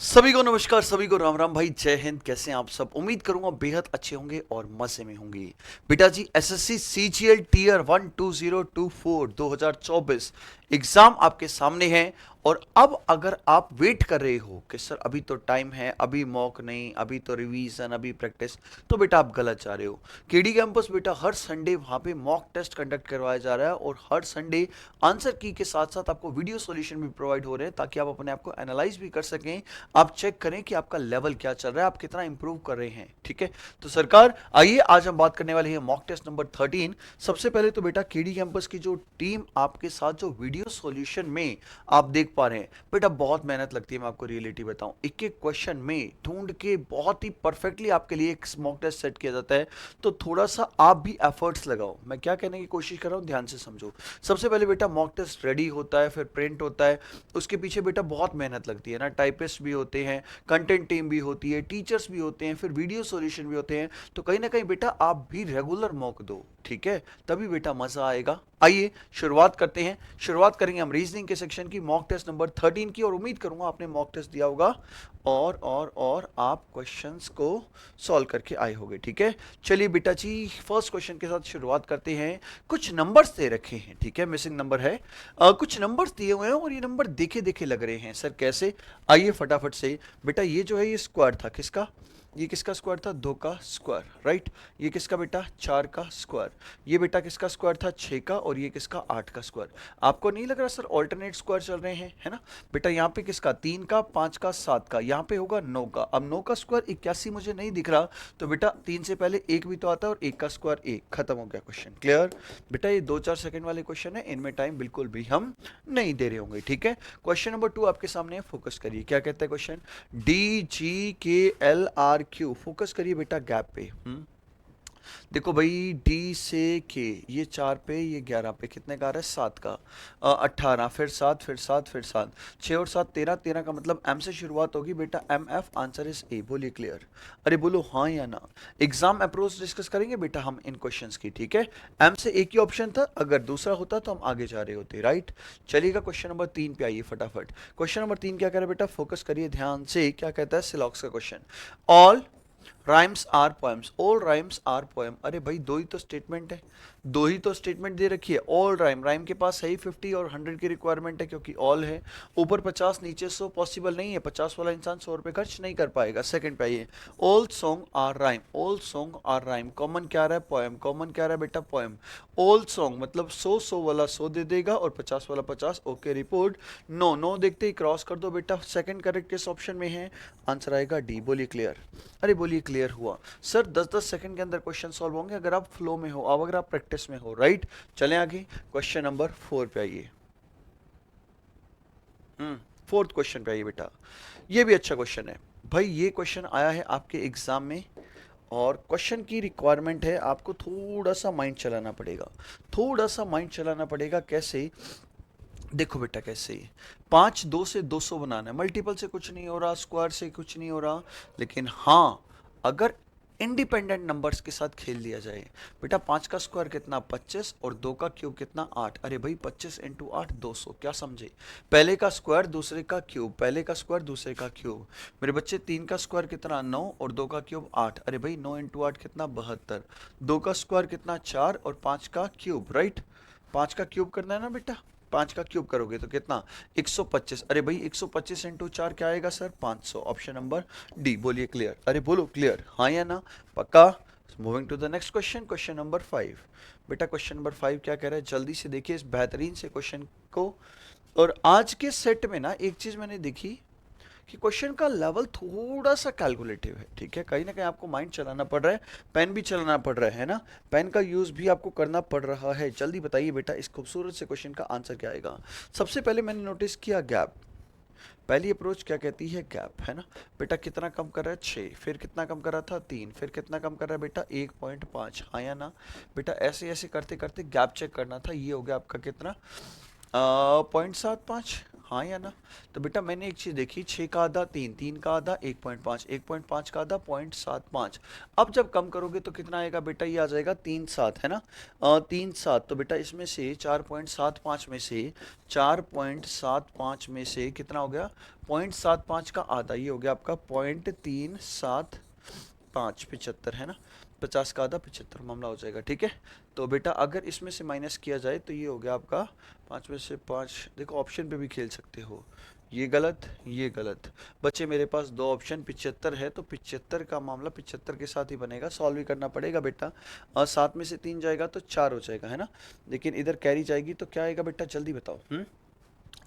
सभी को नमस्कार, सभी को राम राम भाई, जय हिंद। कैसे हैं आप सब? उम्मीद करूंगा बेहद अच्छे होंगे और मजे में होंगे। बेटा जी, एसएससी सीजीएल टीयर 12024 2024 एग्जाम आपके सामने है। और अब अगर आप वेट कर रहे हो कि सर अभी तो टाइम है, अभी मॉक नहीं, अभी तो रिवीजन, अभी प्रैक्टिस, तो बेटा आप गलत जा रहे हो। केडी कैंपस बेटा हर संडे वहां पे मॉक टेस्ट कंडक्ट करवाया जा रहा है और हर संडे आंसर की के साथ साथ आपको वीडियो सॉल्यूशन भी प्रोवाइड हो रहे हैं ताकि आप अपने आप को एनालाइज भी कर सकें। आप चेक करें कि आपका लेवल क्या चल रहा है, आप कितना इंप्रूव कर रहे हैं। ठीक है, तो सरकार आइए आज हम बात करने वाले हैं मॉक टेस्ट नंबर 13। सबसे पहले तो बेटा केडी कैंपस की जो टीम आपके साथ जो वीडियो सॉल्यूशन में आप देख पा रहे हैं, बेटा बहुत मेहनत लगती है। मैं आपको रियलिटी बताऊं, एक एक क्वेश्चन में ढूंढ के बहुत ही परफेक्टली आपके लिए एक मॉक टेस्ट सेट किया जाता है। तो थोड़ा सा आप भी एफर्ट्स लगाओ। मैं क्या कहने की कोशिश कर रहा हूं, ध्यान से समझो। सबसे पहले बेटा मॉक टेस्ट रेडी होता है, फिर प्रिंट होता है। उसके पीछे बेटा बहुत मेहनत लगती है ना, टाइपिस्ट भी होते हैं, कंटेंट टीम भी होती है, टीचर्स भी होते हैं, फिर वीडियो सॉल्यूशन भी होते हैं। तो कहीं ना कहीं बेटा आप भी रेगुलर मॉक दो, ठीक है, तभी बेटा मजा आएगा। आइए शुरुआत करते हैं। शुरुआत करेंगे हम रीजनिंग के सेक्शन की, मॉक टेस्ट नंबर 13 की। और उम्मीद करूंगा आपने मॉक टेस्ट दिया होगा और आप क्वेश्चंस को सॉल्व करके आए होंगे। ठीक है, चलिए बेटा जी फर्स्ट क्वेश्चन के साथ शुरुआत करते हैं। कुछ नंबर्स दे रखे हैं, ठीक है, मिसिंग नंबर है। कुछ नंबर्स दिए हुए हैं और ये नंबर देखे देखे लग रहे हैं। सर कैसे? आइए फटाफट से। बेटा ये जो है ये स्क्वायर था, किसका? ये किसका स्क्वायर था? 2 का स्क्वायर, राइट। ये किसका बेटा? 4 का स्क्वायर। ये बेटा किसका स्क्वायर था? 6 का। और ये किसका? 8 का स्क्वायर। आपको नहीं लग रहा सर ऑल्टरनेट स्क्वायर चल रहे हैं, है ना? बेटा यहाँ पे किसका? 3 का, 5 का, 7 का। यहाँ पे होगा 9 का। अब 9 का स्क्वायर 81 मुझे नहीं दिख रहा, तो बेटा 3 से पहले 1 भी तो आता है और 1 का स्क्वायर 1। खत्म हो गया क्वेश्चन। क्लियर? बेटा ये 2-4 सेकंड वाले क्वेश्चन है, इनमें टाइम बिल्कुल भी हम नहीं दे रहे होंगे। ठीक है, क्वेश्चन नंबर 2 आपके सामने है, फोकस करिए। क्या कहता है क्वेश्चन? DGKLRQ, फोकस करिए बेटा गैप पे। देखो भाई, डी से के, ये 4 पे, ये 11 पे, कितने का आ रहा है? 7 का। 18, फिर 7, फिर 7, फिर 7, 6 और 7 13, 13 का मतलब एम से शुरुआत होगी बेटा। M F, answer is A. बोलिए क्लियर? अरे बोलो हाँ या ना। एग्जाम अप्रोच डिस्कस करेंगे बेटा हम इन क्वेश्चंस की, ठीक है। एम से एक ही ऑप्शन था, अगर दूसरा होता तो हम आगे जा रहे होते, राइट। चलिएगा क्वेश्चन नंबर 3 पे आइए फटाफट। क्वेश्चन नंबर 3 क्या कह रहा है बेटा? फोकस करिए ध्यान से। क्या कहता है? सिलॉक्स का क्वेश्चन। All rhymes are poems, all rhymes are poem. अरे भाई दो ही तो स्टेटमेंट है, दो ही तो स्टेटमेंट दे रखी है। ऑल राइम, राइम के पास है ही 50 और 100 की रिक्वायरमेंट है क्योंकि ऑल है। ऊपर 50 नीचे 100 पॉसिबल नहीं है, 50 वाला इंसान 100 रुपये खर्च नहीं कर पाएगा। सेकंड पे आइए, all song are rhyme, all song are rhyme. Common क्या आ रहा है? पोएम। कॉमन क्या आ रहा है बेटा? पोएम। ऑल सॉन्ग मतलब 100 वाला 100 दे देगा और 50 वाला 50। Okay report. नो नो देखते ही क्रॉस कर दो बेटा। सेकंड करेक्ट किस ऑप्शन में है? आंसर आएगा डी। बोलिए क्लियर? अरे बोलिए क्लियर हुआ? सर 10-10 सेकंड के अंदर क्वेश्चन सॉल्व होंगे अगर आप फ्लो में हो, अब अगर आप प्रैक्टिस में हो, राइट। चलें आगे, क्वेश्चन नंबर 4 पे आइए। फोर्थ क्वेश्चन पे आइए बेटा। ये भी अच्छा क्वेश्चन है भाई, ये क्वेश्चन आया है आपके एग्जाम में। और क्वेश्चन की रिक्वायरमेंट है आपको थोड़ा सा माइंड चलाना पड़ेगा, थोड़ा सा माइंड चलाना पड़ेगा। कैसे? देखो बेटा कैसे, 5 2 से 200 बनाना है, मल्टीपल से कुछ नहीं हो रहा, स्क्वायर से कुछ नहीं हो रहा। लेकिन हाँ, अगर इंडिपेंडेंट नंबर्स के साथ खेल लिया जाए। बेटा 5 का स्क्वायर कितना? 25 और 2 का क्यूब कितना? 8। अरे भाई 25 इंटू 8 200। क्या समझे? पहले का स्क्वायर दूसरे का क्यूब, पहले का स्क्वायर दूसरे का क्यूब। मेरे बच्चे 3 का स्क्वायर कितना? 9 और 2 का क्यूब 8। अरे भाई 9 इंटू 8 कितना? 72। 2 का स्क्वायर कितना? 4 और 5 का क्यूब, राइट। 5 का क्यूब करना है ना बेटा, 5 का क्यूब करोगे तो कितना? 125। अरे भाई 125 इंटू 4 क्या आएगा सर? 500। Option number D. बोलिए क्लियर? अरे बोलो क्लियर, हाँ या ना? पक्का? Moving to the next question, question number 5। बेटा क्वेश्चन नंबर 5 क्या कह रहा है? जल्दी से देखिए इस बेहतरीन से क्वेश्चन को। और आज के सेट में ना एक चीज मैंने देखी कि क्वेश्चन का लेवल थोड़ा सा कैलकुलेटिव है, ठीक है। कहीं ना कहीं आपको माइंड चलाना पड़ रहा है, पेन भी चलाना पड़ रहा है ना, पेन का यूज भी आपको करना पड़ रहा है। जल्दी बताइए बेटा इस खूबसूरत से क्वेश्चन का आंसर क्या आएगा? सबसे पहले मैंने नोटिस किया गैप। पहली अप्रोच क्या कहती है? गैप, है ना। बेटा कितना कम कर रहा है? 6। फिर कितना कम कर रहा था? 3। फिर कितना कम कर रहा है बेटा? 1.5। हाँ या ना? बेटा ऐसे ऐसे करते करते गैप चेक करना था। ये हो गया आपका कितना? 0.75। हाँ या ना? तो बेटा मैंने एक चीज देखी, 6 का आधा 3, 3 का आधा 1.5, 1.5 का आधा 0.75। अब जब कम करोगे तो कितना आएगा बेटा, ये आ जाएगा 3 7, है ना? 3 7। तो बेटा इसमें से 4.75 में से 4.75 में से कितना हो गया, 0.75 का आधा, ये हो गया आपका 0.375, 75, है ना? 50 का आधा 75, मामला हो जाएगा। ठीक है, तो बेटा अगर इसमें से माइनस किया जाए तो ये हो गया आपका 5 में से 5। देखो ऑप्शन पे भी खेल सकते हो, ये गलत ये गलत। बच्चे मेरे पास दो ऑप्शन 75 है, तो 75 का मामला 75 के साथ ही बनेगा, सॉल्व ही करना पड़ेगा बेटा। 7 में से 3 जाएगा तो 4 हो जाएगा, है ना? लेकिन इधर कैरी जाएगी तो क्या आएगा बेटा, जल्दी बताओ।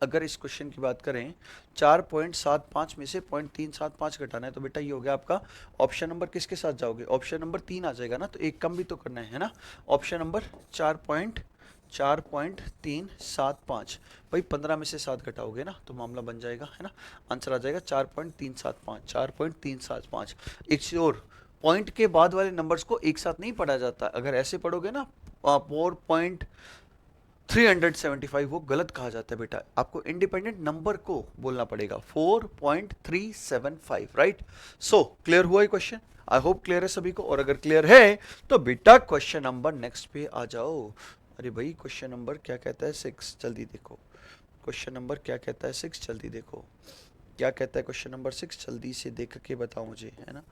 अगर इस क्वेश्चन की बात करें, 4.75 में से 0.375 घटाना है, तो बेटा ये हो गया आपका ऑप्शन नंबर, किसके साथ जाओगे, ऑप्शन नंबर 3 आ जाएगा ना, तो एक कम भी तो करना है ना? ऑप्शन नंबर 4.375, भाई 15 में से 7 घटाओगे ना तो मामला बन जाएगा, है ना? आंसर आ जाएगा 4.375, 4.375। एक चीज और, पॉइंट के बाद वाले नंबर्स को एक साथ नहीं पढ़ा जाता, अगर ऐसे पढ़ोगे ना 4.375, वो गलत कहा जाता है बेटा, आपको इंडिपेंडेंट नंबर को बोलना पड़ेगा, 4.375, राइट? सो क्लियर हुआ ये क्वेश्चन? आई होप क्लियर है सभी को, और अगर क्लियर है तो बेटा क्वेश्चन नंबर नेक्स्ट पे आ जाओ। अरे भाई क्वेश्चन नंबर क्या कहता है 6, जल्दी देखो। क्वेश्चन नंबर क्या कहता है 6, जल्दी देखो क्या कहता है क्वेश्चन नंबर 6, जल्दी से देख के बताओ मुझे, है ना?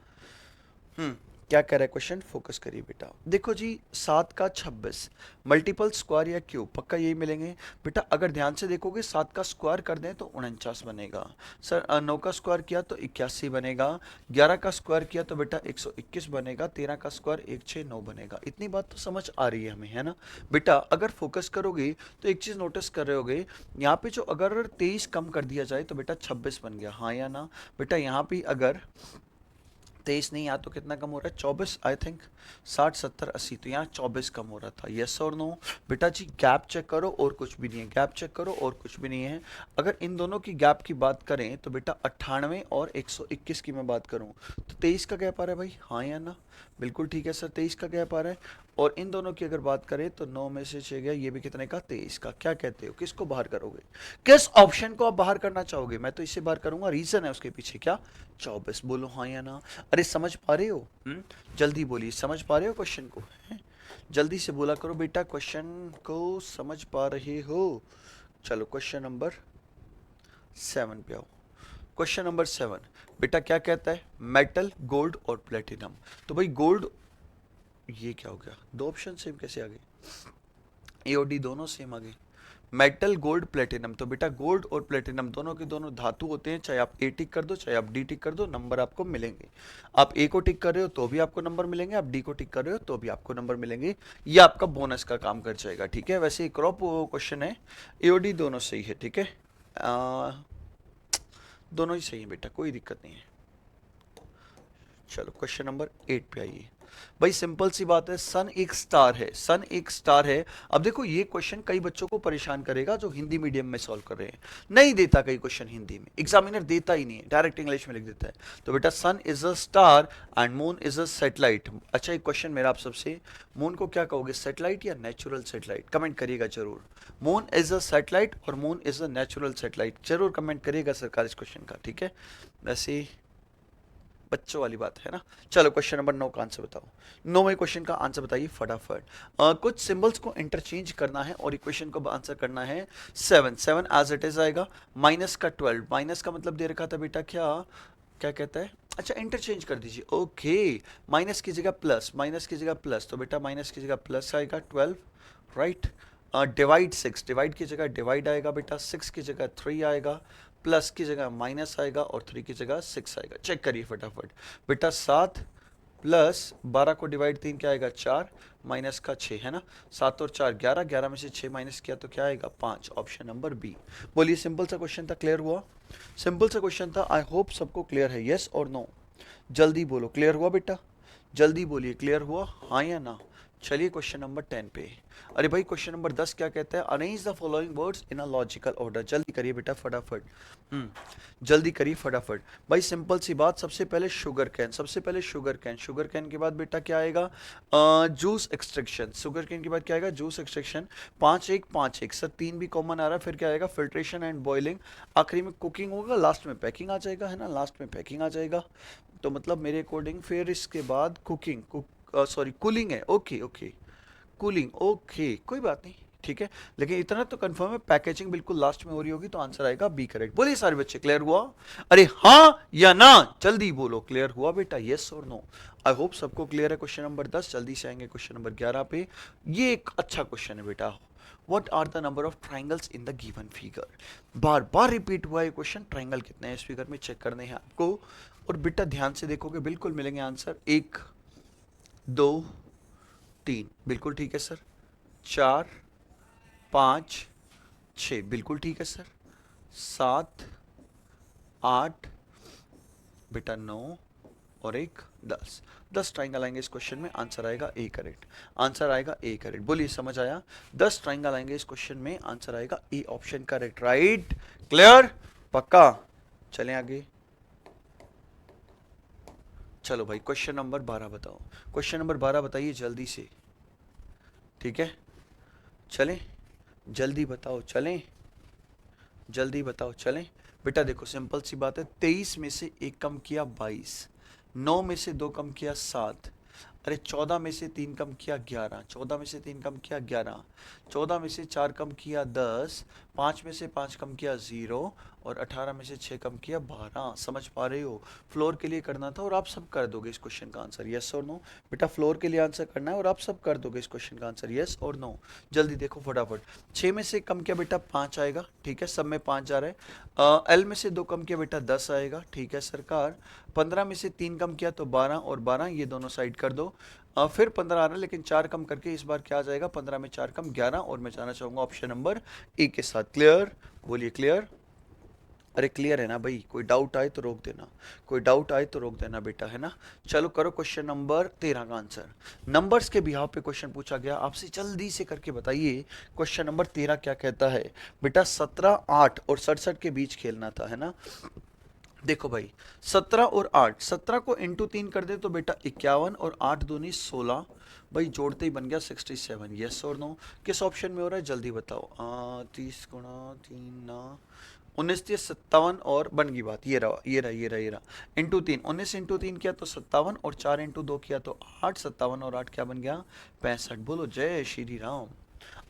क्या कह रहा है क्वेश्चन, फोकस करिए बेटा। देखो जी, 7 का 26 मल्टीपल स्क्वायर या क्यूब, पक्का यही मिलेंगे बेटा। अगर ध्यान से देखोगे 7 का स्क्वायर कर दें तो 49 बनेगा सर, 9 का स्क्वायर किया तो 81 बनेगा, 11 का स्क्वायर किया तो बेटा 121 बनेगा, 13 का स्क्वायर 169 बनेगा। इतनी बात तो समझ आ रही है हमें, है ना बेटा? अगर फोकस करोगे तो एक चीज नोटिस कर रहे होगे, यहाँ पे जो अगर 23 कम कर दिया जाए तो बेटा 26 बन गया, हाँ या ना बेटा? यहाँ पे अगर 23 नहीं, यहाँ तो कितना कम हो रहा है, 24 आई थिंक, 60 70 80, तो यहाँ 24 कम हो रहा था। यस और नो बेटा जी? गैप चेक करो और कुछ भी नहीं है, गैप चेक करो और कुछ भी नहीं है। अगर इन दोनों की गैप की बात करें तो बेटा 98 और 121 की मैं बात करूं तो 23 का गैप आ रहा है भाई, हाँ या ना? बिल्कुल ठीक है सर, 23 का गैप आ रहा है। और इन दोनों की अगर बात करें तो 9 में से 6 गया, ये भी कितने का, 23 का। क्या कहते हो, किसको बाहर करोगे, किस ऑप्शन को आप बाहर करना चाहोगे? मैं तो इसे बाहर करूंगा, रीजन है उसके पीछे क्या, 24। बोलो हाँ या ना? अरे समझ पा रहे हो? जल्दी बोलिए, समझ पा रहे हो क्वेश्चन को? जल्दी से बोला करो बेटा, क्वेश्चन को समझ पा रहे हो? चलो क्वेश्चन नंबर 7 पे आओ। क्वेश्चन नंबर 7 बेटा क्या कहता है, मेटल, गोल्ड और प्लेटिनम। तो भाई गोल्ड, ये क्या हो गया, दो ऑप्शन सेम कैसे आ गए, ए और डी दोनों सेम आ गए। मेटल, गोल्ड, प्लेटिनम, तो बेटा गोल्ड और प्लेटिनम दोनों के दोनों धातु होते हैं, चाहे आप ए टिक कर दो चाहे आप डी टिक कर दो, नंबर आपको मिलेंगे। आप ए को टिक कर रहे हो तो भी आपको नंबर मिलेंगे, आप डी को टिक कर रहे हो तो भी आपको नंबर मिलेंगे, ये आपका बोनस का काम कर जाएगा। ठीक है, वैसे क्रॉप क्वेश्चन है, ए और डी दोनों सही है। ठीक है, दोनों ही सही है बेटा, कोई दिक्कत नहीं है। चलो क्वेश्चन नंबर 8 पे आइए। भाई सिंपल सी बात है, सन एक स्टार है, सन एक स्टार है। अब देखो ये क्वेश्चन कई बच्चों को परेशान करेगा जो हिंदी मीडियम में सॉल्व कर रहे हैं, नहीं देता कई क्वेश्चन हिंदी में, एग्जामिनर देता ही नहीं है, डायरेक्ट इंग्लिश में लिख देता है। तो बेटा sun is a star and moon is a satellite. अच्छा एक क्वेश्चन मेरा आप सबसे, मून को क्या कहोगे, सैटेलाइट या नेचुरल सैटेलाइट? कमेंट करिएगा जरूर। मून इज अ सैटेलाइट और moon is a natural satellite, जरूर कमेंट करिएगा सरकार इस क्वेश्चन का। ठीक है, वैसे बच्चों वाली बात है ना। चलो क्वेश्चन नंबर 9 का आंसर बताओ, 9वें क्वेश्चन का आंसर बताइए फटाफट। कुछ सिंबल्स को इंटरचेंज करना है और इक्वेशन को आंसर करना है। 7 7 एज इट इज आएगा, माइनस का 12, माइनस का मतलब दे रखा था बेटा क्या, क्या कहता है, अच्छा इंटरचेंज कर दीजिए। ओके, माइनस की जगह प्लस, माइनस की जगह प्लस, तो बेटा माइनस की जगह प्लस आएगा 12, राइट? डिवाइड 6, डिवाइड की जगह डिवाइड आएगा बेटा, 6 की जगह 3 आएगा, प्लस की जगह माइनस आएगा और 3 की जगह 6 आएगा। चेक करिए फटाफट बेटा, 7 प्लस 12 को डिवाइड 3 क्या आएगा 4, माइनस का 6, है ना? 7 और 4 11, 11 में से 6 माइनस किया तो क्या आएगा 5, ऑप्शन नंबर बी। बोलिए सिंपल सा क्वेश्चन था, क्लियर हुआ? सिंपल सा क्वेश्चन था, आई होप सबको क्लियर है, यस और नो? जल्दी बोलो क्लियर हुआ बेटा, जल्दी बोलिए क्लियर हुआ, हाँ या ना? चलिए क्वेश्चन नंबर 10 पे। अरे भाई क्वेश्चन नंबर 10 क्या कहता है, arrange the following words in a logical order. जल्दी करिए बेटा फटाफट। जल्दी करिए फटाफट। भाई सिंपल सी बात, सबसे पहले शुगर कैन, सबसे पहले शुगर कैन, शुगर कैन के बाद बेटा क्या आएगा, जूस एक्सट्रैक्शन, शुगर कैन के बाद क्या आएगा, जूस एक्सट्रैक्शन। 5 1 5 1 सर, 3 भी कॉमन आ रहा है, फिर क्या आएगा, फिल्ट्रेशन एंड बॉइलिंग, आखिरी में कुकिंग होगा, लास्ट में पैकिंग आ जाएगा, है ना, लास्ट में पैकिंग आ जाएगा। तो मतलब मेरे अकॉर्डिंग फिर इसके बाद कुकिंग, सॉरी कूलिंग है, ओके ओके, कूलिंग, ओके कोई बात नहीं, ठीक है। लेकिन इतना तो कंफर्म है पैकेजिंग बिल्कुल लास्ट में हो रही होगी, तो आंसर आएगा बी करेक्ट। बोलिए सारे बच्चे, क्लियर हुआ? अरे हाँ या ना, जल्दी बोलो, क्लियर हुआ बेटा, यस और नो? आई होप सबको क्लियर है। क्वेश्चन नंबर 10, जल्दी से आएंगे क्वेश्चन नंबर 11 पे। ये एक अच्छा क्वेश्चन है बेटा। What are the number of triangles in the given figure? Bar bar repeat हुआ है क्वेश्चन, ट्राइंगल कितने हैं इस फिगर में चेक करने हैं आपको। और बेटा ध्यान से देखोगे बिल्कुल मिलेंगे आंसर, 1 2 3 बिल्कुल ठीक है सर, 4 5 6 बिल्कुल ठीक है सर, 7 8 बेटा 9 और 1 10, 10 ट्राइंगल आएंगे इस क्वेश्चन में, आंसर आएगा ए करेक्ट, आंसर आएगा ए करेक्ट। बोलिए समझ आया? 10 ट्राइंगल आएंगे इस क्वेश्चन में, आंसर आएगा A option correct, right clear पक्का? चलें आगे। चलो भाई क्वेश्चन नंबर 12 बताओ, क्वेश्चन नंबर 12 बताइए जल्दी से, ठीक है, चलें, जल्दी बताओ, चलें, जल्दी बताओ, चलें। बेटा देखो सिंपल सी बात है, 23 में से एक कम किया 22, 9 में से 2 कम किया 7, अरे 14 में से 3 कम किया 11, 14 में से 3 कम किया 11, 14 में से 4 कम किया 10, 5 में से 5 कम किया 0 और 18 में से 6 कम किया 12। समझ पा रहे हो? फ्लोर के लिए करना था और आप सब कर दोगे इस क्वेश्चन का आंसर, यस और नो? बेटा फ्लोर के लिए आंसर करना है और आप सब कर दोगे इस क्वेश्चन का आंसर, यस और नो? जल्दी देखो फटाफट। 6 में से कम किया बेटा 5 आएगा, ठीक है, सब में 5 जा रहा है। एल में से 2 कम किया बेटा 10 आएगा, ठीक है सरकार। 15 में से 3 कम किया तो 12 और 12 ये दोनों साइड कर दो। फिर 15 आ रहा है, लेकिन 4 कम करके इस बार क्या आ जाएगा, 15 में 4 कम 11, और मैं जाना चाहूंगा ऑप्शन नंबर ए के साथ। क्लियर? बोलिए क्लियर? अरे क्लियर है ना भाई? कोई डाउट आए तो रोक देना, कोई डाउट आए तो रोक देना बेटा, है ना? चलो करो क्वेश्चन नंबर 13 का आंसर। नंबर्स के बिहाव पे क्वेश्चन पूछा गया आपसे, जल्दी से करके बताइए क्वेश्चन नंबर 13 क्या कहता है। बेटा 17 8 और 67 के बीच खेलना था, है ना? देखो भाई 17 और 8, 17 को इंटू 3 कर दे तो बेटा 51 और 8 दूनी 16, भाई जोड़ते ही बन गया 67, यस और नो? किस ऑप्शन में हो रहा है जल्दी बताओ। 30 गुणा 3 ना 19 57 और बन गई बात, ये रहा ये रहा ये रहा ये रहा, इंटू 3, 19 इंटू 3 किया तो 57 और 4 इंटू 2 किया तो 8, 57 और 8 क्या बन गया, 65। बोलो जय श्री राम।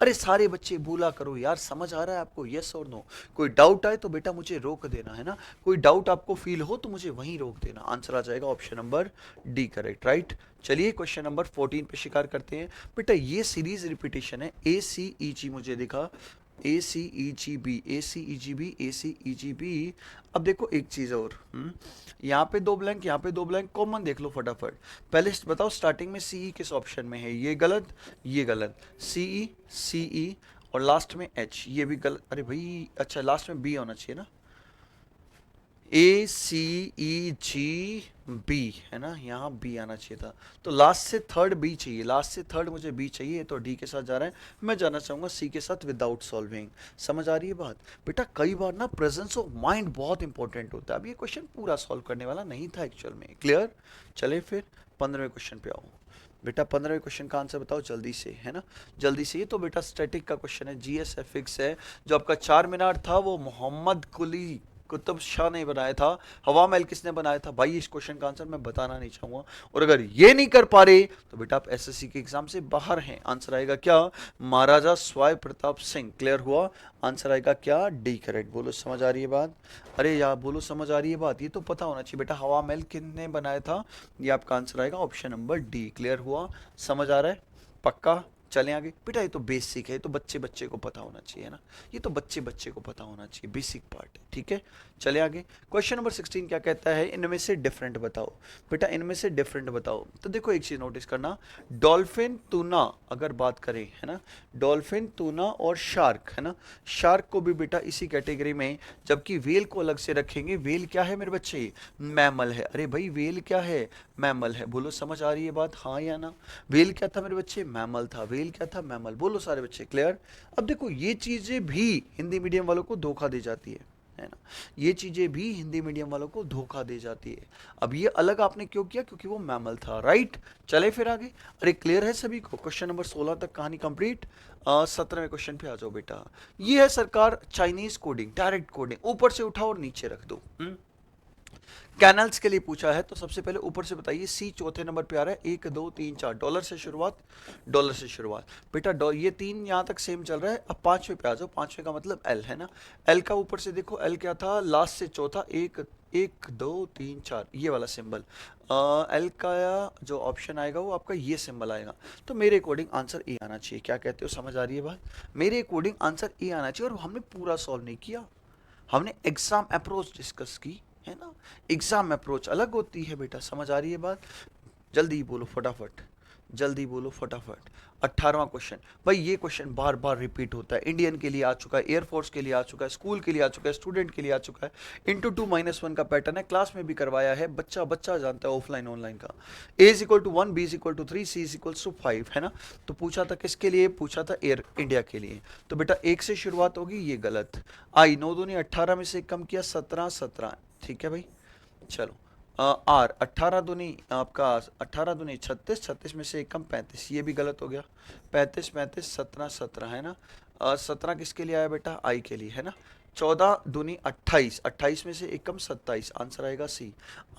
अरे सारे बच्चे बोला करो यार, समझ आ रहा है आपको, यस और नो? कोई डाउट आए तो बेटा मुझे रोक देना, है ना? कोई डाउट आपको फील हो तो मुझे वहीं रोक देना, आंसर आ जाएगा option number D correct, right? चलिए क्वेश्चन नंबर 14 पे शिकार करते हैं। बेटा ये सीरीज रिपीटेशन है, ए सी ई जी मुझे दिखा, ए सी ई जी बी, ए सी ई जी बी, ए सी ई जी बी। अब देखो एक चीज़ और, यहाँ पे 2 ब्लैंक, यहाँ पे 2 ब्लैंक, कॉमन देख लो फटाफट। पहले बताओ स्टार्टिंग में सी ई किस ऑप्शन में है, ये गलत, ये गलत, सी ई और लास्ट में एच, ये भी गलत। अरे भाई अच्छा लास्ट में बी होना चाहिए ना, ए सी ई जी बी, है ना, यहाँ बी आना चाहिए था, तो लास्ट से थर्ड बी चाहिए, लास्ट से थर्ड मुझे बी चाहिए, तो डी के साथ जा रहा है। मैं जाना चाहूँगा सी के साथ विदाउट सॉल्विंग। समझ आ रही है बात? बेटा कई बार ना प्रेजेंस ऑफ माइंड बहुत इंपॉर्टेंट होता है, अब ये क्वेश्चन पूरा सॉल्व करने वाला नहीं था एक्चुअल में, क्लियर? चले फिर 15वें क्वेश्चन पे आओ। बेटा 15वें क्वेश्चन का आंसर बताओ जल्दी से, है ना, जल्दी से। ये तो बेटा स्टैटिक का क्वेश्चन है, जीएस एफिक्स है। जो आपका 4 मीनार था वो मोहम्मद कुली कुतुब शाह ने बनाया था, हवा महल किसने बनाया था? भाई इस क्वेश्चन का आंसर मैं बताना नहीं चाहूंगा, और अगर ये नहीं कर पा रहे तो बेटा आप एसएससी के एग्जाम से बाहर हैं। आंसर आएगा क्या? महाराजा स्वाय प्रताप सिंह। क्लियर हुआ? आंसर आएगा क्या? D correct. बोलो समझ आ रही है बात? अरे यार बोलो समझ आ रही है बात? ये तो पता होना चाहिए बेटा, हवा महल किसने बनाया था, ये आपका आंसर आएगा ऑप्शन नंबर डी। क्लियर हुआ? समझ आ रहा है? पक्का? चलें आगे बेटा, ये तो बेसिक है, ये तो बच्चे बच्चे को पता होना चाहिए ना, ये तो बच्चे बच्चे को पता होना चाहिए, बेसिक पार्ट है, ठीक है। चले आगे, क्वेश्चन नंबर 16 क्या कहता है, इनमें से डिफरेंट बताओ। बेटा इनमें से डिफरेंट बताओ, तो देखो एक चीज नोटिस करना, डॉल्फिन, टूना अगर बात करें है ना, डॉल्फिन, टूना और शार्क है ना, शार्क को भी बेटा इसी कैटेगरी में, जबकि वेल को अलग से रखेंगे। वेल क्या है मेरे बच्चे, मैमल है। अरे भाई वेल क्या है, मैमल है। बोलो समझ आ रही है बात, हाँ या ना। वेल क्या था मेरे बच्चे, मैमल था। वेल क्या था, मैमल। बोलो सारे बच्चे क्लियर। अब देखो ये चीजें भी हिंदी मीडियम वालों को धोखा दे जाती है ना, ये चीजें भी हिंदी मीडियम वालों को धोखा दे जाती है। अब ये अलग आपने क्यों किया, क्योंकि वो मैमल था, राइट। चले फिर आगे, अरे क्लियर है सभी को, क्वेश्चन नंबर 16 तक कहानी कंप्लीट। 17वें क्वेश्चन पे आ जाओ बेटा। ये है सरकार चाइनीज कोडिंग, डायरेक्ट कोडिंग, ऊपर से उठाओ और नीचे रख दो। कैनल्स के लिए पूछा है, तो सबसे पहले ऊपर से बताइए, सी चौथे नंबर पे आ रहा है, 1 2 3 4, डॉलर से शुरुआत, डॉलर से शुरुआत बेटा। ये 3 यहां तक सेम चल रहा है। अब 5वें पे आ जाओ, 5वें का मतलब एल है ना, एल का ऊपर से देखो, एल क्या था, लास्ट से चौथा, 1 1 2 3 4, ये वाला सिंबल। एल का जो ऑप्शन आएगा वो आपका ये सिंबल आएगा। तो मेरे अकॉर्डिंग आंसर ए आना चाहिए। क्या कहते हो, समझ आ रही है बात। मेरे अकॉर्डिंग आंसर ए आना चाहिए। और हमने पूरा सॉल्व नहीं किया, हमने एग्जाम अप्रोच डिस्कस की है ना, एग्जाम अप्रोच अलग होती है बेटा, समझ आ रही है बात। जल्दी बोलो फटाफट, जल्दी बोलो फटाफट। 18वां क्वेश्चन, भाई ये क्वेश्चन बार बार रिपीट होता है, इंडियन के लिए आ चुका है, एयरफोर्स के लिए आ चुका है, स्कूल के लिए आ चुका है, स्टूडेंट के लिए आ चुका है। इंटू 2 - 1 का पैटर्न है, क्लास में भी करवाया है, बच्चा बच्चा जानता है ऑफलाइन ऑनलाइन का। A is equal to 1, B is equal to 3, C is equal to 5 है ना। तो पूछा था किसके लिए, पूछा था एयर इंडिया के लिए। तो बेटा 1 से शुरुआत होगी, ये गलत। आई 9 दूनी 18 में से कम किया, 17 17, ठीक है भाई। चलो आर 18 दूनी आपका 18 दूनी 36, 36 में से एक कम 35, ये भी गलत हो गया। 35 35 17 17 है ना। 17 किसके लिए आया बेटा, आई के लिए है ना। 14 दूनी 28, 28 में से एक कम 27, आंसर आएगा सी,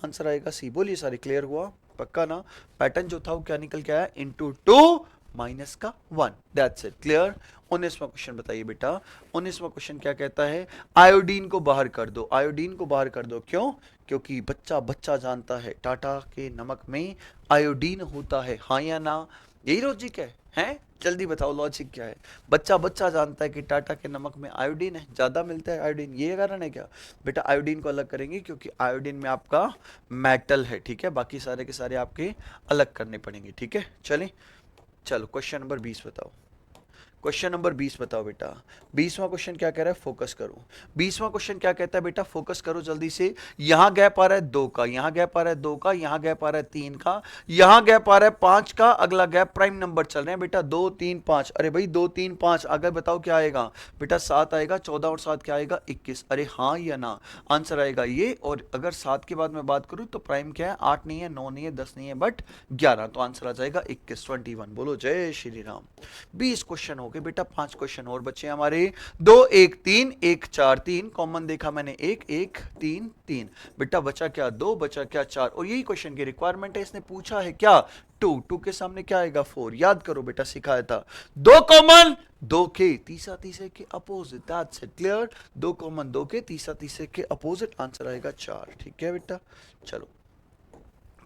आंसर आएगा सी। बोलिए सारे, क्लियर हुआ पक्का ना। पैटर्न जो था वो क्या निकल के आया, इंटू 2 माइनस का 1, दैट्स इट, क्लियर। 19वां क्वेश्चन बताइए बेटा। 19वां क्वेश्चन क्या कहता है, आयोडीन को बाहर कर दो, आयोडीन को बाहर कर दो। क्यों, क्योंकि बच्चा बच्चा जानता है टाटा के नमक में आयोडीन होता है, हाँ या ना। यही लॉजिक है जल्दी बताओ लॉजिक क्या है। बच्चा बच्चा जानता है कि टाटा के नमक में आयोडीन है, ज्यादा मिलता है आयोडीन, ये कारण है क्या बेटा। आयोडीन को अलग करेंगे क्योंकि आयोडीन में आपका मेटल है, ठीक है। बाकी सारे के सारे आपके अलग करने पड़ेंगे, ठीक है। चलें, चलो क्वेश्चन नंबर 20 बताओ, क्वेश्चन नंबर 20 बताओ बेटा। 20वां क्वेश्चन क्या कह रहा है, फोकस करो। 20वां क्वेश्चन क्या कहता है बेटा, फोकस करो जल्दी से। यहां गैप आ रहा है 2 का, यहां गैप आ रहा है 2 का, यहां गैप आ रहा है 3 का, यहां गैप आ रहा है 5 का। अगला गैप प्राइम नंबर चल रहे हैं बेटा, 2 3 5। अरे भाई 2 3 5, आगे बताओ क्या आएगा बेटा, 7 आएगा। 14 और 7 क्या आएगा, 21। अरे हाँ या ना, आंसर आएगा ये। और अगर 7 के बाद मैं बात करूं तो प्राइम क्या है, 8 नहीं है, 9 नहीं है, 10 नहीं है, बट 11, तो आंसर आ जाएगा 21, 21। बोलो जय श्री राम। 20 क्वेश्चन हो गए बेटा, 5 क्वेश्चन और बचे हमारे। 2 1 3 1 4 3, कॉमन देखा मैंने 1 1 3 3, बेटा बचा क्या 2, बचा क्या 4। और यही क्वेश्चन की रिक्वायरमेंट है, इसने पूछा है क्या 2, 2 के सामने क्या आएगा 4, याद करो बेटा सिखाया था। 2 कॉमन 2 के तीसरा तीसरे के opposite, that's it, clear. 2 common 2 के तीसरा तीसरे के अपोजिट, आंसर आएगा 4, ठीक है बेटा। चलो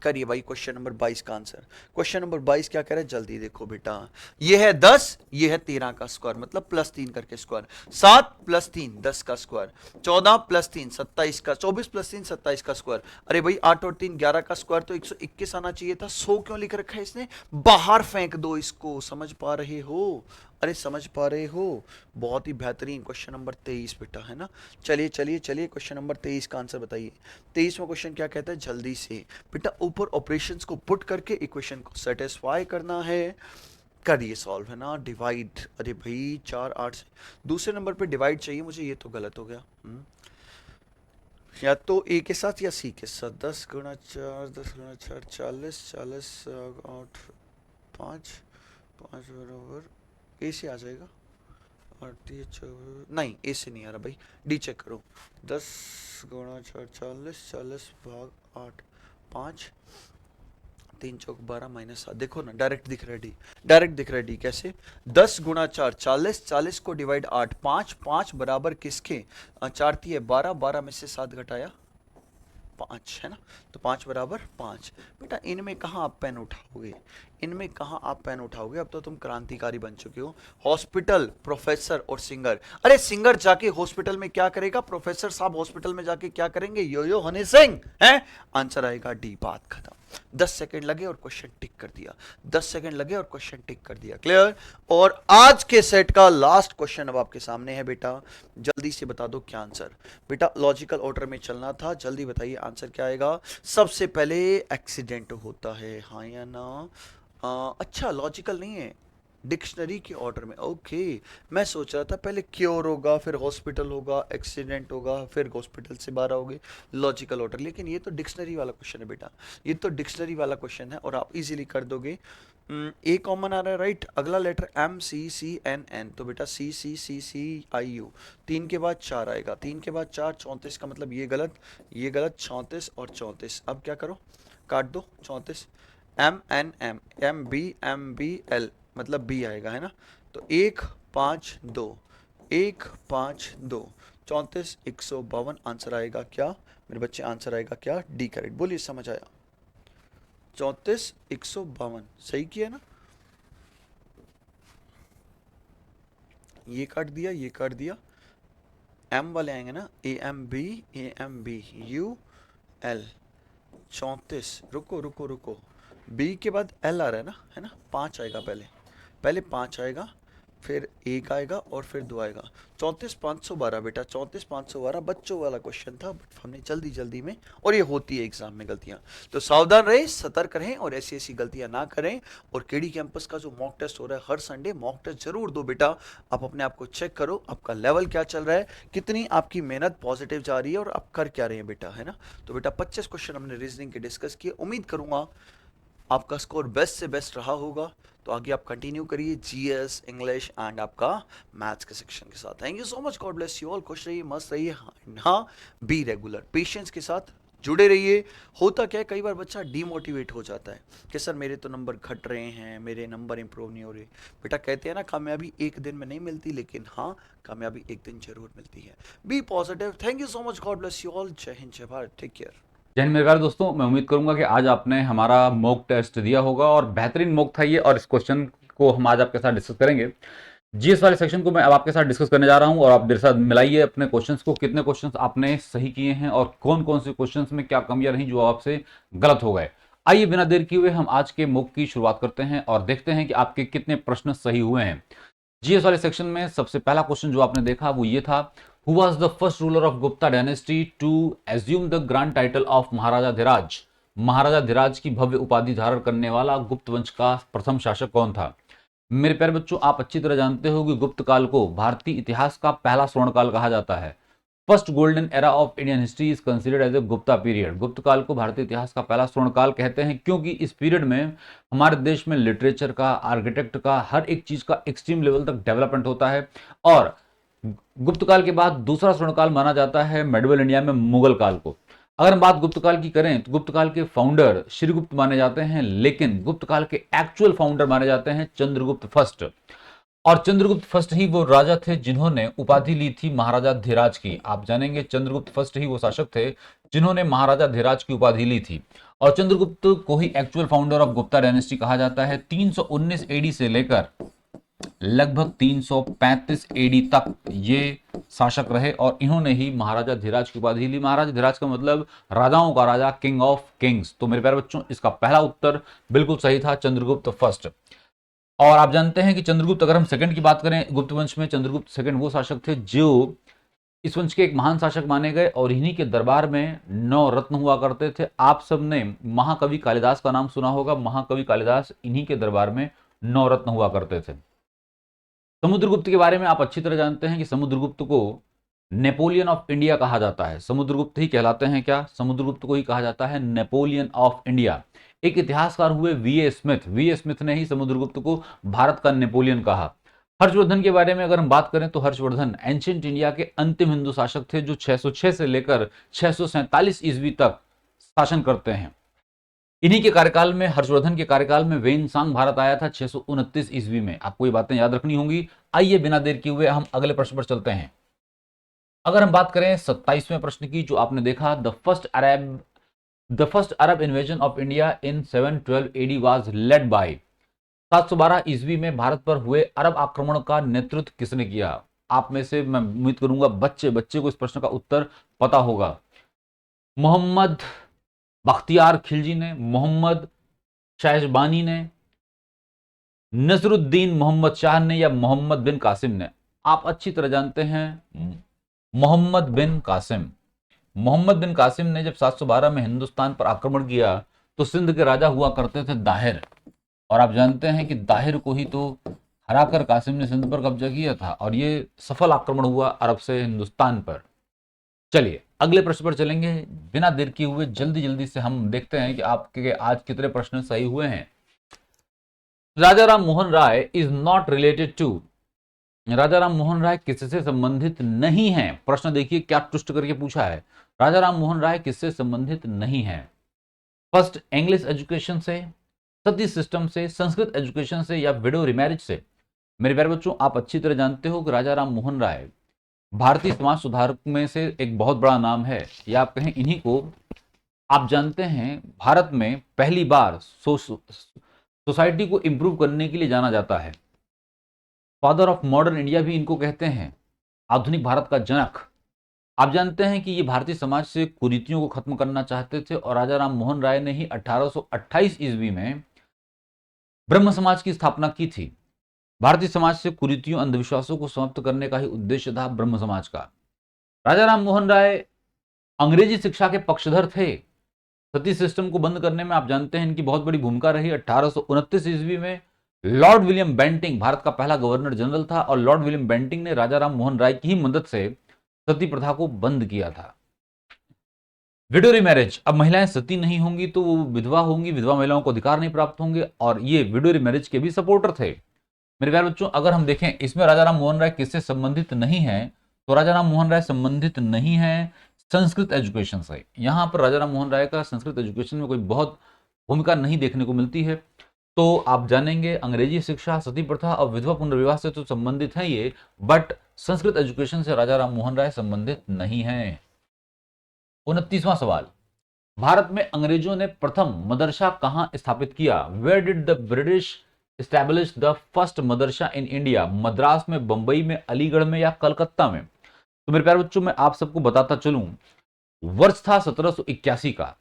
करिए भाई क्वेश्चन नंबर 22 का आंसर। क्वेश्चन नंबर 22 क्या कह रहा है, जल्दी देखो बेटा। ये है 10, ये है 13 का स्क्वायर, मतलब +3 करके स्क्वायर। 7 + 3 10 का स्क्वायर। 14 + 3 27 का, 24 + 3 27 का स्क्वायर। अरे भाई 8 और 3 11 का स्क्वायर, तो 121 आना चाहिए था। 100 क्यों लिख रखा है इसने, बाहर फेंक दो इसको, समझ पा रहे हो। अरे समझ पा रहे हो, बहुत ही बेहतरीन। क्वेश्चन नंबर 23 बेटा है ना। चलिए चलिए चलिए, क्वेश्चन नंबर 23 का आंसर बताइए। 23वां क्वेश्चन क्या कहता है, जल्दी से बेटा ऊपर ऑपरेशंस को पुट करके इक्वेशन को सेटिस्फाई करना है। करिए सॉल्व है ना। डिवाइड, अरे भाई 4 8 से दूसरे नंबर पे डिवाइड चाहिए मुझे, ये तो गलत हो गया। या तो ए के साथ या सी के साथ। 10 गुणा 4 10 गुणा 4 40, 40 8 5 5 बराबर ए से आ जाएगा। और नहीं ए से नहीं आ रहा भाई, डी चेक करो। 10 गुणा 4 40, 40 भाग 8 5 3 चौक 12 -7, देखो ना डायरेक्ट दिख रहा है डी, डायरेक्ट दिख रहा है डी। कैसे, 10 गुणा 4 40, 40 को डिवाइड 8 5 5 बराबर किसके, 4 3 12, 12 में से 7 घटाया 5 है ना, तो 5 बराबर 5। बेटा इनमें कहाँ आप पेन उठाओगे, इनमें कहाँ आप पेन उठाओगे, अब तो तुम क्रांतिकारी बन चुके हो। हॉस्पिटल, प्रोफेसर और सिंगर। अरे सिंगर जाके हॉस्पिटल में क्या करेगा, प्रोफेसर साहब हॉस्पिटल में जाके क्या करेंगे, यो यो हनी सिंह है। आंसर आएगा डी, बात खत्म। 10 सेकंड लगे और क्वेश्चन टिक कर दिया, 10 सेकंड लगे और क्वेश्चन टिक कर दिया। क्लियर। और आज के सेट का लास्ट क्वेश्चन अब आपके सामने है बेटा, जल्दी से बता दो क्या आंसर। बेटा लॉजिकल ऑर्डर में चलना था, जल्दी बताइए आंसर क्या आएगा। सबसे पहले एक्सीडेंट होता है, हाँ या ना। अच्छा लॉजिकल नहीं है, डिक्शनरी के ऑर्डर में। ओके, मैं सोच रहा था पहले क्योर होगा, फिर हॉस्पिटल होगा, एक्सीडेंट होगा, फिर हॉस्पिटल से बाहर आओगे, लॉजिकल ऑर्डर। लेकिन ये तो डिक्शनरी वाला क्वेश्चन है बेटा, ये तो डिक्शनरी वाला क्वेश्चन है और आप इजीली कर दोगे। ए कॉमन आ रहा है राइट, अगला letter M C C N N, तो बेटा सी सी सी सी आई यू। 3 के बाद 4 आएगा, 3 के बाद 4, 34 का मतलब ये गलत, ये गलत, 34 और 34। अब क्या करो, काट दो 34। M N M, M B L मतलब बी आएगा है ना, तो 1 5 2, 1 5 2, 34 152। आंसर आएगा क्या मेरे बच्चे, आंसर आएगा क्या, डी करेक्ट। बोलिए समझ आया, 34 152 सही किया ना। ये काट दिया, ये काट दिया, एम वाले आएंगे ना, A M B U L. 34, रुको रुको रुको, बी के बाद एल आ रहा है ना, है ना, 5 आएगा पहले, पहले 5 आएगा, फिर 1 आएगा और फिर 2 आएगा। 34 512 बेटा, 34 512 बच्चों वाला क्वेश्चन था, बट हमने जल्दी जल्दी में, और ये होती है एग्जाम में गलतियां, तो सावधान रहे, सतर्क रहें और ऐसी ऐसी गलतियां ना करें। और केडी कैंपस का जो मॉक टेस्ट हो रहा है हर संडे, मॉक टेस्ट जरूर दो बेटा। आप अपने आप को चेक करो, आपका लेवल क्या चल रहा है, कितनी आपकी मेहनत पॉजिटिव जा रही है और आप कर क्या रहे हैं बेटा, है ना। तो बेटा 25 क्वेश्चन हमने रीजनिंग के डिस्कस किए, उम्मीद करूंगा आपका स्कोर बेस्ट से बेस्ट रहा होगा। तो आगे आप कंटिन्यू करिए जीएस, इंग्लिश एंड आपका मैथ्स के सेक्शन के साथ। Thank you so much, God bless you all, खुश रहिए, मस्त रहिए, हाँ बी रेगुलर, पेशेंस के साथ जुड़े रहिए। होता क्या है, कई बार बच्चा डीमोटिवेट हो जाता है कि सर मेरे तो नंबर घट रहे हैं, मेरे नंबर इंप्रूव नहीं हो रहे। बेटा कहते हैं ना, कामयाबी एक दिन में नहीं मिलती, लेकिन हाँ कामयाबी एक दिन जरूर मिलती है। Be positive. Thank you so much, God bless you all, जय हिंद जय भारत, टेक केयर। जय हिंद मेरे प्यारे दोस्तों, मैं उम्मीद करूंगा कि आज आपने हमारा मॉक टेस्ट दिया होगा और बेहतरीन मॉक था ये, और इस क्वेश्चन को हम आज आपके साथ डिस्कस करेंगे। जीएस वाले सेक्शन को मैं अब आपके साथ डिस्कस करने जा रहा हूं और आप मेरे साथ मिलाइए अपने क्वेश्चंस को, कितने क्वेश्चंस आपने सही किए हैं और कौन कौन से क्वेश्चंस में क्या कमियां रही जो आपसे गलत हो गए। आइए बिना देर किए हुए हम आज के मॉक की शुरुआत करते हैं और देखते हैं कि आपके कितने प्रश्न सही हुए हैं। जीएस वाले सेक्शन में सबसे पहला क्वेश्चन जो आपने देखा वो ये था, who was the first ruler of Gupta dynasty to assume the grand title of Maharaja Dhiraj. Maharaja Dhiraj की भव्य उपाधि धारण करने वाला गुप्त वंश का प्रथम शासक कौन था। मेरे प्यारे बच्चों, आप अच्छी तरह जानते हो कि गुप्त काल को भारतीय इतिहास का पहला स्वर्ण काल कहा जाता है। First golden era of Indian history is considered as a Gupta period. गुप्त काल को भारतीय इतिहास का पहला स्वर्ण काल कहते हैं क्योंकि इस पीरियड में हमारे देश में लिटरेचर का, आर्किटेक्ट का, हर एक चीज का एक्सट्रीम लेवल तक डेवलपमेंट होता है। और गुप्त काल के बाद दूसरा स्वर्ण काल माना जाता है मेडिवल इंडिया में मुगल काल को। अगर हम बात गुप्त काल की करें तो गुप्त काल के फाउंडर श्रीगुप्त माने जाते हैं, लेकिन गुप्त काल के एक्चुअल फाउंडर माने जाते हैं चंद्रगुप्त फर्स्ट। और चंद्रगुप्त फर्स्ट ही वो राजा थे जिन्होंने उपाधि ली थी महाराजा धीराज की। आप जानेंगे चंद्रगुप्त फर्स्ट ही वो शासक थे जिन्होंने महाराजा धीराज की उपाधि ली थी। और चंद्रगुप्त को ही actual founder of Gupta dynasty कहा जाता है। 319 एडी से लेकर लगभग 335 एडी तक ये शासक रहे और इन्होंने ही महाराजा धीराज की उपाधि ली। महाराजा धीराज का मतलब राजाओं का राजा, किंग ऑफ किंग्स। तो मेरे प्यारे बच्चों, इसका पहला उत्तर बिल्कुल सही था, चंद्रगुप्त फर्स्ट। और आप जानते हैं कि चंद्रगुप्त, अगर हम सेकंड की बात करें गुप्त वंश में, चंद्रगुप्त सेकंड वो शासक थे जो इस वंश के एक महान शासक माने गए और इन्हीं के दरबार में 9 रत्न हुआ करते थे। आप सबने महाकवि कालिदास का नाम सुना होगा, महाकवि कालिदास इन्हीं के दरबार में 9 रत्न हुआ करते थे। समुद्रगुप्त के बारे में आप अच्छी तरह जानते हैं कि समुद्रगुप्त को नेपोलियन ऑफ इंडिया कहा जाता है। समुद्रगुप्त ही कहलाते हैं क्या, समुद्रगुप्त को ही कहा जाता है नेपोलियन ऑफ इंडिया। एक इतिहासकार हुए वीए स्मिथ, वीए स्मिथ ने ही समुद्रगुप्त को भारत का नेपोलियन कहा। हर्षवर्धन के बारे में अगर हम बात करें तो हर्षवर्धन एंशिएंट इंडिया के अंतिम हिंदू शासक थे जो 606 से लेकर 647 ईस्वी तक शासन करते हैं। इन्हीं के कार्यकाल में, हर्षवर्धन के कार्यकाल में वेनसांग भारत आया था 629 ईस्वी में। आपको ये बातें याद रखनी होंगी। आइए बिना देर किए हुए हम अगले प्रश्न पर चलते हैं। अगर हम बात करें 27वें प्रश्न की, जो आपने देखा, the first Arab invasion of India in 712 AD was led by. 712 ईस्वी में भारत पर हुए अरब आक्रमण का नेतृत्व किसने किया? आप में से मैं उम्मीद करूंगा बच्चे बच्चे को इस प्रश्न का उत्तर पता होगा। मोहम्मद बख्तियार खिलजी ने, मोहम्मद शाहजबानी ने, नसरुद्दीन मोहम्मद शाह ने, या मोहम्मद बिन कासिम ने? आप अच्छी तरह जानते हैं मोहम्मद बिन कासिम। मोहम्मद बिन कासिम ने जब 712 में हिंदुस्तान पर आक्रमण किया तो सिंध के राजा हुआ करते थे दाहिर, और आप जानते हैं कि दाहिर को ही तो हराकर कासिम ने सिंध पर कब्जा किया था, और ये सफल आक्रमण हुआ अरब से हिंदुस्तान पर। चलिए अगले प्रश्न पर चलेंगे। बिना देर किए हुए जल्दी जल्दी से हम देखते हैं कि आपके आज कितने प्रश्न सही हुए हैं। राजा Ram Mohan Roy is not related to. राजा राम मोहन राय किससे संबंधित नहीं है? प्रश्न देखिए क्या ट्विस्ट करके पूछा है। राजा राम मोहन राय किससे संबंधित नहीं है? फर्स्ट, इंग्लिश एजुकेशन से, सती सिस्टम से, संस्कृत एजुकेशन से, या विडो रिमैरिज से? मेरे प्यारे बच्चों, आप अच्छी तरह जानते हो कि राजा राम मोहन राय भारतीय समाज सुधारक में से एक बहुत बड़ा नाम है, या आप कहें इन्हीं को आप जानते हैं भारत में पहली बार सोसाइटी को इंप्रूव करने के लिए जाना जाता है। फादर ऑफ मॉडर्न इंडिया भी इनको कहते हैं, आधुनिक भारत का जनक। आप जानते हैं कि ये भारतीय समाज से कुरीतियों को खत्म करना चाहते थे, और राजा राम मोहन राय ने ही 1828 ईस्वी में ब्रह्म समाज की स्थापना की थी। भारतीय समाज से कुरीतियों, अंधविश्वासों को समाप्त करने का ही उद्देश्य था ब्रह्म समाज का। राजा राम मोहन राय अंग्रेजी शिक्षा के पक्षधर थे। सती सिस्टम को बंद करने में आप जानते हैं इनकी बहुत बड़ी भूमिका रही। 1829 ईस्वी में लॉर्ड विलियम बेंटिंग भारत का पहला गवर्नर जनरल था, और लॉर्ड विलियम बेंटिंग ने राजा राम मोहन राय की ही मदद से सती प्रथा को बंद किया था। विडो मैरिज, अब महिलाएं सती नहीं होंगी तो वो विधवा होंगी, विधवा महिलाओं को अधिकार नहीं प्राप्त होंगे, और ये विडो मैरिज के भी सपोर्टर थे। मेरे प्यारे बच्चों, अगर हम देखें इसमें राजा राम मोहन राय किससे संबंधित नहीं है, तो राजा राम मोहन राय संबंधित नहीं है संस्कृत एजुकेशन से। यहां पर राजा राम मोहन राय का संस्कृत एजुकेशन में कोई बहुत भूमिका नहीं देखने को मिलती है। तो आप जानेंगे अंग्रेजी शिक्षा, सती प्रथा और विधवा पुनर्विवाह से तो संबंधित है ये, बट संस्कृत एजुकेशन से राजा राम मोहन राय संबंधित नहीं है। 29वां सवाल, भारत में अंग्रेजों ने प्रथम मदरसा कहां स्थापित किया? Where did the British establish the first madrasa in India? Madras में, बंबई में, अलीगढ़ में, या कलकत्ता में? तो मेरे प्यारे बच्चों, मैं आप सबको बताता चलूं, वर्ष था 1781 का।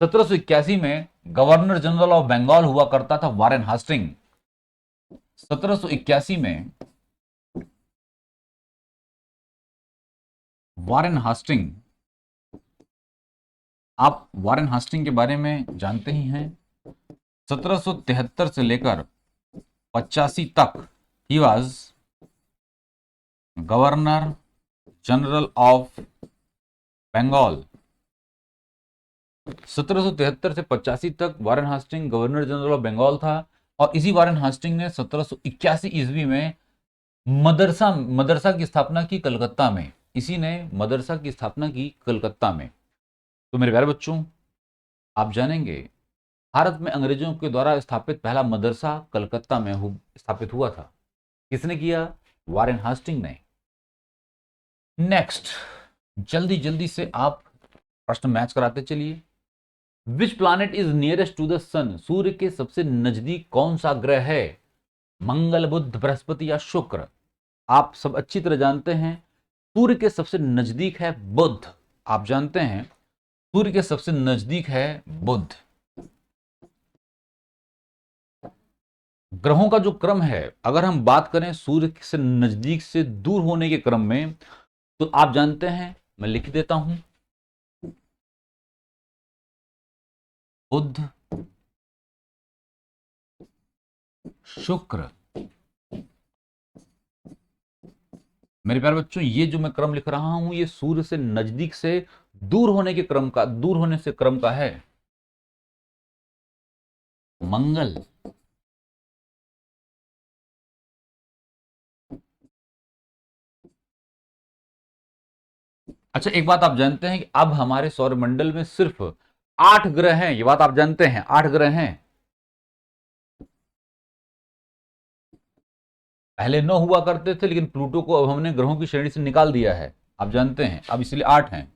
1781 में गवर्नर जनरल ऑफ बंगाल हुआ करता था वारेन हास्टिंग। 1781 में वारेन हास्टिंग, आप वारेन हास्टिंग के बारे में जानते ही हैं। 1773 से लेकर 85 तक he was governor general of Bengal. 1773 से 85 तक Warren Hastings governor general of Bengal था, और इसी वारेन हास्टिंग ने 1781 ईस्वी में मदरसा की स्थापना की कलकत्ता में। इसी ने मदरसा की स्थापना की कलकत्ता में। तो मेरे प्यारे बच्चों, आप जानेंगे भारत में अंग्रेजों के द्वारा स्थापित पहला मदरसा कलकत्ता में स्थापित हुआ था। किसने किया? वारेन हास्टिंग ने। नेक्स्ट, जल्दी जल्दी से आप प्रश्न मैच कराते चलिए। Which planet is nearest to the sun? सूर्य के सबसे नजदीक कौन सा ग्रह है? मंगल, बुध, बृहस्पति, या शुक्र? आप सब अच्छी तरह जानते हैं सूर्य के सबसे नजदीक है बुध। आप जानते हैं सूर्य के सबसे नजदीक है बुध। ग्रहों का जो क्रम है, अगर हम बात करें सूर्य से नजदीक से दूर होने के क्रम में, तो आप जानते हैं, मैं लिख देता हूं, बुध, शुक्र। मेरे प्यारे बच्चों, ये जो मैं क्रम लिख रहा हूं, ये सूर्य से नजदीक से दूर होने के क्रम का, दूर होने से क्रम का है। मंगल, अच्छा एक बात आप जानते हैं कि अब हमारे सौरमंडल में सिर्फ 8 ग्रह हैं। ये बात आप जानते हैं, 8 ग्रह हैं। पहले 9 हुआ करते थे, लेकिन प्लूटो को अब हमने ग्रहों की श्रेणी से निकाल दिया है। आप जानते हैं, अब इसलिए 8 हैं।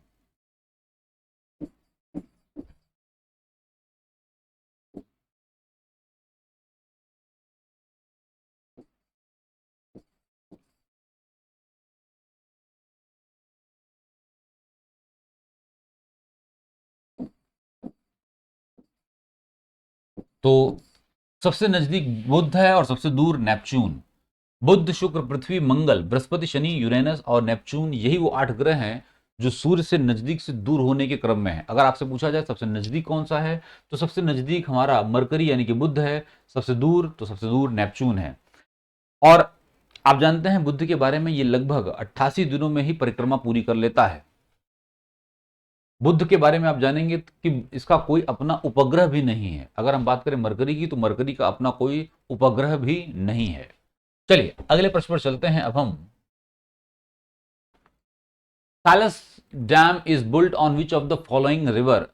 तो सबसे नजदीक बुध है और सबसे दूर नेपच्यून। बुध, शुक्र, पृथ्वी, मंगल, बृहस्पति, शनि, यूरेनस और नेपच्यून, यही वो 8 ग्रह हैं जो सूर्य से नजदीक से दूर होने के क्रम में है। अगर आपसे पूछा जाए सबसे नजदीक कौन सा है, तो सबसे नजदीक हमारा मरकरी यानी कि बुध है। सबसे दूर, तो सबसे दूर नेपच्यून है। और आप जानते हैं बुध के बारे में, ये लगभग 88 दिनों में ही परिक्रमा पूरी कर लेता है। बुध के बारे में आप जानेंगे कि इसका कोई अपना उपग्रह भी नहीं है। अगर हम बात करें मरकरी की, तो मरकरी का अपना कोई उपग्रह भी नहीं है। चलिए अगले प्रश्न पर चलते हैं अब हम। Salal dam is built on which of the following river?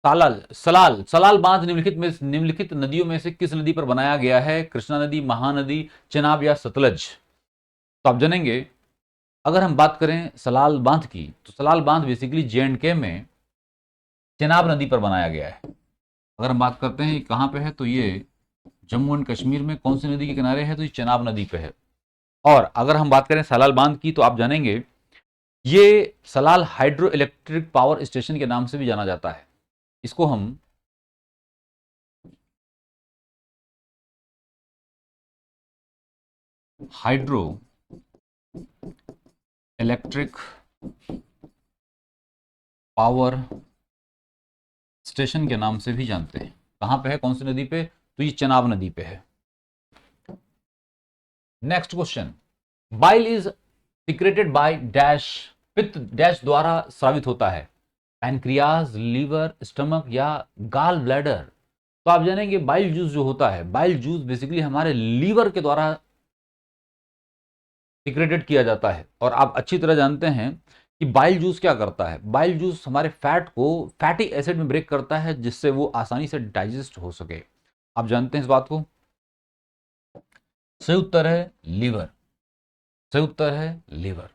Salal Salal Salal बांध निम्नलिखित नदियों में से किस नदी पर बनाया गया है? कृष्णा नदी, महानदी, चेनाब या सतलज? तो आप जानेंगे, अगर हम बात करें सलाल बांध की, तो सलाल बांध बेसिकली जे&के में चेनाब नदी पर बनाया गया है। अगर हम बात करते हैं कहां पे है, तो ये जम्मू एंड कश्मीर में कौन सी नदी के किनारे है? तो ये चेनाब नदी पे है। और अगर हम बात करें सलाल बांध की, तो आप जानेंगे ये Salal hydro electric power station के नाम से भी जाना जाता है। इसको हम हाइड्रो इलेक्ट्रिक पावर स्टेशन के नाम से भी जानते हैं। कहां पे है, कौन सी नदी पे? तो ये चेनाब नदी पे है। Next question, bile is secreted by dash. पित्त डैश द्वारा स्रावित होता है? पैनक्रियाज, लीवर, स्टमक या गाल ब्लैडर? तो आप जानेंगे बाइल जूस जो होता है, बाइल जूस बेसिकली हमारे लीवर के द्वारा सिक्रेटेड किया जाता है। और आप अच्छी तरह जानते हैं कि बाइल जूस क्या करता है। बाइल जूस हमारे फैट को फैटी एसिड में ब्रेक करता है, जिससे वो आसानी से डाइजेस्ट हो सके। आप जानते हैं इस बात को? सही उत्तर है लीवर। सही उत्तर है liver.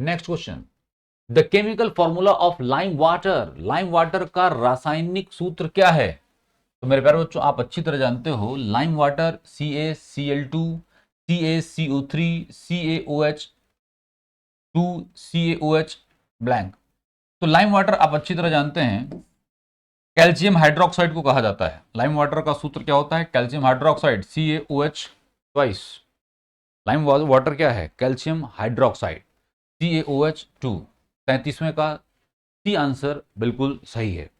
Next question, the chemical formula of lime water. Lime water का रासायनिक सूत्र क्या है? तो मेरे प्यारे बच्चों, आप अच्छी तरह जानते हो lime water CaCl2 CaCO3 CaOH2 CaOH blank. तो लाइम वाटर आप अच्छी तरह जानते हैं कैल्शियम हाइड्रोक्साइड को कहा जाता है। लाइम वाटर का सूत्र क्या होता है? Calcium hydroxide CaOH twice. Lime water क्या है? Calcium hydroxide CaOH2। 33वें का सी आंसर बिल्कुल सही है।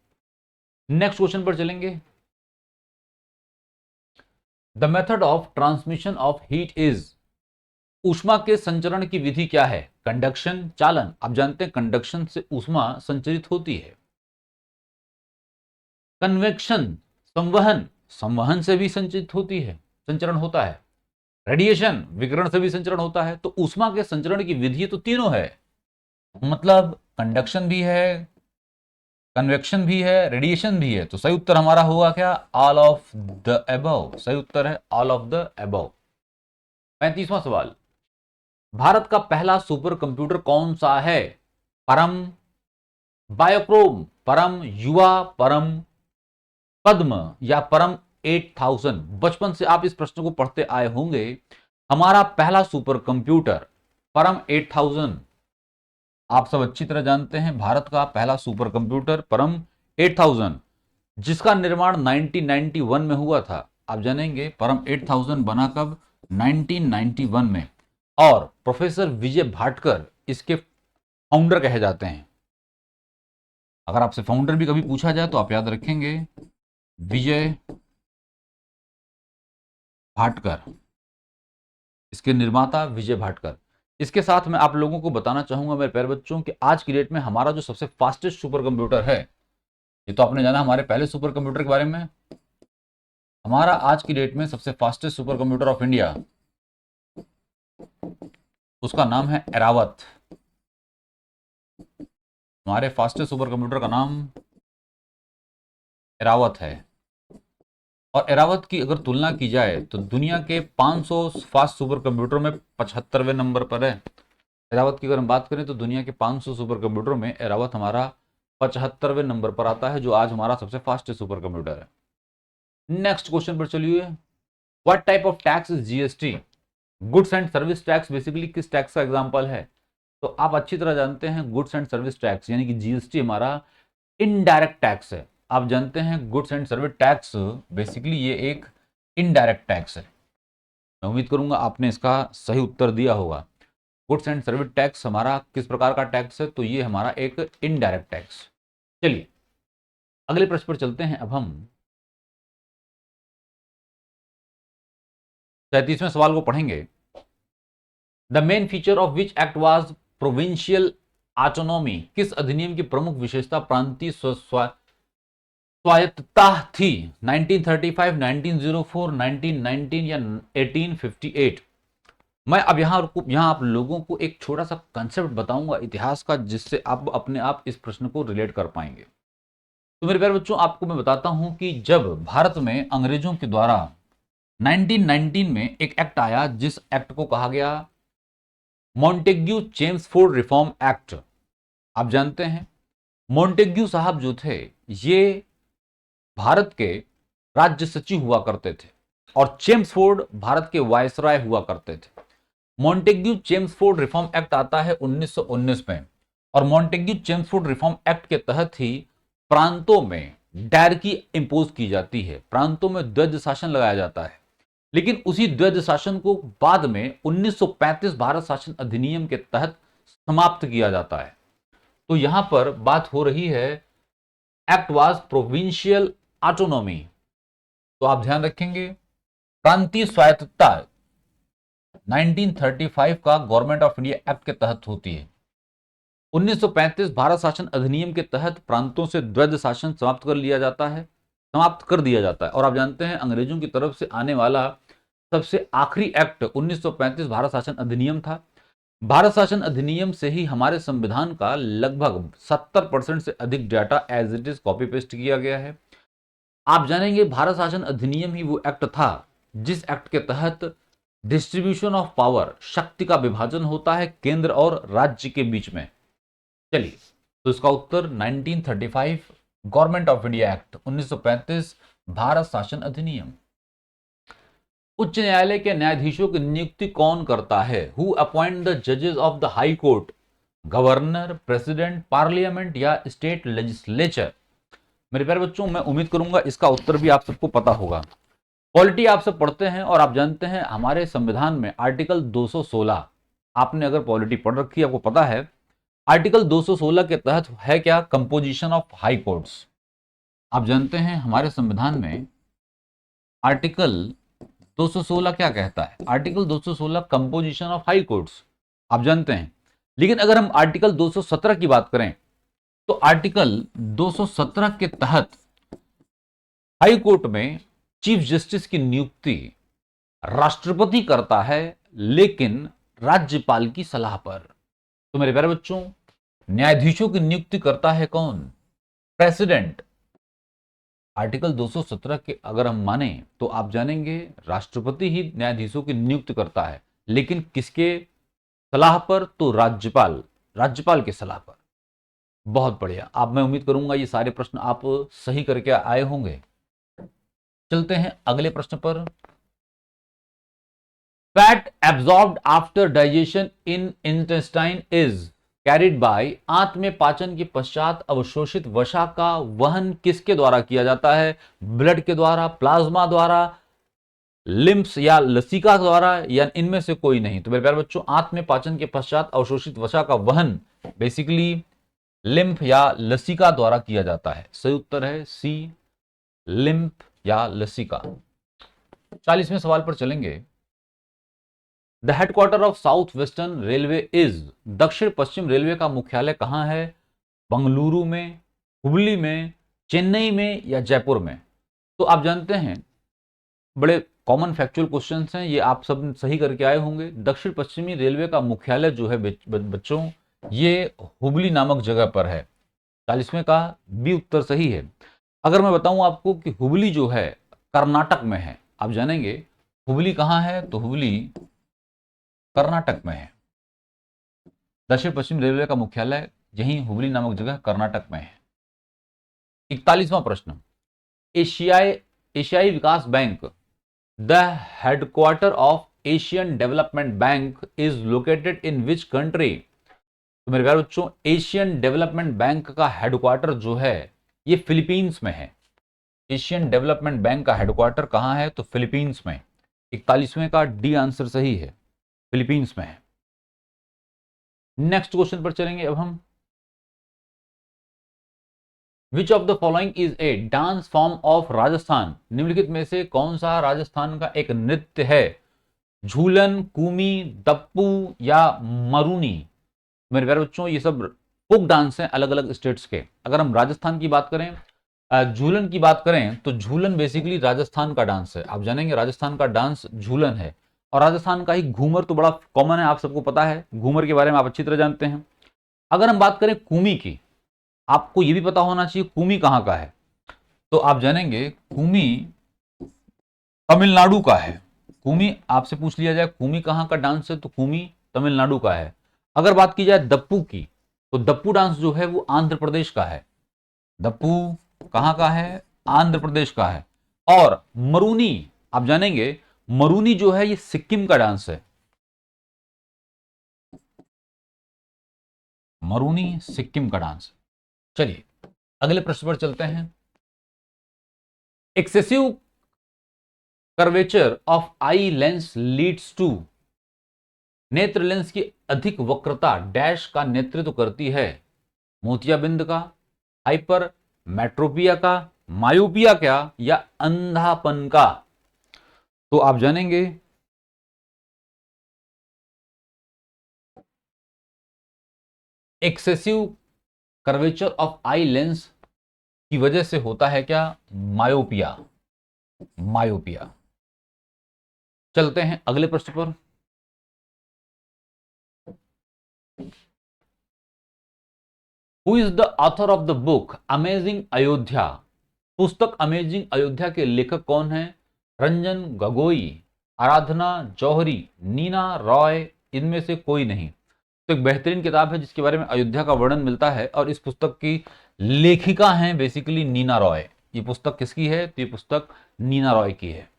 नेक्स्ट क्वेश्चन पर चलेंगे। The method of transmission of heat is. ऊष्मा के संचरण की विधि क्या है? कंडक्शन, चालन? आप जानते हैं कंडक्शन से ऊष्मा संचरित होती है। कन्वेक्शन, संवहन, संवहन से भी संचरित होती है, संचरण होता है। रेडिएशन, विकिरण से भी संचरण होता है। तो ऊष्मा के संचरण की विधि तो तीनों है, मतलब कंडक्शन भी है, कन्वेक्शन भी है, रेडिएशन भी है। तो सही उत्तर हमारा होगा क्या? All of the above. सही उत्तर है ऑल ऑफ द अबव। 35वां सवाल, भारत का पहला सुपर कंप्यूटर कौन सा है? परम, बायोक्रोम, परम युवा, परम पद्म या परम 8000? बचपन से आप इस प्रश्न को पढ़ते आए होंगे। हमारा पहला सुपर कंप्यूटर परम 8000। आप सब अच्छी तरह जानते हैं भारत का पहला सुपर कंप्यूटर परम 8000, जिसका निर्माण 1991 में हुआ था। आप जानेंगे परम 8000 बना कब? 1991 में। और प्रोफेसर विजय भाटकर इसके फाउंडर कहे जाते हैं। अगर आपसे फाउंडर भी कभी पूछा जाए तो आप याद रखेंगे विजय भाटकर, इसके निर्माता विजय भाटकर। इसके साथ मैं आप लोगों को बताना चाहूंगा मेरे प्यारे बच्चों कि आज की डेट में हमारा जो सबसे फास्टेस्ट सुपर कंप्यूटर है, ये तो आपने जाना हमारे पहले सुपर कंप्यूटर के बारे में। हमारा आज की डेट में सबसे fastest super computer of India, उसका नाम है एरावत। हमारे फास्टेस्ट सुपर कंप्यूटर का नाम एरावत है। और एरावत की अगर तुलना की जाए तो दुनिया के 500 फास्ट सुपर कंप्यूटरों में 75वें नंबर पर है। एरावत की अगर हम बात करें तो दुनिया के 500 सुपर कंप्यूटरों में एरावत हमारा 75वें नंबर पर आता है, जो आज हमारा सबसे फास्टेस्ट सुपर कंप्यूटर है। नेक्स्ट क्वेश्चन पर चलिए। What type of tax is GST? Goods and service tax basically किस टैक्स का एग्जांपल है? तो आप अच्छी तरह जानते हैं गुड्स एंड सर्विस टैक्स यानी कि जीएसटी हमारा इनडायरेक्ट टैक्स है। आप जानते हैं goods and service tax basically ये एक इनडायरेक्ट टैक्स है। मैं उम्मीद करूंगा आपने इसका सही उत्तर दिया होगा। गुड्स एंड सर्विस टैक्स हमारा किस प्रकार का टैक्स है? तो ये हमारा एक इनडायरेक्ट टैक्स। चलिए अगले प्रश्न पर चलते हैं। अब हम 37वें सवाल को पढ़ेंगे। The main feature of which act was provincial autonomy? किस अधिनियम की प्रमुख विशेषता प्रांतीय स्वायत्तता थी? 1935, 1904, 1919 या 1858? मैं अब यहां आप लोगों को एक छोटा सा कंसेप्ट बताऊंगा इतिहास का, जिससे आप अपने आप इस प्रश्न को रिलेट कर पाएंगे। तो मेरे प्यारे बच्चों, आपको मैं बताता हूं कि जब भारत में अंग्रेजों के द्वारा 1919 में एक एक्ट आया, जिस एक्ट को कहा गया मॉन्टेग्यू चेम्सफोर्ड रिफॉर्म एक्ट। आप जानते हैं मॉन्टेग्यू साहब जो थे ये भारत के राज्य सचिव हुआ करते थे और चेम्सफोर्ड भारत के वायसराय हुआ करते थे। मॉन्टेग्यू चेम्सफोर्ड रिफॉर्म एक्ट आता है 1919 में, और मॉन्टेग्यू चेम्सफोर्ड रिफॉर्म एक्ट के तहत ही प्रांतों में डायरकी इंपोज की जाती है, प्रांतों में द्वैध शासन लगाया जाता है। लेकिन उसी द्वैध शासन को बाद में 1935 भारत शासन अधिनियम के तहत समाप्त किया जाता है। तो यहां पर बात हो रही है एक्ट वाज प्रोविंशियल ऑटोनॉमी। तो आप ध्यान रखेंगे प्रांतीय स्वायत्तता 1935 का गवर्नमेंट ऑफ इंडिया एक्ट के तहत होती है। 1935 भारत शासन अधिनियम के तहत प्रांतों से द्वैध शासन समाप्त कर दिया जाता है। और आप जानते हैं अंग्रेजों की तरफ से आने वाला सबसे आखिरी एक्ट 1935 भारत शासन अधिनियम था। भारत शासन अधिनियम से ही हमारे संविधान का लगभग 70% से अधिक data as it is copy paste किया गया है। आप जानेंगे भारत शासन अधिनियम ही वो एक्ट था जिस एक्ट के तहत डिस्ट्रीब्यूशन ऑफ पावर, शक्ति का विभाजन होता है केंद्र और राज्य के बीच में। चलिए तो इसका उत्तर 1935 government of India act, 1935 Bharat शासन अधिनियम। उच्च न्यायालय के न्यायाधीशों की नियुक्ति कौन करता है? हु अपॉइंट द जजेस of the high court? Governor, president, parliament या स्टेट लेजिस्लेचर? मेरे प्यारे बच्चों, मैं उम्मीद करूंगा इसका उत्तर भी आप सबको पता होगा। पॉलिटी आप सब पढ़ते हैं और आप जानते हैं हमारे संविधान में आर्टिकल 216, आपने अगर पॉलिटी पढ़ रखी है आपको पता है आर्टिकल 216 के तहत है क्या? Composition of high courts. आप जानते हैं हमारे संविधान में आर्टिकल 216 क्या कहता है? Article 216 composition of high courts आप जानते हैं। लेकिन अगर हम आर्टिकल 217 की बात करें तो आर्टिकल 217 के तहत हाई कोर्ट में चीफ जस्टिस की नियुक्ति राष्ट्रपति करता है, लेकिन राज्यपाल की सलाह पर। तो मेरे प्यारे बच्चों, न्यायाधीशों की नियुक्ति करता है कौन? प्रेसिडेंट। आर्टिकल 217 के अगर हम माने तो आप जानेंगे राष्ट्रपति ही न्यायाधीशों की नियुक्ति करता है, लेकिन किसके सलाह पर? तो राज्यपाल के सलाह पर। बहुत बढ़िया। अब मैं उम्मीद करूंगा ये सारे प्रश्न आप सही करके आए होंगे। चलते हैं अगले प्रश्न पर। Fat absorbed after digestion in intestine is carried by. आंत में पाचन के पश्चात अवशोषित वसा का वहन किसके द्वारा किया जाता है? ब्लड के द्वारा, प्लाज्मा द्वारा, लिम्फ्स या लसिका द्वारा, या इनमें से कोई नहीं? तो मेरे प्यारे बच्चों, आंत में पाचन के पश्चात अवशोषित वसा का वहन बेसिकली लिम्फ या लसिका द्वारा किया जाता है। सही उत्तर है सी, लिम्फ या लसिका। 40वें सवाल पर चलेंगे। The headquarter of south western railway is. दक्षिण पश्चिम रेलवे का मुख्यालय कहां है? बंगलुरु में, हुबली में, चेन्नई में या जयपुर में? तो आप जानते हैं बड़े कॉमन फैक्चुअल क्वेश्चंस हैं, ये आप सब सही करके आए होंगे। दक्षिण पश्चिमी रेलवे का मुख्यालय जो है बच्चों ये हुबली नामक जगह पर है। 40वें का बी उत्तर सही है। अगर मैं बताऊं आपको कि हुबली जो है कर्नाटक में है। आप जानेंगे हुबली कहाँ है, तो हुबली कर्नाटक में है। दक्षिण पश्चिम रेलवे का मुख्यालय यही हुबली नामक जगह कर्नाटक में है। 41वां प्रश्न, एशियाई एशियाई विकास bank, the headquarter of Asian development bank is located in which country. तो मेरे प्यारे बच्चों, एशियन डेवलपमेंट बैंक का हेडक्वार्टर जो है ये फिलीपींस में है। एशियन डेवलपमेंट बैंक का हेडक्वार्टर कहां है, तो फिलीपींस में। 41वें का डी आंसर सही है, फिलीपींस में है। नेक्स्ट क्वेश्चन पर चलेंगे अब हम। विच of the following is a dance form of Rajasthan. निम्नलिखित में से कौन सा राजस्थान का एक नृत्य है? झूलन, कूमी, दप्पू या मरूनी। मेरे प्यारे बच्चों, ये सब फोक डांस हैं अलग अलग स्टेट्स के। अगर हम राजस्थान की बात करें, झूलन की बात करें, तो झूलन बेसिकली राजस्थान का डांस है। आप जानेंगे राजस्थान का डांस झूलन है। और राजस्थान का ही घूमर तो बड़ा कॉमन है, आप सबको पता है, घूमर के बारे में आप अच्छी तरह जानते हैं। अगर हम बात करें कूमी की, आपको यह भी पता होना चाहिए कूमी कहां का है। तो आप जानेंगे कूमी तमिलनाडु का है। कूमी आपसे पूछ लिया जाए कूमी कहां का डांस है, तो कूमी तमिलनाडु का है। अगर बात की जाए दप्पू की, तो दप्पू डांस जो है वो आंध्र प्रदेश का है। दप्पू कहां का है? आंध्र प्रदेश का है। और मरूनी, आप जानेंगे मरूनी जो है ये सिक्किम का डांस है। मरूनी सिक्किम का डांस। चलिए अगले प्रश्न पर चलते हैं। Excessive curvature of eye lens leads to. नेत्र लेंस की अधिक वक्रता डैश का नेतृत्व करती है? मोतियाबिंद का, हाइपर मेट्रोपिया का, मायोपिया क्या, या अंधापन का। तो आप जानेंगे excessive curvature of eye lens की वजह से होता है क्या? मायोपिया। मायोपिया। चलते हैं अगले प्रश्न पर। Who is the author of the book amazing Ayodhya. पुस्तक अमेजिंग अयोध्या के लेखक कौन है? रंजन गोगोई, आराधना जौहरी, नीना रॉय, इनमें से कोई नहीं। तो एक बेहतरीन किताब है जिसके बारे में अयोध्या का वर्णन मिलता है, और इस पुस्तक की लेखिका हैं बेसिकली नीना रॉय। ये पुस्तक किसकी है? तो ये पुस्तक नीना रॉय की है।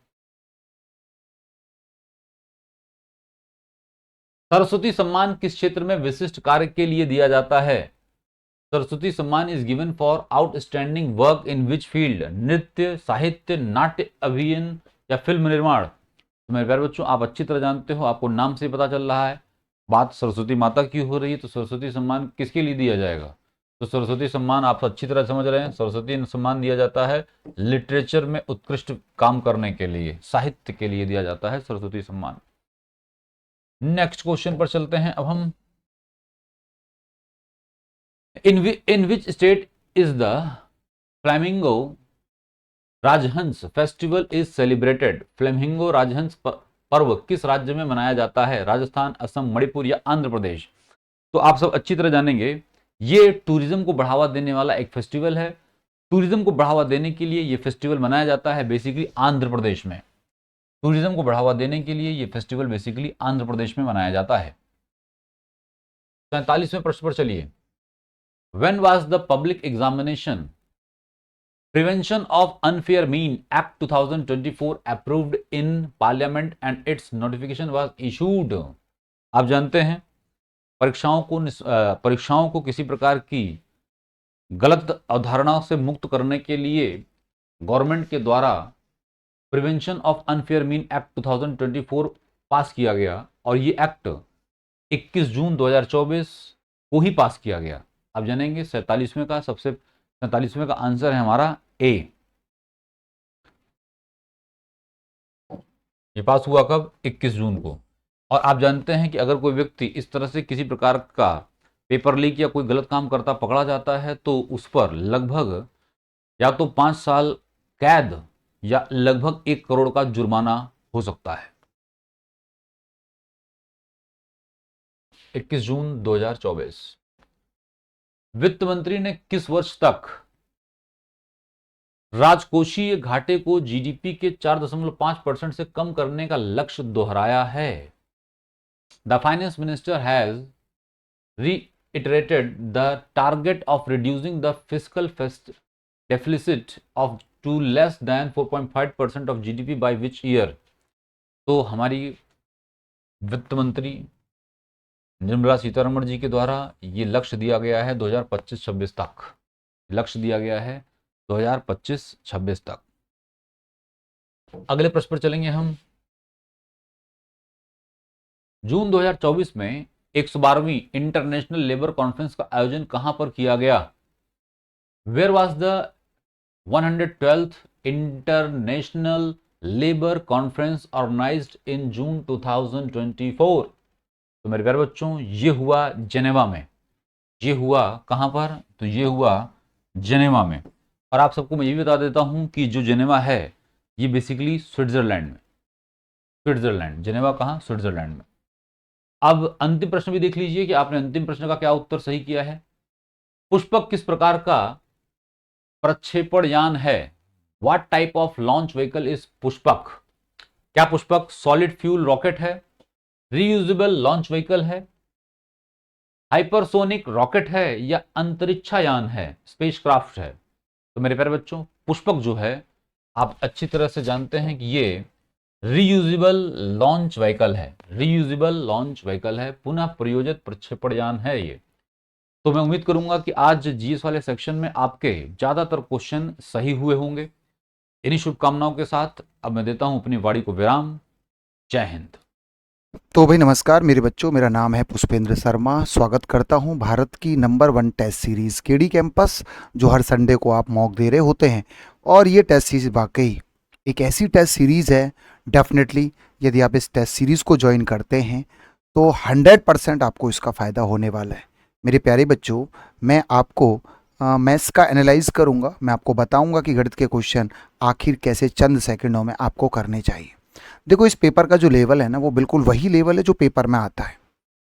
सरस्वती सम्मान किस क्षेत्र में विशिष्ट कार्य के लिए दिया जाता है? सरस्वती सम्मान is given for outstanding work in which field? नृत्य, साहित्य, नाट्य, अभिनय या फिल्म निर्माण। तो मेरे प्यारे बच्चों, आप अच्छी तरह जानते हो, आपको नाम से पता चल रहा है बात सरस्वती माता की हो रही है, तो सरस्वती सम्मान किसके लिए दिया जाएगा? तो सरस्वती सम्मान आप अच्छी तरह समझ रहे हैं, सरस्वती सम्मान दिया जाता है लिटरेचर में उत्कृष्ट काम करने के लिए, साहित्य के लिए दिया जाता है सरस्वती सम्मान। नेक्स्ट क्वेश्चन पर चलते हैं अब हम। In which state is the flamingo राजहंस फेस्टिवल इज सेलिब्रेटेड। फ्लेमिंगो राजहंस पर्व किस राज्य में मनाया जाता है? राजस्थान, असम, मणिपुर या आंध्र प्रदेश। तो आप सब अच्छी तरह जानेंगे ये टूरिज्म को बढ़ावा देने वाला एक फेस्टिवल है। टूरिज्म को बढ़ावा देने के लिए ये फेस्टिवल मनाया जाता है बेसिकली आंध्र प्रदेश में। टूरिज्म को बढ़ावा देने के लिए ये फेस्टिवल बेसिकली आंध्र प्रदेश में मनाया जाता है। 47वें प्रश्न पर चलिए। When was the public examination prevention of unfair mean act 2024 approved in parliament and it's notification was issued. आप जानते हैं परीक्षाओं को किसी प्रकार की गलत अवधारणाओं से मुक्त करने के लिए गवर्नमेंट के द्वारा prevention of unfair mean act 2024 पास किया गया, और ये एक्ट 21 जून 2024 को ही पास किया गया। आप जानेंगे 47वें का आंसर है हमारा ए। ये पास हुआ कब? 21 जून को। और आप जानते हैं कि अगर कोई व्यक्ति इस तरह से किसी प्रकार का पेपर लीक या कोई गलत काम करता पकड़ा जाता है तो उस पर लगभग या तो 5 साल कैद या लगभग 1 करोड़ का जुर्माना हो सकता है। 21 जून 2024। वित्त मंत्री ने किस वर्ष तक राजकोषीय घाटे को जीडीपी के 4.5% से कम करने का लक्ष्य दोहराया है। The finance minister has reiterated the target of reducing the fiscal deficit of to less than 4.5% of GDP by which year। तो हमारी वित्त मंत्री निर्मला सीतारमण जी के द्वारा ये लक्ष्य दिया गया है 2025-26 तक, लक्ष्य दिया गया है 2025-26 तक। अगले प्रश्न पर चलेंगे हम। जून 2024 में 112वीं इंटरनेशनल लेबर कॉन्फ्रेंस का आयोजन कहां पर किया गया? Where was the 112th international labour conference organised in June 2024? तो मेरे प्यारे बच्चों, ये हुआ जेनेवा में। ये हुआ कहां पर? तो ये हुआ जेनेवा में। और आप सबको मैं ये भी बता देता हूं कि जो जेनेवा है ये बेसिकली स्विट्जरलैंड में, स्विट्जरलैंड, जेनेवा कहां? स्विट्जरलैंड में। अब अंतिम प्रश्न भी देख लीजिए कि आपने अंतिम प्रश्न का क्या उत्तर सही किया है। पुष्पक किस प्रकार का प्रक्षेपण यान है? What type of launch vehicle is Pushpak? क्या पुष्पक सॉलिड फ्यूल रॉकेट है, रीयूजेबल लॉन्च व्हीकल है, हाइपरसोनिक रॉकेट है, या अंतरिक्षयान है, स्पेसक्राफ्ट है? तो मेरे प्यारे बच्चों, पुष्पक जो है आप अच्छी तरह से जानते हैं कि ये रीयूजेबल लॉन्च व्हीकल है, रीयूजेबल लॉन्च व्हीकल है, पुनः प्रयोजित प्रक्षेपण यान है ये। तो मैं उम्मीद करूंगा कि आज जीएस वाले सेक्शन में आपके ज्यादातर क्वेश्चन सही हुए होंगे। इन्हीं शुभकामनाओं के साथ अब मैं देता हूं अपनी वाणी को विराम। जय हिंद। तो भाई नमस्कार मेरे बच्चों, मेरा नाम है पुष्पेंद्र शर्मा। स्वागत करता हूं भारत की number 1 test series KD campus, जो हर संडे को आप मॉक दे रहे होते हैं। और ये टेस्ट सीरीज़ वाकई एक ऐसी टेस्ट सीरीज़ है, डेफिनेटली यदि आप इस टेस्ट सीरीज़ को ज्वाइन करते हैं तो 100% आपको इसका फ़ायदा होने वाला है। मेरे प्यारे बच्चों, मैं आपको मैथ्स का एनालाइज करूँगा। मैं आपको बताऊँगा कि गणित के क्वेश्चन आखिर कैसे चंद सेकंडों में आपको करने चाहिए। देखो, इस पेपर का जो लेवल है ना, वो बिल्कुल वही लेवल है जो पेपर में आता है।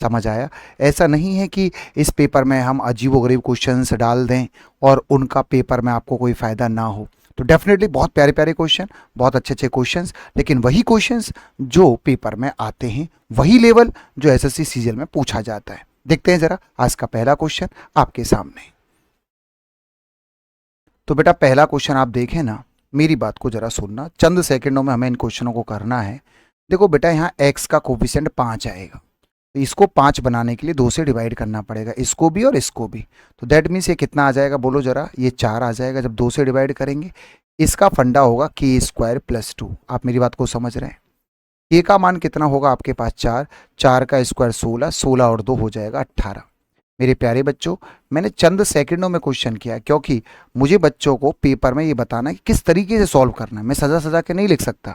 समझ आया? ऐसा नहीं है कि इस पेपर में हम अजीबोगरीब क्वेश्चंस डाल दें और उनका पेपर में आपको कोई फ़ायदा ना हो। तो डेफिनेटली बहुत प्यारे प्यारे क्वेश्चन, बहुत अच्छे अच्छे क्वेश्चंस, लेकिन वही क्वेश्चंस जो पेपर में आते हैं, वही लेवल जो एसएससी सीजीएल में पूछा जाता है। देखते हैं ज़रा आज का पहला क्वेश्चन आपके सामने। तो बेटा पहला क्वेश्चन आप देखें ना, मेरी बात को जरा सुनना, चंद सेकंडों में हमें इन क्वेश्चनों को करना है। देखो बेटा, यहाँ x का कोफिशिएंट 5 आएगा, तो इसको 5 बनाने के लिए 2 से डिवाइड करना पड़ेगा, इसको भी और इसको भी। तो दैट मीन्स ये कितना आ जाएगा, बोलो जरा? ये 4 आ जाएगा जब 2 से डिवाइड करेंगे। इसका फंडा होगा k² + 2। आप मेरी बात को समझ रहे हैं? k का मान कितना होगा आपके पास? 4, 4 का स्क्वायर 16, 16 और 2 हो जाएगा 18। मेरे प्यारे बच्चों, मैंने चंद सेकंडों में क्वेश्चन किया क्योंकि मुझे बच्चों को पेपर में ये बताना है कि किस तरीके से सॉल्व करना है। मैं सजा सजा के नहीं लिख सकता,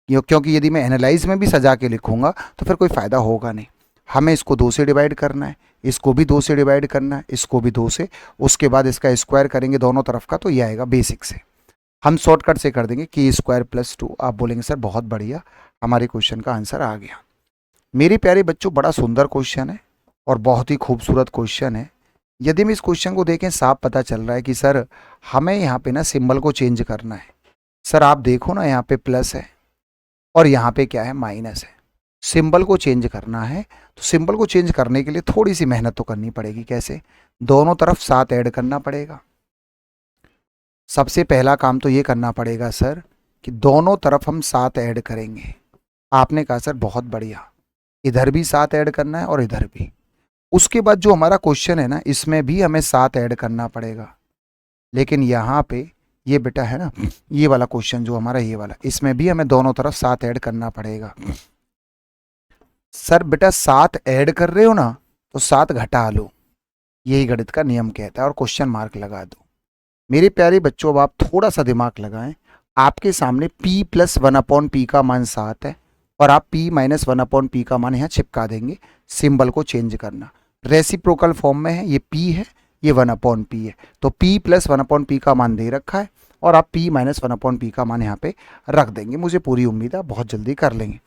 क्योंकि यदि मैं एनालाइज में भी सजा के लिखूंगा तो फिर कोई फ़ायदा होगा नहीं। हमें इसको 2 से डिवाइड करना है, इसको भी 2 से डिवाइड करना है, इसको भी 2 से, उसके बाद इसका स्क्वायर करेंगे दोनों तरफ का, तो ये आएगा बेसिक से। हम शॉर्टकट से कर देंगे k² + 2। आप बोलेंगे सर बहुत बढ़िया, हमारे क्वेश्चन का आंसर आ गया। मेरे प्यारे बच्चों, बड़ा सुंदर क्वेश्चन है और बहुत ही खूबसूरत क्वेश्चन है। यदि हम इस क्वेश्चन को देखें, साफ पता चल रहा है कि सर हमें यहाँ पे ना सिंबल को चेंज करना है। सर आप देखो ना, यहाँ पे प्लस है और यहाँ पे क्या है? माइनस है। सिंबल को चेंज करना है, तो सिंबल को चेंज करने के लिए थोड़ी सी मेहनत तो करनी पड़ेगी। कैसे? दोनों तरफ 7 ऐड करना पड़ेगा। सबसे पहला काम तो ये करना पड़ेगा सर कि दोनों तरफ हम 7 ऐड करेंगे। आपने कहा सर बहुत बढ़िया, इधर भी 7 ऐड करना है और इधर भी। उसके बाद जो हमारा क्वेश्चन है ना, इसमें भी हमें 7 ऐड करना पड़ेगा। लेकिन यहाँ पे ये बेटा है ना, ये वाला क्वेश्चन जो हमारा ये वाला, इसमें भी हमें दोनों तरफ 7 ऐड करना पड़ेगा। सर बेटा 7 ऐड कर रहे हो ना, तो 7 घटा लो, यही गणित का नियम कहता है, और क्वेश्चन मार्क लगा दो। मेरे प्यारे बच्चों, अब आप थोड़ा सा दिमाग लगाएं। आपके सामने p + 1/p का मान 7 है और आप p - 1/p का मान यहाँ चिपका देंगे। सिंबल को चेंज करना, रेसिप्रोकल फॉर्म में है, ये p है, ये 1/p है, तो p + 1/p का मान दे रखा है और आप p - 1/p का मान यहाँ पे रख देंगे। मुझे पूरी उम्मीद है बहुत जल्दी कर लेंगे।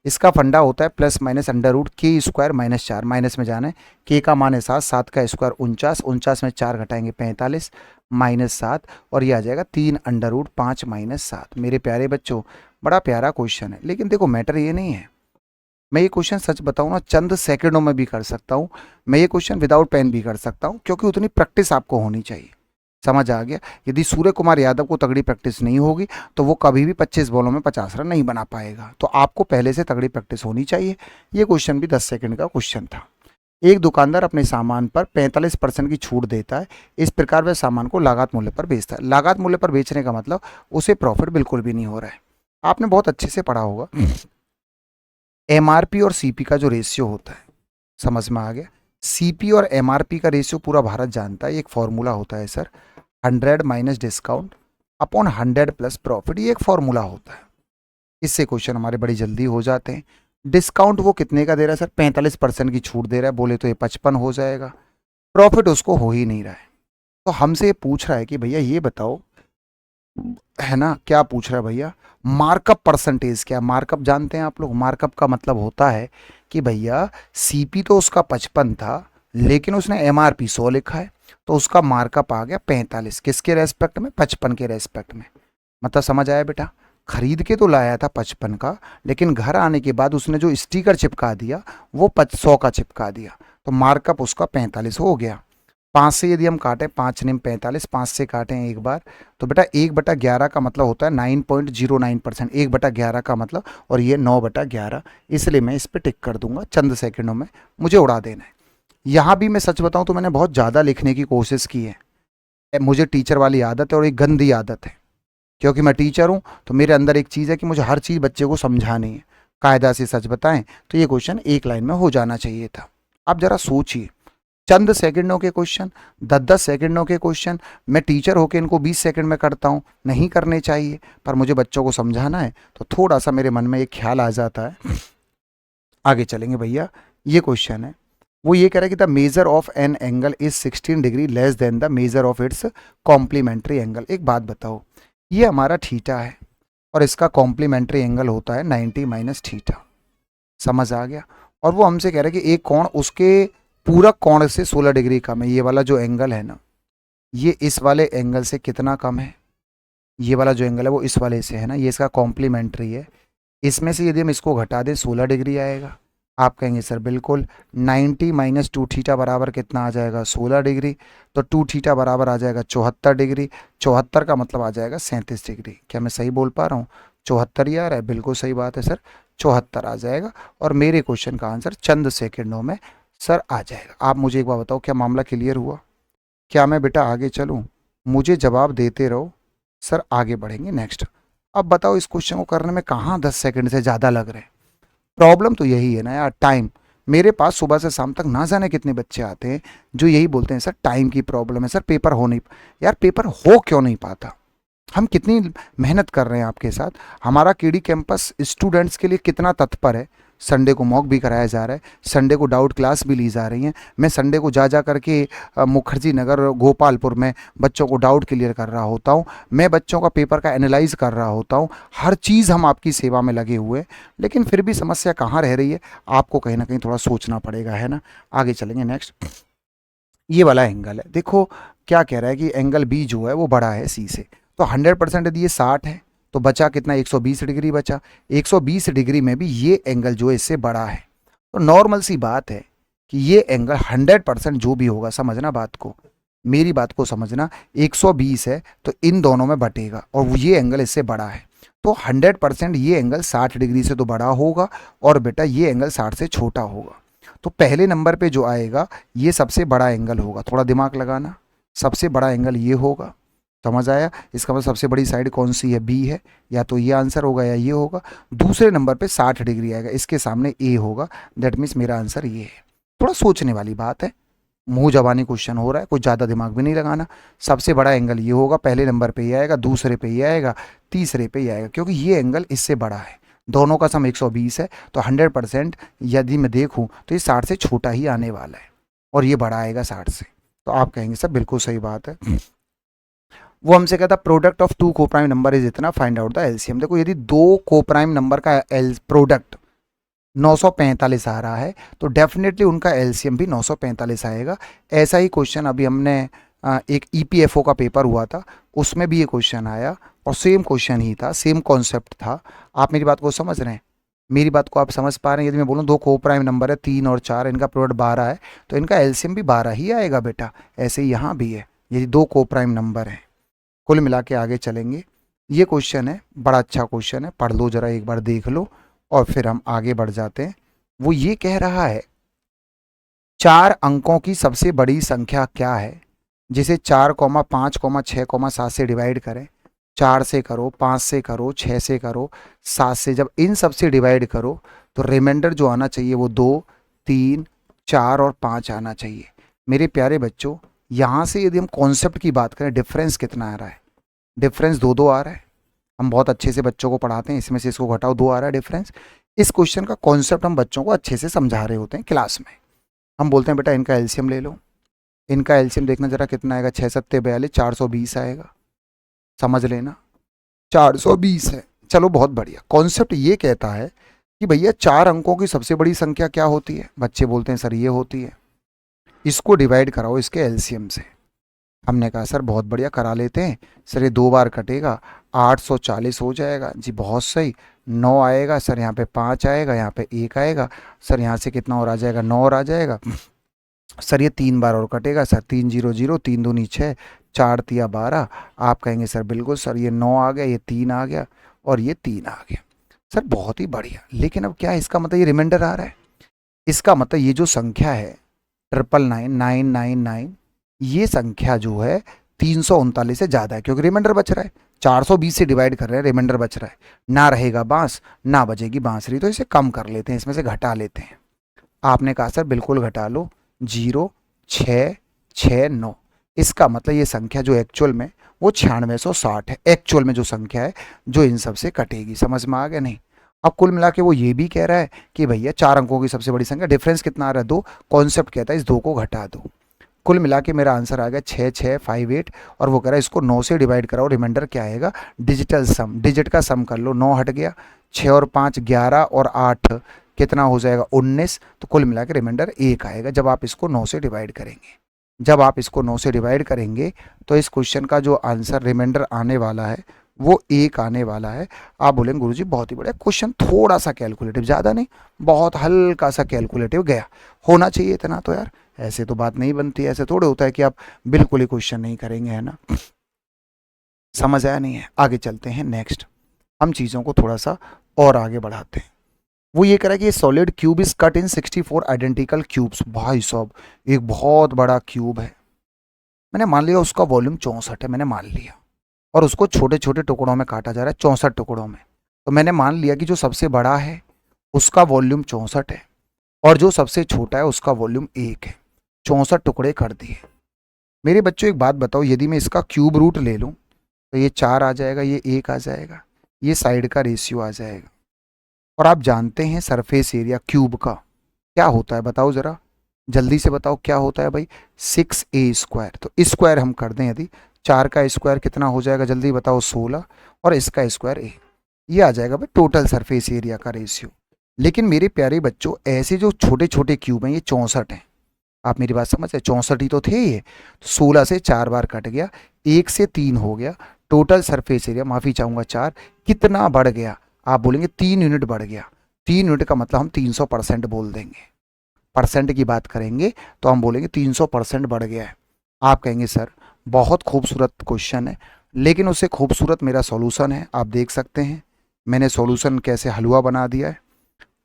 इसका फंडा होता है प्लस माइनस अंडर रूट के स्क्वायर माइनस 4, माइनस में जाना है, के का मान है 7, 7 का स्क्वायर 49, 49 में 4 घटाएंगे 45 माइनस 7, और ये आ जाएगा 3 अंडर रूट 5 माइनस 7। मेरे प्यारे बच्चों, बड़ा प्यारा क्वेश्चन है, लेकिन देखो मैटर ये नहीं है, मैं ये क्वेश्चन सच बताऊँ ना चंद सेकंडों में भी कर सकता हूँ, मैं ये क्वेश्चन विदाउट पेन भी कर सकता हूँ, क्योंकि उतनी प्रैक्टिस आपको होनी चाहिए। समझ आ गया? यदि सूर्य कुमार यादव को तगड़ी प्रैक्टिस नहीं होगी तो वो कभी भी 25 बॉलों में 50 रन नहीं बना पाएगा। तो आपको पहले से तगड़ी प्रैक्टिस होनी चाहिए। ये क्वेश्चन भी 10 सेकंड का क्वेश्चन था। एक दुकानदार अपने सामान पर 45% की छूट देता है, इस प्रकार वह सामान को लागत मूल्य पर बेचता है। लागत मूल्य पर बेचने का मतलब उसे प्रॉफिट बिल्कुल भी नहीं हो रहा है। आपने बहुत अच्छे से पढ़ा होगा एमआरपी और सीपी का जो रेशियो होता है, समझ में आ गया? सीपी और एमआरपी का रेशियो पूरा भारत जानता है। एक फॉर्मूला होता है sir, 100 minus discount upon 100 plus profit, ये एक फॉर्मूला होता है। इससे क्वेश्चन हमारे बड़ी जल्दी हो जाते हैं। डिस्काउंट वो कितने का दे रहा है सर? 45% की छूट दे रहा है, बोले तो ये 55 हो जाएगा। प्रॉफिट उसको हो ही नहीं रहा है, तो हमसे ये पूछ रहा है कि भैया ये बताओ, है ना, क्या पूछ रहा है भैया? मार्कअप परसेंटेज क्या? मार्कअप जानते हैं आप लोग? मार्कअप का मतलब होता है कि भैया सीपी तो उसका 55 था, लेकिन उसने एमआरपी 100 लिखा है, तो उसका मार्कअप आ गया 45। किसके रेस्पेक्ट में? 55 के रेस्पेक्ट में। मतलब समझ आया बेटा? खरीद के तो लाया था 55 का, लेकिन घर आने के बाद उसने जो स्टिकर चिपका दिया वो 100 का चिपका दिया, तो मार्कअप उसका 45 हो गया। 5 से यदि हम काटें, 5 निम 45, 5 से काटें एक बार, तो बेटा 1/11 का मतलब होता है 9.09%, 1/11 का मतलब, और ये 9/11, इसलिए मैं इस पर टिक कर दूंगा। चंद सेकंडों में मुझे उड़ा देना है। यहाँ भी मैं सच बताऊँ तो मैंने बहुत ज़्यादा लिखने की कोशिश की है। मुझे टीचर वाली आदत है, और एक गंदी आदत है, क्योंकि मैं टीचर हूँ तो मेरे अंदर एक चीज़ है कि मुझे हर चीज़ बच्चे को समझानी है। कायदा से सच बताएं तो ये क्वेश्चन एक लाइन में हो जाना चाहिए था। आप जरा सोचिए, चंद सेकंडों के क्वेश्चन, 10-10 सेकंडों के क्वेश्चन, मैं टीचर होकर इनको 20 सेकंड में करता हूँ, नहीं करने चाहिए, पर मुझे बच्चों को समझाना है तो थोड़ा सा मेरे मन में एक ख्याल आ जाता है। आगे चलेंगे भैया। ये क्वेश्चन है, वो ये कह रहा है कि the measure of an angle is 16 degree less than the measure of its complementary angle. एक बात बताओ, ये हमारा थीटा है और इसका कॉम्प्लीमेंट्री एंगल होता है 90 माइनस थीटा। समझ आ गया? और वो हमसे कह रहा है कि एक कोण उसके पूरक कोण से 16 डिग्री कम है। ये वाला जो एंगल है ना, ये इस वाले एंगल से कितना कम है? ये वाला जो एंगल है वो इस वाले से है ना, ये इसका कॉम्प्लीमेंट्री है। इसमें से यदि हम इसको घटा दें 16 डिग्री आएगा। आप कहेंगे सर बिल्कुल 90 माइनस 2 थीटा बराबर कितना आ जाएगा? 16 डिग्री। तो 2 थीटा बराबर आ जाएगा 74 डिग्री। 74 का मतलब आ जाएगा 37 डिग्री। क्या मैं सही बोल पा रहा हूँ? 74 ही आ रहा है? बिल्कुल सही बात है सर, 74 आ जाएगा, और मेरे क्वेश्चन का आंसर चंद सेकेंडों में सर आ जाएगा। आप मुझे एक बार बताओ, क्या मामला क्लियर हुआ? क्या मैं बेटा आगे चलूँ? मुझे जवाब देते रहो सर, आगे बढ़ेंगे नेक्स्ट। अब बताओ, इस क्वेश्चन को करने में कहाँ 10 सेकंड से ज़्यादा लग रहे हैं? प्रॉब्लम तो यही है ना यार, टाइम। मेरे पास सुबह से शाम तक ना जाने कितने बच्चे आते हैं जो यही बोलते हैं सर टाइम की प्रॉब्लम है, सर पेपर हो नहीं। यार पेपर हो क्यों नहीं पाता? हम कितनी मेहनत कर रहे हैं आपके साथ। हमारा केडी कैंपस स्टूडेंट्स के लिए कितना तत्पर है। संडे को मॉक भी कराया जा रहा है, संडे को डाउट क्लास भी ली जा रही हैं। मैं संडे को जा करके मुखर्जी नगर गोपालपुर में बच्चों को डाउट क्लियर कर रहा होता हूँ। मैं बच्चों का पेपर का एनालाइज कर रहा होता हूँ। हर चीज़ हम आपकी सेवा में लगे हुए हैं, लेकिन फिर भी समस्या कहाँ रह रही है? आपको कहीं ना कहीं थोड़ा सोचना पड़ेगा, है ना। आगे चलेंगे नेक्स्ट। ये वाला एंगल है, देखो क्या कह रहा है कि एंगल बी जो है वो बड़ा है सी से। तो 100% यदि ये 60 है तो बचा कितना? 120 डिग्री बचा। 120 डिग्री में भी ये एंगल जो है इससे बड़ा है। तो नॉर्मल सी बात है कि ये एंगल 100% जो भी होगा, समझना बात को, मेरी बात को समझना, 120 है तो इन दोनों में बटेगा, और ये एंगल इससे बड़ा है। तो 100% ये एंगल 60 डिग्री से तो बड़ा होगा, और बेटा ये एंगल 60 से छोटा होगा। तो पहले नंबर पे जो आएगा ये सबसे बड़ा एंगल होगा। थोड़ा दिमाग लगाना, सबसे बड़ा एंगल ये होगा। समझ आया? इसका मतलब सबसे बड़ी साइड कौन सी है? बी है। या तो ये आंसर होगा या ये होगा। दूसरे नंबर पे 60 डिग्री आएगा, इसके सामने ए होगा। दैट मीन्स मेरा आंसर ये है। थोड़ा सोचने वाली बात है, मुंह जबानी क्वेश्चन हो रहा है, कुछ ज़्यादा दिमाग भी नहीं लगाना। सबसे बड़ा एंगल ये होगा, पहले नंबर पे ये आएगा, दूसरे पे ये आएगा, तीसरे पे ये आएगा, क्योंकि ये एंगल इससे बड़ा है। दोनों का सम 120 है, तो 100% यदि मैं देखूं तो ये 60 से छोटा ही आने वाला है, और ये बड़ा आएगा 60 से। तो आप कहेंगे सर बिल्कुल सही बात है। वो हमसे कहता product of 2 coprime number is इतना, फाइंड आउट द एलसीएम। देखो यदि 2 कोप्राइम नंबर का प्रोडक्ट 945 आ रहा है, तो डेफिनेटली उनका एलसीएम भी 945 आएगा। ऐसा ही क्वेश्चन अभी हमने एक ईपीएफओ का पेपर हुआ था, उसमें भी ये क्वेश्चन आया और सेम क्वेश्चन ही था, सेम कॉन्सेप्ट था। आप मेरी बात को समझ रहे हैं? मेरी बात को आप समझ पा रहे हैं? यदि मैं बोलूँ दो को प्राइम नंबर है 3 और 4, इनका प्रोडक्ट 12 है, तो इनका एलसीएम भी 12 ही आएगा बेटा। ऐसे ही यहाँ भी है, यदि दो को प्राइम नंबर है। कुल मिला के आगे चलेंगे। ये क्वेश्चन है, बड़ा अच्छा क्वेश्चन है, पढ़ लो जरा, एक बार देख लो और फिर हम आगे बढ़ जाते हैं। वो ये कह रहा है 4 अंकों की सबसे बड़ी संख्या क्या है जिसे 4, 5, 6, 7 से डिवाइड करें। 4 से करो, 5 से करो, 6 से करो, 7 से। जब इन सब से डिवाइड करो तो रिमाइंडर जो आना चाहिए वो 2, 3, 4 और 5 आना चाहिए। मेरे प्यारे बच्चों, यहाँ से यदि हम कॉन्सेप्ट की बात करें, डिफरेंस कितना आ रहा है? डिफरेंस 2 आ रहा है। हम बहुत अच्छे से बच्चों को पढ़ाते हैं, इसमें से इसको घटाओ, 2 आ रहा है डिफरेंस। इस क्वेश्चन का कॉन्सेप्ट हम बच्चों को अच्छे से समझा रहे होते हैं क्लास में। हम बोलते हैं बेटा इनका एलसीएम ले लो। इनका एलसीएम देखना जरा कितना आएगा, 6 7 42, 420 आएगा। समझ लेना, 420 है। चलो बहुत बढ़िया। कॉन्सेप्ट ये कहता है कि भैया 4 अंकों की सबसे बड़ी संख्या क्या होती है? बच्चे बोलते हैं सर ये होती है। इसको डिवाइड कराओ इसके एलसीएम से। हमने कहा सर बहुत बढ़िया, करा लेते हैं। सर ये 2 बार कटेगा, 840 हो जाएगा जी, बहुत सही। 9 आएगा सर, यहाँ पे 5 आएगा, यहाँ पे 1 आएगा सर, यहाँ से कितना और आ जाएगा, 9 और आ जाएगा सर। ये 3 बार और कटेगा सर, 3 0 0, 3 दूनी 6, 4 तिया 12। आप कहेंगे सर बिल्कुल सर, ये 9 आ गया, ये 3 आ गया और ये 3 आ गया। सर बहुत ही बढ़िया। लेकिन अब क्या है, इसका मतलब ये रिमाइंडर आ रहा है। इसका मतलब ये जो संख्या है 99999, ये संख्या जो है 339 से ज़्यादा है, क्योंकि रिमाइंडर बच रहा है। 420 से डिवाइड कर रहे हैं, रिमाइंडर बच रहा है। ना रहेगा बांस, ना बजेगी बांसुरी, तो इसे कम कर लेते हैं, इसमें से घटा लेते हैं। आपने कहा सर बिल्कुल घटा लो, 0 6 6 9। इसका मतलब ये संख्या जो एक्चुअल में वो 9660 है। एक्चुअल में जो संख्या है जो इन सब से कटेगी। समझ में आ गया नहीं? अब कुल मिला के वो ये भी कह रहा है कि भैया 4 अंकों की सबसे बड़ी संख्या, डिफरेंस कितना आ रहा है, 2। कॉन्सेप्ट कहता है इस 2 को घटा दो। कुल मिला के मेरा आंसर आ गया 6658। और वो कह रहा है इसको 9 से डिवाइड कराओ, रिमाइंडर क्या आएगा, डिजिटल सम, डिजिट का सम कर लो। 9 हट गया, 6 और 5 11 और 8 कितना हो जाएगा, 19। तो कुल मिला के रिमाइंडर 1 आएगा जब आप इसको 9 से डिवाइड करेंगे। जब आप इसको 9 से डिवाइड करेंगे तो इस क्वेश्चन का जो आंसर रिमाइंडर आने वाला है वो 1 आने वाला है। आप बोलेंगे गुरुजी बहुत ही बढ़िया क्वेश्चन, थोड़ा सा कैलकुलेटिव, ज़्यादा नहीं, बहुत हल्का सा कैलकुलेटिव गया, होना चाहिए इतना तो यार। ऐसे तो बात नहीं बनती है, ऐसे थोड़े होता है कि आप बिल्कुल ही क्वेश्चन नहीं करेंगे, है ना। समझ आया नहीं है? आगे चलते हैं। नेक्स्ट हम चीज़ों को थोड़ा सा और आगे बढ़ाते हैं। वो ये कह रहा है कि solid cube is cut in 64 identical cubes. भाई साहब एक बहुत बड़ा क्यूब है, मैंने मान लिया उसका वॉल्यूम 64 है, मैंने मान लिया, और उसको छोटे छोटे टुकड़ों में काटा जा रहा है, 64 टुकड़ों में। तो मैंने मान लिया कि जो सबसे बड़ा है उसका वॉल्यूम 64 है और जो सबसे छोटा है उसका वॉल्यूम 1 है। 64 टुकड़े कर दिए। मेरे बच्चों एक बात बताओ, यदि मैं इसका क्यूब रूट ले लूँ तो ये 4 आ जाएगा, ये 1 आ जाएगा, ये साइड का रेशियो आ जाएगा। और आप जानते हैं सरफेस एरिया क्यूब का क्या होता है, बताओ ज़रा जल्दी से बताओ क्या होता है भाई, 6a²। तो स्क्वायर हम कर दें, यदि 4 का स्क्वायर कितना हो जाएगा, जल्दी बताओ, 16, और इसका स्क्वायर a, ये आ जाएगा भाई टोटल सरफेस एरिया का रेशियो। लेकिन मेरे प्यारे बच्चों ऐसे जो छोटे छोटे क्यूब हैं ये 64 हैं। आप मेरी बात समझ रहे, 64 ही तो थे ये। 16 से 4 बार कट गया, 1 से 3 हो गया, टोटल सरफेस एरिया, माफ़ी चाहूँगा 4, कितना बढ़ गया? आप बोलेंगे 3 यूनिट बढ़ गया। 3 यूनिट का मतलब हम 300% बोल देंगे। परसेंट की बात करेंगे तो हम बोलेंगे 300% बढ़ गया है। आप कहेंगे सर बहुत खूबसूरत क्वेश्चन है, लेकिन उससे खूबसूरत मेरा सॉल्यूशन है। आप देख सकते हैं मैंने सॉल्यूशन कैसे हलवा बना दिया है।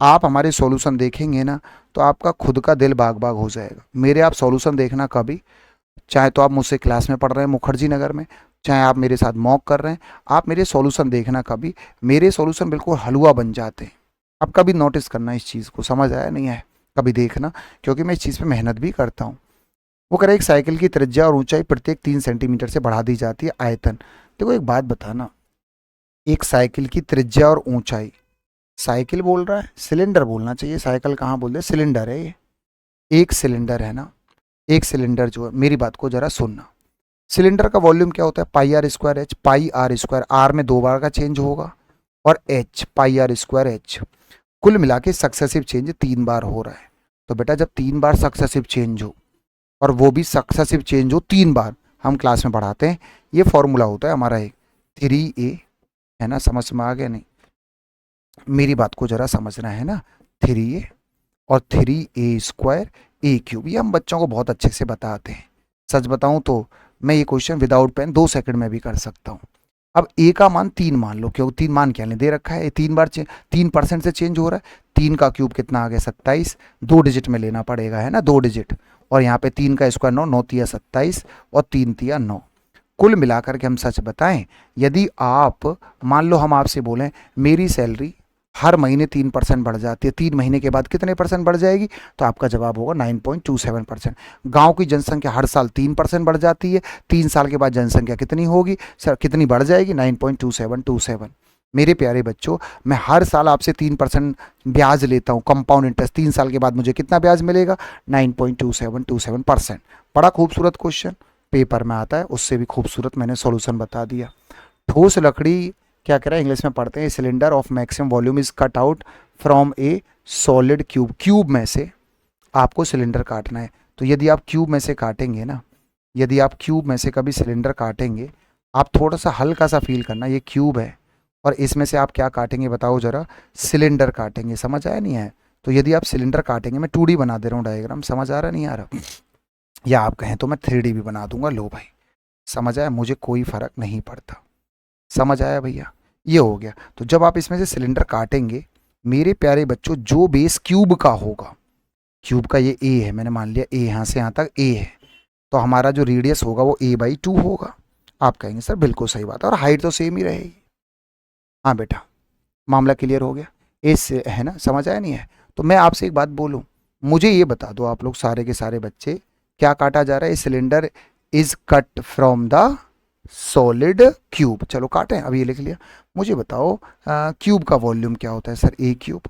आप हमारे सॉल्यूशन देखेंगे ना तो आपका खुद का दिल बाग बाग हो जाएगा। मेरे आप सॉल्यूशन देखना कभी, चाहे तो आप मुझसे क्लास में पढ़ रहे हैं मुखर्जी नगर में, चाहे आप मेरे साथ मॉक कर रहे हैं, आप मेरे सॉल्यूशन देखना कभी, मेरे सॉल्यूशन बिल्कुल हलवा बन जाते हैं। आप कभी नोटिस करना इस चीज़ को, समझ आया नहीं है, कभी देखना, क्योंकि मैं इस चीज़ पे मेहनत भी करता हूँ। वो कह रहा है एक साइकिल की त्रिज्या और ऊंचाई प्रत्येक 3 सेंटीमीटर से बढ़ा दी जाती है। आयतन, देखो एक बात बताना, एक साइकिल की त्रिज्या और ऊंचाई, साइकिल बोल रहा है, सिलेंडर बोलना चाहिए, साइकिल कहाँ बोल रहे, सिलेंडर है ये, एक सिलेंडर है ना। एक सिलेंडर जो है, मेरी बात को जरा सुनना, सिलेंडर का वॉल्यूम क्या होता है, πr² h, πr², r में 2 बार का चेंज होगा, और h πr² h। कुल मिला के सक्सेसिव चेंज 3 बार हो रहा है। तो बेटा जब 3 बार सक्सेसिव चेंज हो और वो भी सक्सेसिव चेंज हो 3 बार, हम क्लास में पढ़ाते हैं, ये फॉर्मूला होता है हमारा एक 3a, है ना, समझ में आ गया नहीं? मेरी बात को जरा समझना है ना। 3a और 3a² a³ ये हम बच्चों को बहुत अच्छे से बताते हैं। सच बताऊं तो मैं ये क्वेश्चन विदाउट पेन 2 सेकंड में भी कर सकता हूँ। अब a का मान 3 मान लो, क्योंकि 3 मान क्या दे रखा है, 3% से चेंज हो रहा है। 3 का क्यूब कितना आ गया 27, 2 डिजिट में लेना पड़ेगा, है ना, 2 डिजिट। और यहाँ पे 3 का स्क्वायर 9, 9 तिया 27 और 3 तिया 9। कुल मिलाकर के हम सच बताएं, यदि आप मान लो हम आपसे बोलें मेरी सैलरी हर महीने 3% बढ़ जाती है, 3 महीने के बाद कितने परसेंट बढ़ जाएगी, तो आपका जवाब होगा 9.27%। गांव की जनसंख्या हर साल 3% बढ़ जाती है, 3 साल के बाद जनसंख्या कितनी होगी सर, कितनी बढ़ जाएगी, 9.2727। मेरे प्यारे बच्चों, मैं हर साल आपसे 3% ब्याज लेता हूँ, कंपाउंड इंटरेस्ट। 3 साल के बाद मुझे कितना ब्याज मिलेगा, 9.2727%। बड़ा खूबसूरत क्वेश्चन पेपर में आता है, उससे भी खूबसूरत मैंने सॉल्यूशन बता दिया। ठोस लकड़ी क्या कह रहा है, इंग्लिश में पढ़ते हैं, cylinder of maximum volume is cut out from A solid cube. Cube में से आपको सिलेंडर काटना है, तो यदि आप क्यूब में से काटेंगे ना, यदि आप क्यूब में से कभी सिलेंडर काटेंगे, आप थोड़ा सा हल्का सा फील करना, ये क्यूब है और इसमें से आप क्या काटेंगे बताओ जरा, सिलेंडर काटेंगे। समझ आया नहीं है? तो यदि आप सिलेंडर काटेंगे, मैं 2D बना दे रहा हूँ डायग्राम, समझ आ रहा नहीं आ रहा, या आप कहें तो मैं 3D भी बना दूंगा। लो भाई समझ आया, मुझे कोई फर्क नहीं पड़ता। समझ आया भैया? ये हो गया। तो जब आप इसमें से सिलेंडर काटेंगे मेरे प्यारे बच्चों, जो बेस क्यूब का होगा, क्यूब का ये ए है, मैंने मान लिया ए, यहाँ से यहाँ तक ए है, तो हमारा जो रेडियस होगा वो a/2 होगा। आप कहेंगे सर बिल्कुल सही बात है, और हाइट तो सेम ही रहेगी। हाँ बेटा, मामला क्लियर हो गया, इस है ना, समझ आया नहीं है? तो मैं आपसे एक बात बोलूँ, मुझे ये बता दो आप लोग सारे के सारे बच्चे, क्या काटा जा रहा है, cylinder is cut from the solid cube. चलो काटें, अब ये लिख लिया। मुझे बताओ क्यूब का वॉल्यूम क्या होता है सर, a³।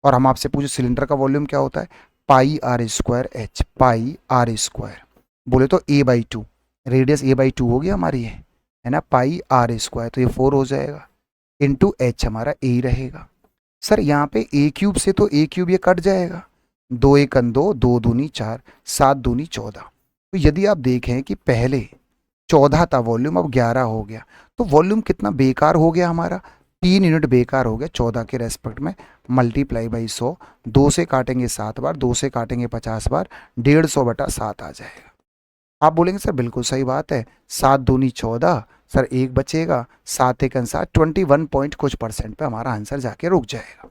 और हम आपसे पूछे सिलेंडर का वॉल्यूम क्या होता है, πr²h, πr²। बोले तो a/2, रेडियस a/2 होगी हमारी, है ना, πr², तो ये 4 हो जाएगा, इंटू h हमारा a रहेगा। सर यहाँ पे a³ से तो a³ ये कट जाएगा, 2 1 2, 2 दूनी 4, 7 दूनी 14। तो यदि आप देखें कि पहले 14 था वॉल्यूम, अब 11 हो गया, तो वॉल्यूम कितना बेकार हो गया हमारा, 3 यूनिट बेकार हो गया 14 के रेस्पेक्ट में। मल्टीप्लाई बाई 100, 2 से काटेंगे 7 बार, 2 से काटेंगे 50 बार, 150/7 आ जाएगा। आप बोलेंगे सर बिल्कुल सही बात है, 7 दूनी 14, सर 1 बचेगा, 7 1 7, 21 पॉइंट कुछ % पे हमारा आंसर जाके रुक जाएगा।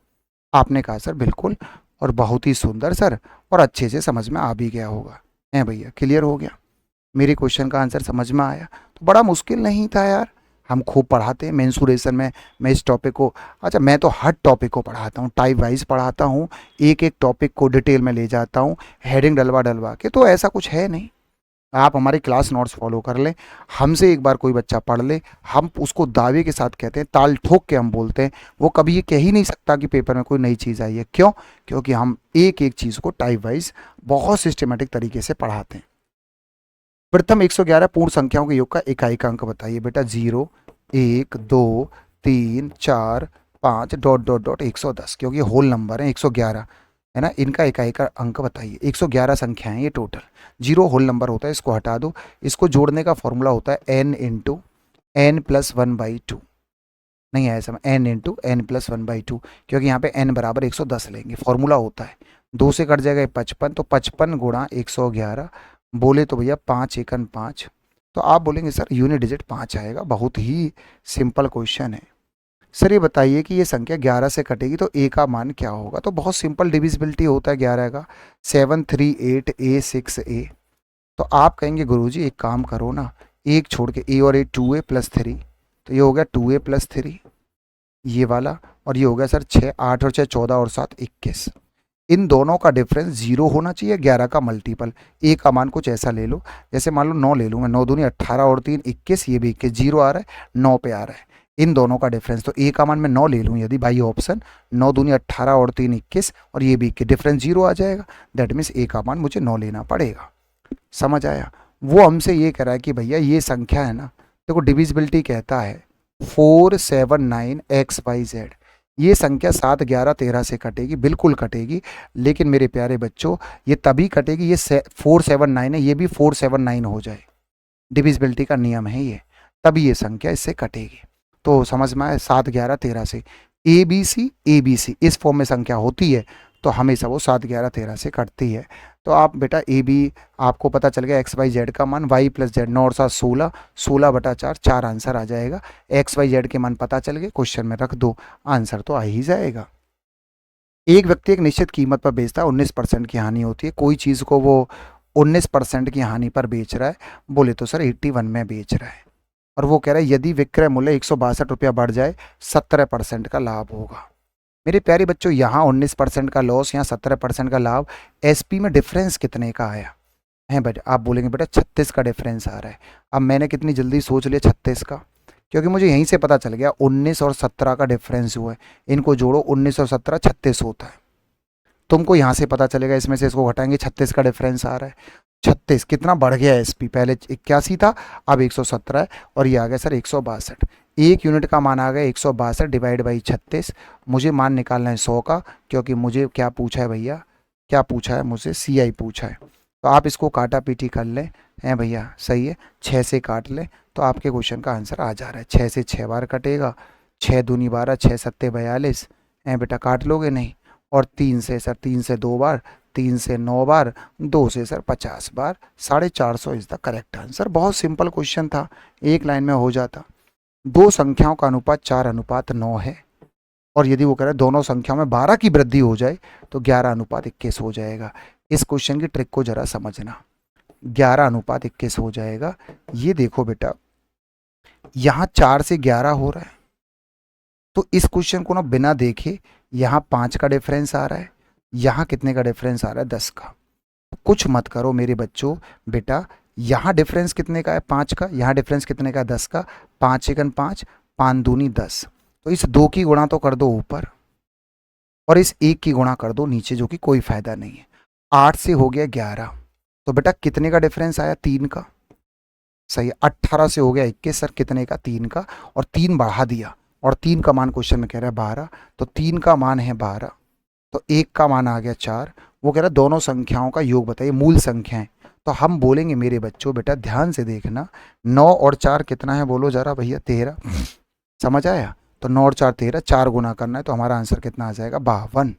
आपने कहा सर बिल्कुल, और बहुत ही सुंदर सर, और अच्छे से समझ में आ भी गया होगा। है भैया, क्लियर हो गया? मेरे क्वेश्चन का आंसर समझ में आया? तो बड़ा मुश्किल नहीं था यार, हम खूब पढ़ाते हैं मेंसुरेशन में। मैं इस टॉपिक को, अच्छा मैं तो हर टॉपिक को पढ़ाता हूँ, टाइप वाइज पढ़ाता हूँ, एक एक टॉपिक को डिटेल में ले जाता हूँ, हेडिंग डलवा के। तो ऐसा कुछ है नहीं, आप हमारी क्लास नोट्स फॉलो कर लें, हमसे एक बार कोई बच्चा पढ़ ले, हम उसको दावे के साथ कहते हैं, ताल ठोक के हम बोलते हैं, वो कभी ये कह ही नहीं सकता कि पेपर में कोई नई चीज़ आई है। क्यों? क्योंकि हम एक एक चीज़ को टाइप वाइज बहुत सिस्टमेटिक तरीके से पढ़ाते हैं। प्रथम 111 पूर्ण संख्याओं के योग का इकाई का अंक बताइए बेटा। 0 1 2 3 4 5 ... 110, क्योंकि होल नंबर है 111, है ना, इनका इकाई का अंक बताइए। 111 संख्याएं ये टोटल, 0 होल नंबर होता है, इसको हटा दो। इसको जोड़ने का फॉर्मूला होता है n × n + 1/2। नहीं आया समझ, n × n + 1/2, क्योंकि यहाँ पे n बराबर 110 लेंगे, फॉर्मूला होता है। 2 से कट जाएगा 55, तो 55 × 111, बोले तो भैया 5 1 5। तो आप बोलेंगे सर यूनिट डिजिट 5 आएगा। बहुत ही सिंपल क्वेश्चन है। सर ये बताइए कि ये संख्या 11 से कटेगी तो a का मान क्या होगा? तो बहुत सिंपल डिविजिबिलिटी होता है 11 का, 7 3 8 a 6a। तो आप कहेंगे गुरुजी एक काम करो ना, एक छोड़ के a और a 2a + 3, तो ये हो गया 2a + 3 ये वाला, और ये हो गया सर 6 8 और 6 14 और 7 21। इन दोनों का डिफरेंस 0 होना चाहिए, 11 का मल्टीपल। a का मान कुछ ऐसा ले लो, जैसे मान लो 9 ले लूँगा, 9 दूनी 18 और 3 21, ये भी 21, 0 आ रहा है 9 पे आ रहा है। इन दोनों का डिफरेंस, तो a का मान मैं 9 ले लूँ यदि भाई ऑप्शन, 9 दूनी 18 और 3 21, और ये भी 21, डिफरेंस 0 आ जाएगा। दैट मीन्स a का मान मुझे 9 लेना पड़ेगा। समझ आया? वो हमसे ये कह रहा है कि भैया ये संख्या है ना, देखो डिविजिबिलिटी कहता है 4 7 9 XYZ, ये संख्या 7, 11, 13 से कटेगी, बिल्कुल कटेगी। लेकिन मेरे प्यारे बच्चों ये तभी कटेगी, ये 479 है, ये भी 479 हो जाए, डिविजिबिलिटी का नियम है ये, तभी ये संख्या इससे कटेगी। तो समझ में आए, 7, 11, 13 से ए बी सी इस फॉर्म में संख्या होती है तो हमेशा वो 7, 11, 13 से कटती है। तो आप बेटा ए बी आपको पता चल गया, एक्स वाई जेड का मान, वाई प्लस जेड 9 और 7 16, 16/4, 4 आंसर आ जाएगा। एक्स वाई जेड के मान पता चल गए, क्वेश्चन में रख दो, आंसर तो आ ही जाएगा। एक व्यक्ति एक निश्चित कीमत पर बेचता है, 19% की हानि होती है। कोई चीज़ को वो 19% की हानि पर बेच रहा है, बोले तो सर 81 में बेच रहा है, और वो कह रहा है यदि विक्रय मूल्य 162 रुपया बढ़ जाए 17% का लाभ होगा। मेरे प्यारे बच्चों यहाँ 19% का लॉस, यहाँ 17% का लाभ, एसपी में डिफरेंस कितने का आया है बेटा? आप बोलेंगे बेटा 36 का डिफरेंस आ रहा है। अब मैंने कितनी जल्दी सोच लिया 36 का, क्योंकि मुझे यहीं से पता चल गया 19 और 17 का डिफरेंस हुआ है, इनको जोड़ो 19 और 17 36 होता है। तुमको यहाँ से पता चलेगा, इसमें से इसको घटाएंगे 36 का डिफरेंस आ रहा है। 36 कितना बढ़ गया है एसपी, पहले 81 था अब 117 है, और ये आ गया सर 162। एक यूनिट का मान आ गया 162 डिवाइड बाई 36। मुझे मान निकालना है 100 का, क्योंकि मुझे क्या पूछा है भैया, क्या पूछा है मुझसे, CI पूछा है। तो आप इसको काटा पीटी कर लें, हैं भैया, सही है, 6 से काट लें तो आपके क्वेश्चन का आंसर आ जा रहा है। 6 से 6 बार कटेगा, 6 दूनी 12, 6 सत्ते 42, हैं बेटा, काट लोगे नहीं। और 3 से सर, 3 से 2 बार, 3 से 9 बार, 2 से sir 50 bar, 450 is the correct answer. बहुत सिंपल क्वेश्चन था, एक लाइन में हो जाता। दो संख्याओं का अनुपात 4:9 है, और यदि वो कह रहे हैं दोनों संख्याओं में 12 की वृद्धि हो जाए तो 11:21 हो जाएगा। इस क्वेश्चन की ट्रिक को जरा समझना, 11:21 हो जाएगा। ये देखो बेटा, यहाँ 4 से 11 हो रहा है, तो इस क्वेश्चन को ना बिना देखे, यहाँ 5 का डिफरेंस आ रहा है, यहाँ कितने का डिफरेंस आ रहा है, 10 का। कुछ मत करो मेरे बच्चों, बेटा यहाँ डिफरेंस कितने का है, 5 का, यहाँ डिफरेंस कितने का है, 10 का। 5 एकन 5, 5 दूनी 10, तो इस 2 की गुणा तो कर दो ऊपर, और इस 1 की गुणा कर दो नीचे, जो कि कोई फायदा नहीं है। 8 से हो गया 11, तो बेटा कितने का डिफरेंस आया, 3 का, सही है। 18 से हो गया 21, सर कितने का, 3 का, और 3 बढ़ा दिया, और 3 का मान क्वेश्चन में कह रहा है 12, तो 3 का मान है 12, तो 1 का मान आ गया 4। वो कह रहा है दोनों संख्याओं का योग बताइए, मूल संख्याएं। तो हम बोलेंगे मेरे बच्चों, बेटा ध्यान से देखना, 9 और 4 कितना है, बोलो जरा भैया, 13। समझ आया? तो 9 और 4 13, 4 गुना करना है, तो हमारा आंसर कितना आ जाएगा, 52।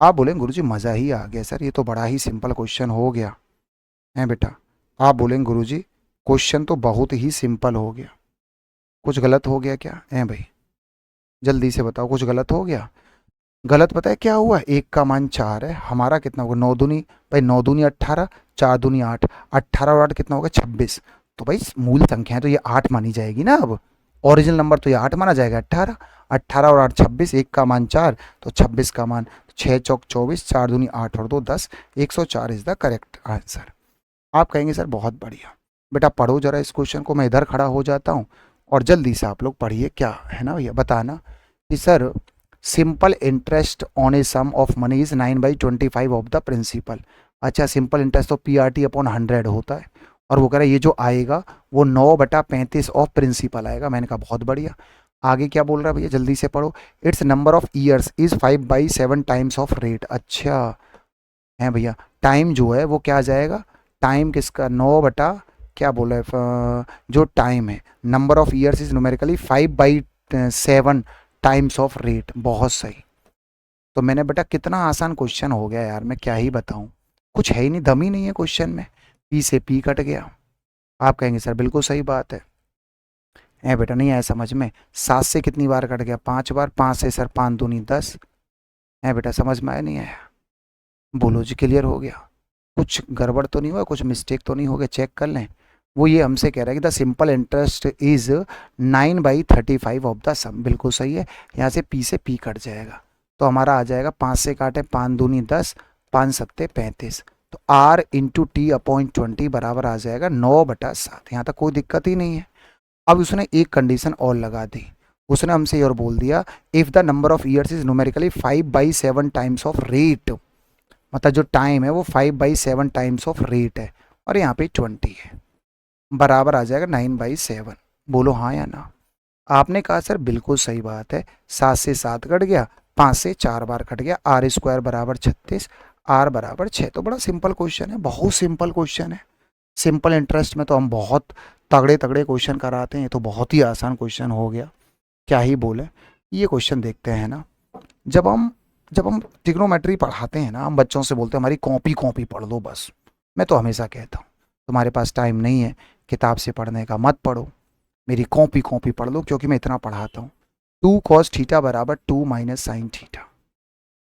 आप बोलेंगे गुरुजी मज़ा ही आ गया सर, ये तो बड़ा ही सिंपल क्वेश्चन हो गया है बेटा। आप बोलेंगे गुरुजी क्वेश्चन तो बहुत ही सिंपल हो गया, कुछ गलत हो गया क्या है भाई? जल्दी से बताओ, कुछ गलत हो गया? गलत पता है क्या हुआ, 1 का मान 4 है, हमारा कितना होगा, 9 दूनी भाई, 9 दूनी 18, 4 दूनी 8, 18 और 8 कितना होगा, 26। तो भाई मूल संख्या है तो ये 8 मानी जाएगी ना, अब ओरिजिनल नंबर तो ये 8 माना जाएगा, 18, 18 और 8 26, 1 का मान 4, तो 26 का मान 6 चौक 24, 4 दूनी 8 और 2 10, 104 इज द करेक्ट आंसर। आप कहेंगे सर बहुत बढ़िया, बेटा पढ़ो जरा इस क्वेश्चन को, मैं इधर खड़ा हो जाता हूँ, और जल्दी से आप लोग पढ़िए, क्या है ना भैया, बताना कि sir simple interest on a sum of money is 9/25 of the principal. अच्छा, सिंपल इंटरेस्ट तो PRT/100 होता है, और वो कह रहा है ये जो आएगा वो 9/35 ऑफ प्रिंसिपल आएगा। मैंने कहा बहुत बढ़िया। आगे क्या बोल रहा है भैया, जल्दी से पढ़ो। It's number of years is 5/7 times of rate. अच्छा है भैया, टाइम जो है वो क्या आ जाएगा, टाइम किसका, 9 बटा क्या बोला है, जो टाइम है, number of years is numerically 5/7 times of rate. बहुत सही। तो मैंने बेटा कितना आसान क्वेश्चन हो गया यार, मैं क्या ही बताऊं, कुछ है ही नहीं, दम ही नहीं है क्वेश्चन में, पी से पी कट गया। आप कहेंगे सर बिल्कुल सही बात है बेटा, नहीं आया समझ में। 7 से कितनी बार कट गया, 5 बार, 5 से सर 5 दूनी 10, है बेटा, समझ में आया नहीं आया, बोलो जी क्लियर हो गया, कुछ गड़बड़ तो नहीं हुआ, कुछ मिस्टेक तो नहीं हो गया, चेक कर लें। वो ये हमसे कह रहा है कि the simple interest is 9/35 of the sum, बिल्कुल सही है। यहाँ से पी से पी कट जाएगा, तो हमारा आ जाएगा 5 से काटे 5 दूनी 10, 5 सत्ते 35, तो R × T/20 बराबर आ जाएगा 9/7। यहाँ तक कोई दिक्कत ही नहीं है। अब उसने एक कंडीशन और लगा दी, उसने हमसे और बोल दिया if the number of years is numerically 5/7 times of rate, मतलब जो टाइम है वो 5/7 टाइम्स ऑफ रेट है, और यहाँ पे 20 है, बराबर आ जाएगा 9/7। बोलो हाँ या ना। आपने कहा सर बिल्कुल सही बात है, 7 से 7 कट गया, 5 से 4 बार कट गया, आर स्क्वायर बराबर 36, आर बराबर 6। तो बड़ा सिंपल क्वेश्चन है, बहुत सिंपल क्वेश्चन है। सिंपल इंटरेस्ट में तो हम बहुत तगड़े तगड़े क्वेश्चन कराते हैं, ये तो बहुत ही आसान क्वेश्चन हो गया, क्या ही बोले। ये क्वेश्चन देखते हैं ना, जब हम ट्रिग्नोमेट्री पढ़ाते हैं ना, हम बच्चों से बोलते हैं हमारी कॉपी कॉपी पढ़ लो बस। मैं तो हमेशा कहता हूँ तुम्हारे पास टाइम नहीं है किताब से पढ़ने का, मत पढ़ो, मेरी कॉपी कॉपी पढ़ लो, क्योंकि मैं इतना पढ़ाता हूँ। 2 cos थीटा बराबर 2 माइनस साइन थीटा,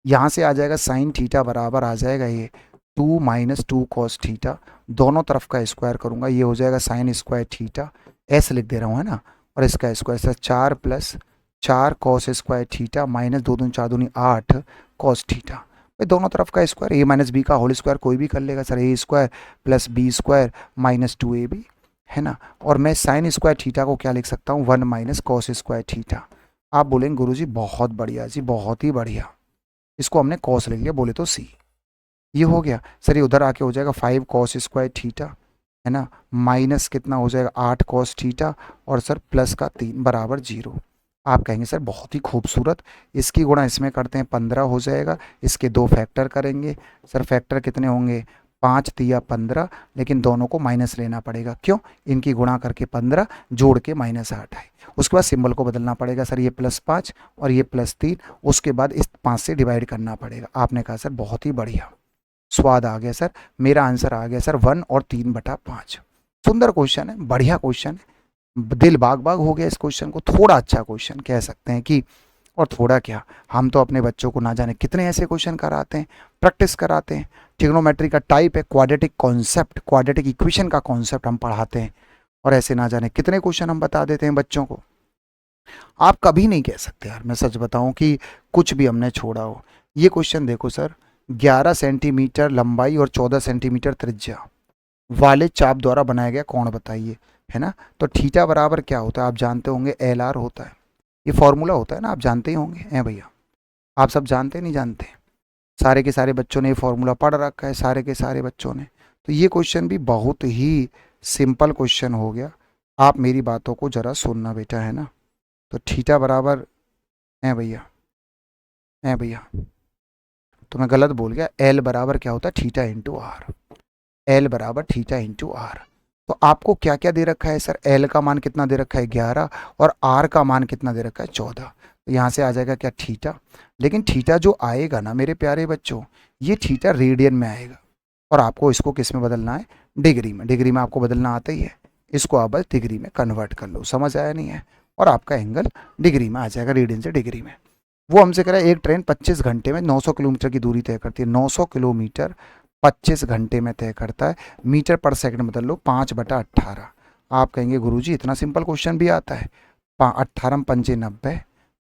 यहाँ से आ जाएगा साइन थीटा बराबर आ जाएगा ये 2 माइनस 2 cos थीटा, दोनों तरफ का स्क्वायर करूँगा, ये हो जाएगा साइन स्क्वायर थीटा, ऐसे लिख दे रहा हूँ है ना, और इसका स्क्वायर से 4 plus 4 cos square theta minus 2 दूनी 4 दूनी 8 cos थीटा। भाई दोनों तरफ का स्क्वायर, ए माइनस बी का होल स्क्वायर कोई भी कर लेगा sir, A square plus B square minus 2ab है ना। और मैं साइन स्क्वायर थीटा को क्या लिख सकता हूँ, 1 माइनस कॉस स्क्वायर थीटा। आप बोलेंगे गुरुजी बहुत बढ़िया जी, बहुत ही बढ़िया, इसको हमने कॉस लिख लिया, बोले तो सी। ये हो गया सर, ये उधर आके हो जाएगा 5 कॉस स्क्वायर थीटा है ना, माइनस कितना हो जाएगा 8 कॉस थीटा, और सर प्लस का 3 बराबर 0। आप कहेंगे सर बहुत ही खूबसूरत, इसकी गुणा इसमें करते हैं 15 हो जाएगा, इसके 2 फैक्टर करेंगे। सर फैक्टर कितने होंगे, 5 तिया 15, लेकिन दोनों को माइनस लेना पड़ेगा, क्यों, इनकी गुणा करके 15 जोड़ के माइनस 8 आए। उसके बाद सिंबल को बदलना पड़ेगा सर, ये +5 और ये +3, उसके बाद इस 5 से डिवाइड करना पड़ेगा। आपने कहा सर बहुत ही बढ़िया, स्वाद आ गया सर, मेरा आंसर आ गया सर 1 और 3/5। सुंदर क्वेश्चन है, बढ़िया क्वेश्चन है, दिल बाग बाग हो गया इस क्वेश्चन को। थोड़ा अच्छा क्वेश्चन कह सकते हैं कि, और थोड़ा क्या, हम तो अपने बच्चों को ना जाने कितने ऐसे क्वेश्चन कराते हैं, प्रैक्टिस कराते हैं। ट्रिग्नोमेट्री का टाइप है क्वाड्रेटिक कॉन्सेप्ट, क्वाड्रेटिक इक्वेशन का कॉन्सेप्ट हम पढ़ाते हैं, और ऐसे ना जाने कितने क्वेश्चन हम बता देते हैं बच्चों को। आप कभी नहीं कह सकते यार, मैं सच बताऊं कि कुछ भी हमने छोड़ा हो। ये क्वेश्चन देखो सर, 11 सेंटीमीटर लंबाई और 14 सेंटीमीटर त्रिज्या वाले चाप द्वारा बनाया गया कौन बताइए, है ना। तो थीटा बराबर क्या होता है आप जानते होंगे, LR होता है, ये फॉर्मूला होता है ना, आप जानते ही होंगे हैं भैया, आप सब जानते नहीं जानते, सारे के सारे बच्चों ने ये फॉर्मूला पढ़ रखा है, सारे के सारे बच्चों ने। तो ये क्वेश्चन भी बहुत ही सिंपल क्वेश्चन हो गया, आप मेरी बातों को ज़रा सुनना बेटा, है ना। तो थीटा बराबर है भैया, तो मैं गलत बोल गया, L बराबर क्या होता है, थीटा इंटू आर, L बराबर थीटा इंटू आर। तो आपको क्या क्या दे रखा है सर, L का मान कितना दे रखा है 11, और R का मान कितना दे रखा है 14। तो यहाँ से आ जाएगा क्या थीटा, लेकिन थीटा जो आएगा ना मेरे प्यारे बच्चों, ये थीटा रेडियन में आएगा, और आपको इसको किस में बदलना है, डिग्री में। डिग्री में आपको बदलना आता ही है, इसको आप बस डिग्री में कन्वर्ट कर लो, समझ आया नहीं है, और आपका एंगल डिग्री में आ जाएगा, रेडियन से डिग्री में। वो हमसे कह रहा है एक ट्रेन 25 घंटे में 900 किलोमीटर की दूरी तय करती है, 900 किलोमीटर 25 घंटे में तय करता है, मीटर पर सेकंड बदल लो 5/18। आप कहेंगे गुरुजी इतना सिंपल क्वेश्चन भी आता है, 18 पंजे 90,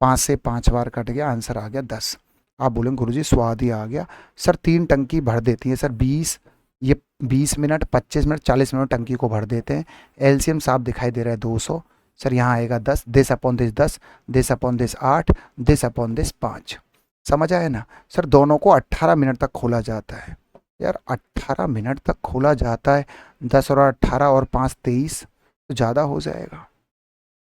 5 से 5 बार कट गया, आंसर आ गया 10। आप बोलेंगे गुरुजी स्वाद ही आ गया सर, 3 टंकी भर देती है सर 20, ये 20 मिनट 25 मिनट 40 मिनट टंकी को भर देते हैं, एलसीएम साफ दिखाई दे रहा है 200, सर यहाँ आएगा 10, this upon this 10, this upon this 8, this upon this 5। समझ आया ना सर, दोनों को 18 मिनट तक खोला जाता है यार, 18 मिनट तक खोला जाता है, 10 और 18 और 5 23, तो ज़्यादा हो जाएगा,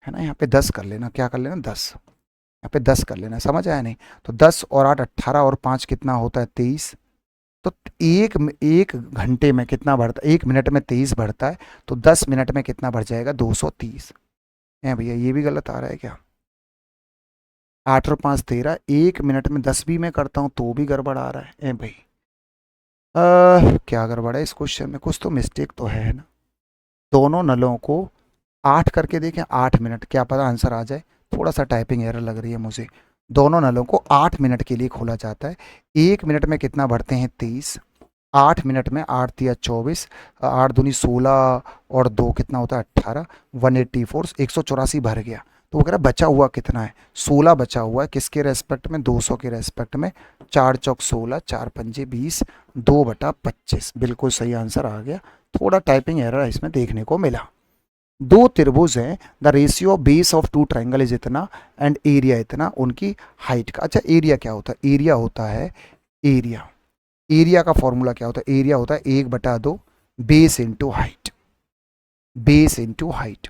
है ना। यहाँ पे 10 कर लेना, क्या कर लेना 10, यहाँ पे 10 कर लेना, समझ आया नहीं। तो 10 और 8 18 और 5 कितना होता है 23। तो एक घंटे में कितना बढ़ता है, 1 मिनट में 23 बढ़ता है, तो 10 मिनट में कितना बढ़ जाएगा 230 है भैया। ये भी गलत आ रहा है क्या, 8 और 5 13, 1 मिनट में 10 भी मैं करता हूँ तो भी गड़बड़ आ रहा है भाई। क्या गड़बड़ है इस क्वेश्चन में, कुछ तो मिस्टेक तो है ना। दोनों नलों को 8 करके देखें, 8 मिनट, क्या पता आंसर आ जाए, थोड़ा सा टाइपिंग एरर लग रही है मुझे। दोनों नलों को 8 मिनट के लिए खोला जाता है, 1 मिनट में कितना भरते हैं 23, 8 मिनट में 8 तिया 24, 8 दूनी 16 और 2 कितना होता है 18, 184, 184 भर गया। तो वो कह रहा बचा हुआ कितना है, 16 बचा हुआ है, किसके रेस्पेक्ट में, 200 के रेस्पेक्ट में, 4 चौक 16, 4 पंजे 20, 2/25, बिल्कुल सही आंसर आ गया। थोड़ा टाइपिंग एरर इसमें देखने को मिला। 2 त्रिभुज हैं, the ratio of base of 2 triangle is इतना एंड एरिया इतना, उनकी हाइट का। अच्छा एरिया क्या होता है, एरिया होता है, एरिया का फॉर्मूला क्या होता है, एरिया होता है 1/2 base into height, base into height.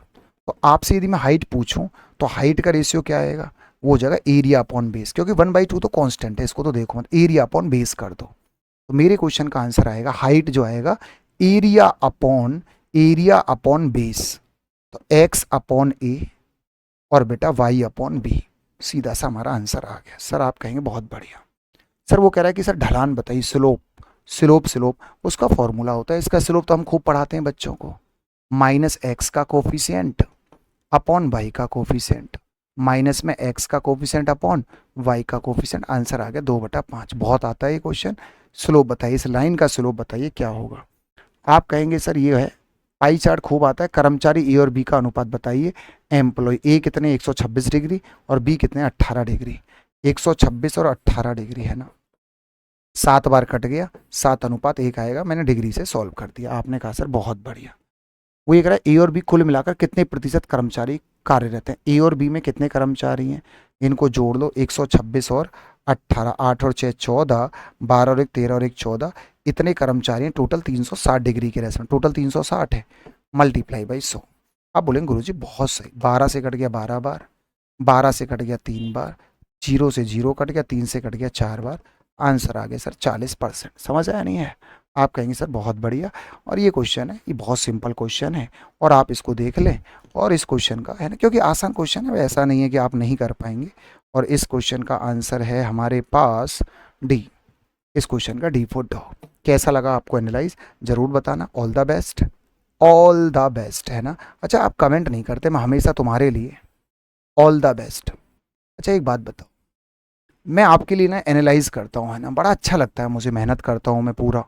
तो आपसे यदि मैं हाइट पूछूं तो हाइट का रेशियो क्या आएगा, वो हो जाएगा एरिया अपॉन बेस, क्योंकि 1/2 तो कांस्टेंट है, इसको तो देखो मत, एरिया अपॉन बेस कर दो। तो मेरे क्वेश्चन का आंसर आएगा हाइट जो आएगा एरिया अपॉन बेस, तो एक्स अपॉन ए और बेटा वाई अपॉन बी, सीधा सा हमारा आंसर आ गया। सर आप कहेंगे बहुत बढ़िया। सर वो कह रहा है कि सर ढलान बताइए, स्लोप, स्लोप उसका फॉर्मूला होता है, इसका स्लोप तो हम खूब पढ़ाते हैं बच्चों को, माइनस एक्स का कोफिशिएंट अपॉन वाई का कोफिशिएंट, माइनस में एक्स का कोफिशिएंट अपॉन वाई का कोफिशिएंट, आंसर आ गया 2/5। बहुत आता है ये क्वेश्चन। स्लोप बताइए, इस लाइन का स्लोप बताइए क्या होगा। आप कहेंगे सर ये है, पाई चार्ट खूब आता है, कर्मचारी ए और बी का अनुपात बताइए। एम्प्लॉय ए कितने 126 डिग्री और बी कितने 18 डिग्री, 126 और 18 डिग्री है ना, 7 बार कट गया, 7:1 आएगा, मैंने डिग्री से सॉल्व कर दिया। आपने कहा सर बहुत बढ़िया। वो ये कह रहा है ए और बी कुल मिलाकर कितने प्रतिशत कर्मचारी कार्यरत हैं, ए और बी में कितने कर्मचारी हैं, इनको जोड़ लो, 126 और 18, 8 और 6 14, 12 और 1 13 और 1 14, इतने कर्मचारी हैं, टोटल 360 डिग्री के रेशमेंट, टोटल 360 है, मल्टीप्लाई बाई 100। आप बोलेंगे गुरुजी बहुत सही, 12 से कट गया 12 बार, 12 से कट गया 3 बार, 0 से 0 कट गया, 3 से कट गया 4 बार, आंसर आ गया सर 40%। समझ आया नहीं है? आप कहेंगे सर बहुत बढ़िया। और ये क्वेश्चन है, ये बहुत सिंपल क्वेश्चन है और आप इसको देख लें, और इस क्वेश्चन का है ना, क्योंकि आसान क्वेश्चन है, ऐसा नहीं है कि आप नहीं कर पाएंगे। और इस क्वेश्चन का आंसर है हमारे पास डी, इस क्वेश्चन का डी फॉर डॉग। कैसा लगा आपको एनालाइज, जरूर बताना। All the best, all the best, है ना। अच्छा आप कमेंट नहीं करते, मैं हमेशा तुम्हारे लिए ऑल द बेस्ट। अच्छा एक बात बताओ, मैं आपके लिए ना एनालाइज करता हूँ, है ना, बड़ा अच्छा लगता है मुझे, मेहनत करता हूँ मैं पूरा,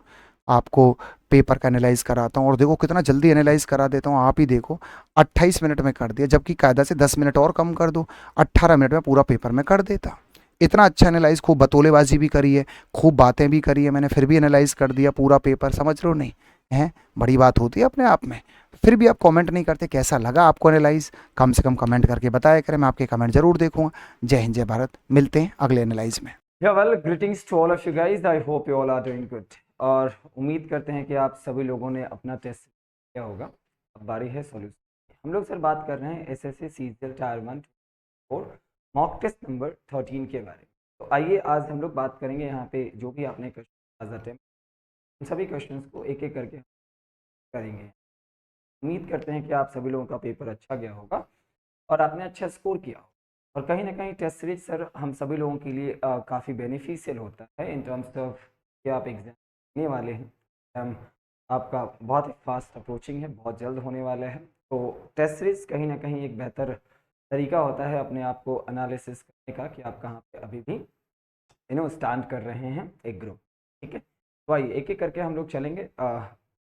आपको पेपर का एनालाइज कराता हूँ, और देखो कितना जल्दी एनालाइज करा देता हूँ। आप ही देखो 28 मिनट में कर दिया, जबकि कायदा से 10 मिनट और कम कर दो, 18 मिनट में पूरा पेपर में कर देता। इतना अच्छा एनालाइज, खूब बतौलेबाजी भी करी है, खूब बातें भी करी है मैंने, फिर भी एनालाइज कर दिया पूरा पेपर, समझ रहे हो नहीं है, बड़ी बात होती है अपने आप में। फिर भी आप कमेंट नहीं करते, कैसा लगा आपको एनालाइज, कम से कम कमेंट करके बताया करें, मैं आपके कमेंट जरूर देखूंगा। जय हिंद जय भारत, मिलते हैं अगले एनालाइज में। Yeah, well, greetings to all of you guys. I hope you all are doing good. और उम्मीद करते हैं कि आप सभी लोगों ने अपना टेस्ट किया होगा। अब बारी है सॉल्यूशन। हम लोग सर बात कर रहे हैं एसएससी सीजीएल टायर 1 और मॉक टेस्ट नंबर 13 के बारे में। तो आइए आज हम लोग बात करेंगे यहाँ पे जो भी आपने क्वेश्चन आज अटेम्प्ट, उन सभी क्वेश्चंस को एक एक करके करेंगे। उम्मीद करते हैं कि आप सभी लोगों का पेपर अच्छा गया होगा और आपने अच्छा स्कोर किया होगा। और कहीं ना कहीं टेस्ट सीरीज सर हम सभी लोगों के लिए काफ़ी बेनिफिशियल होता है इन टर्म्स ऑफ कि आप एग्जाम देने वाले हैं। आपका बहुत ही फास्ट अप्रोचिंग है, बहुत जल्द होने वाला है। तो टेस्ट सीरीज कहीं ना कहीं एक बेहतर तरीका होता है अपने आप को एनालिसिस करने का कि आप कहाँ पे अभी भी स्टैंड कर रहे हैं एक ग्रुप। ठीक है, तो आइए एक एक करके हम लोग चलेंगे।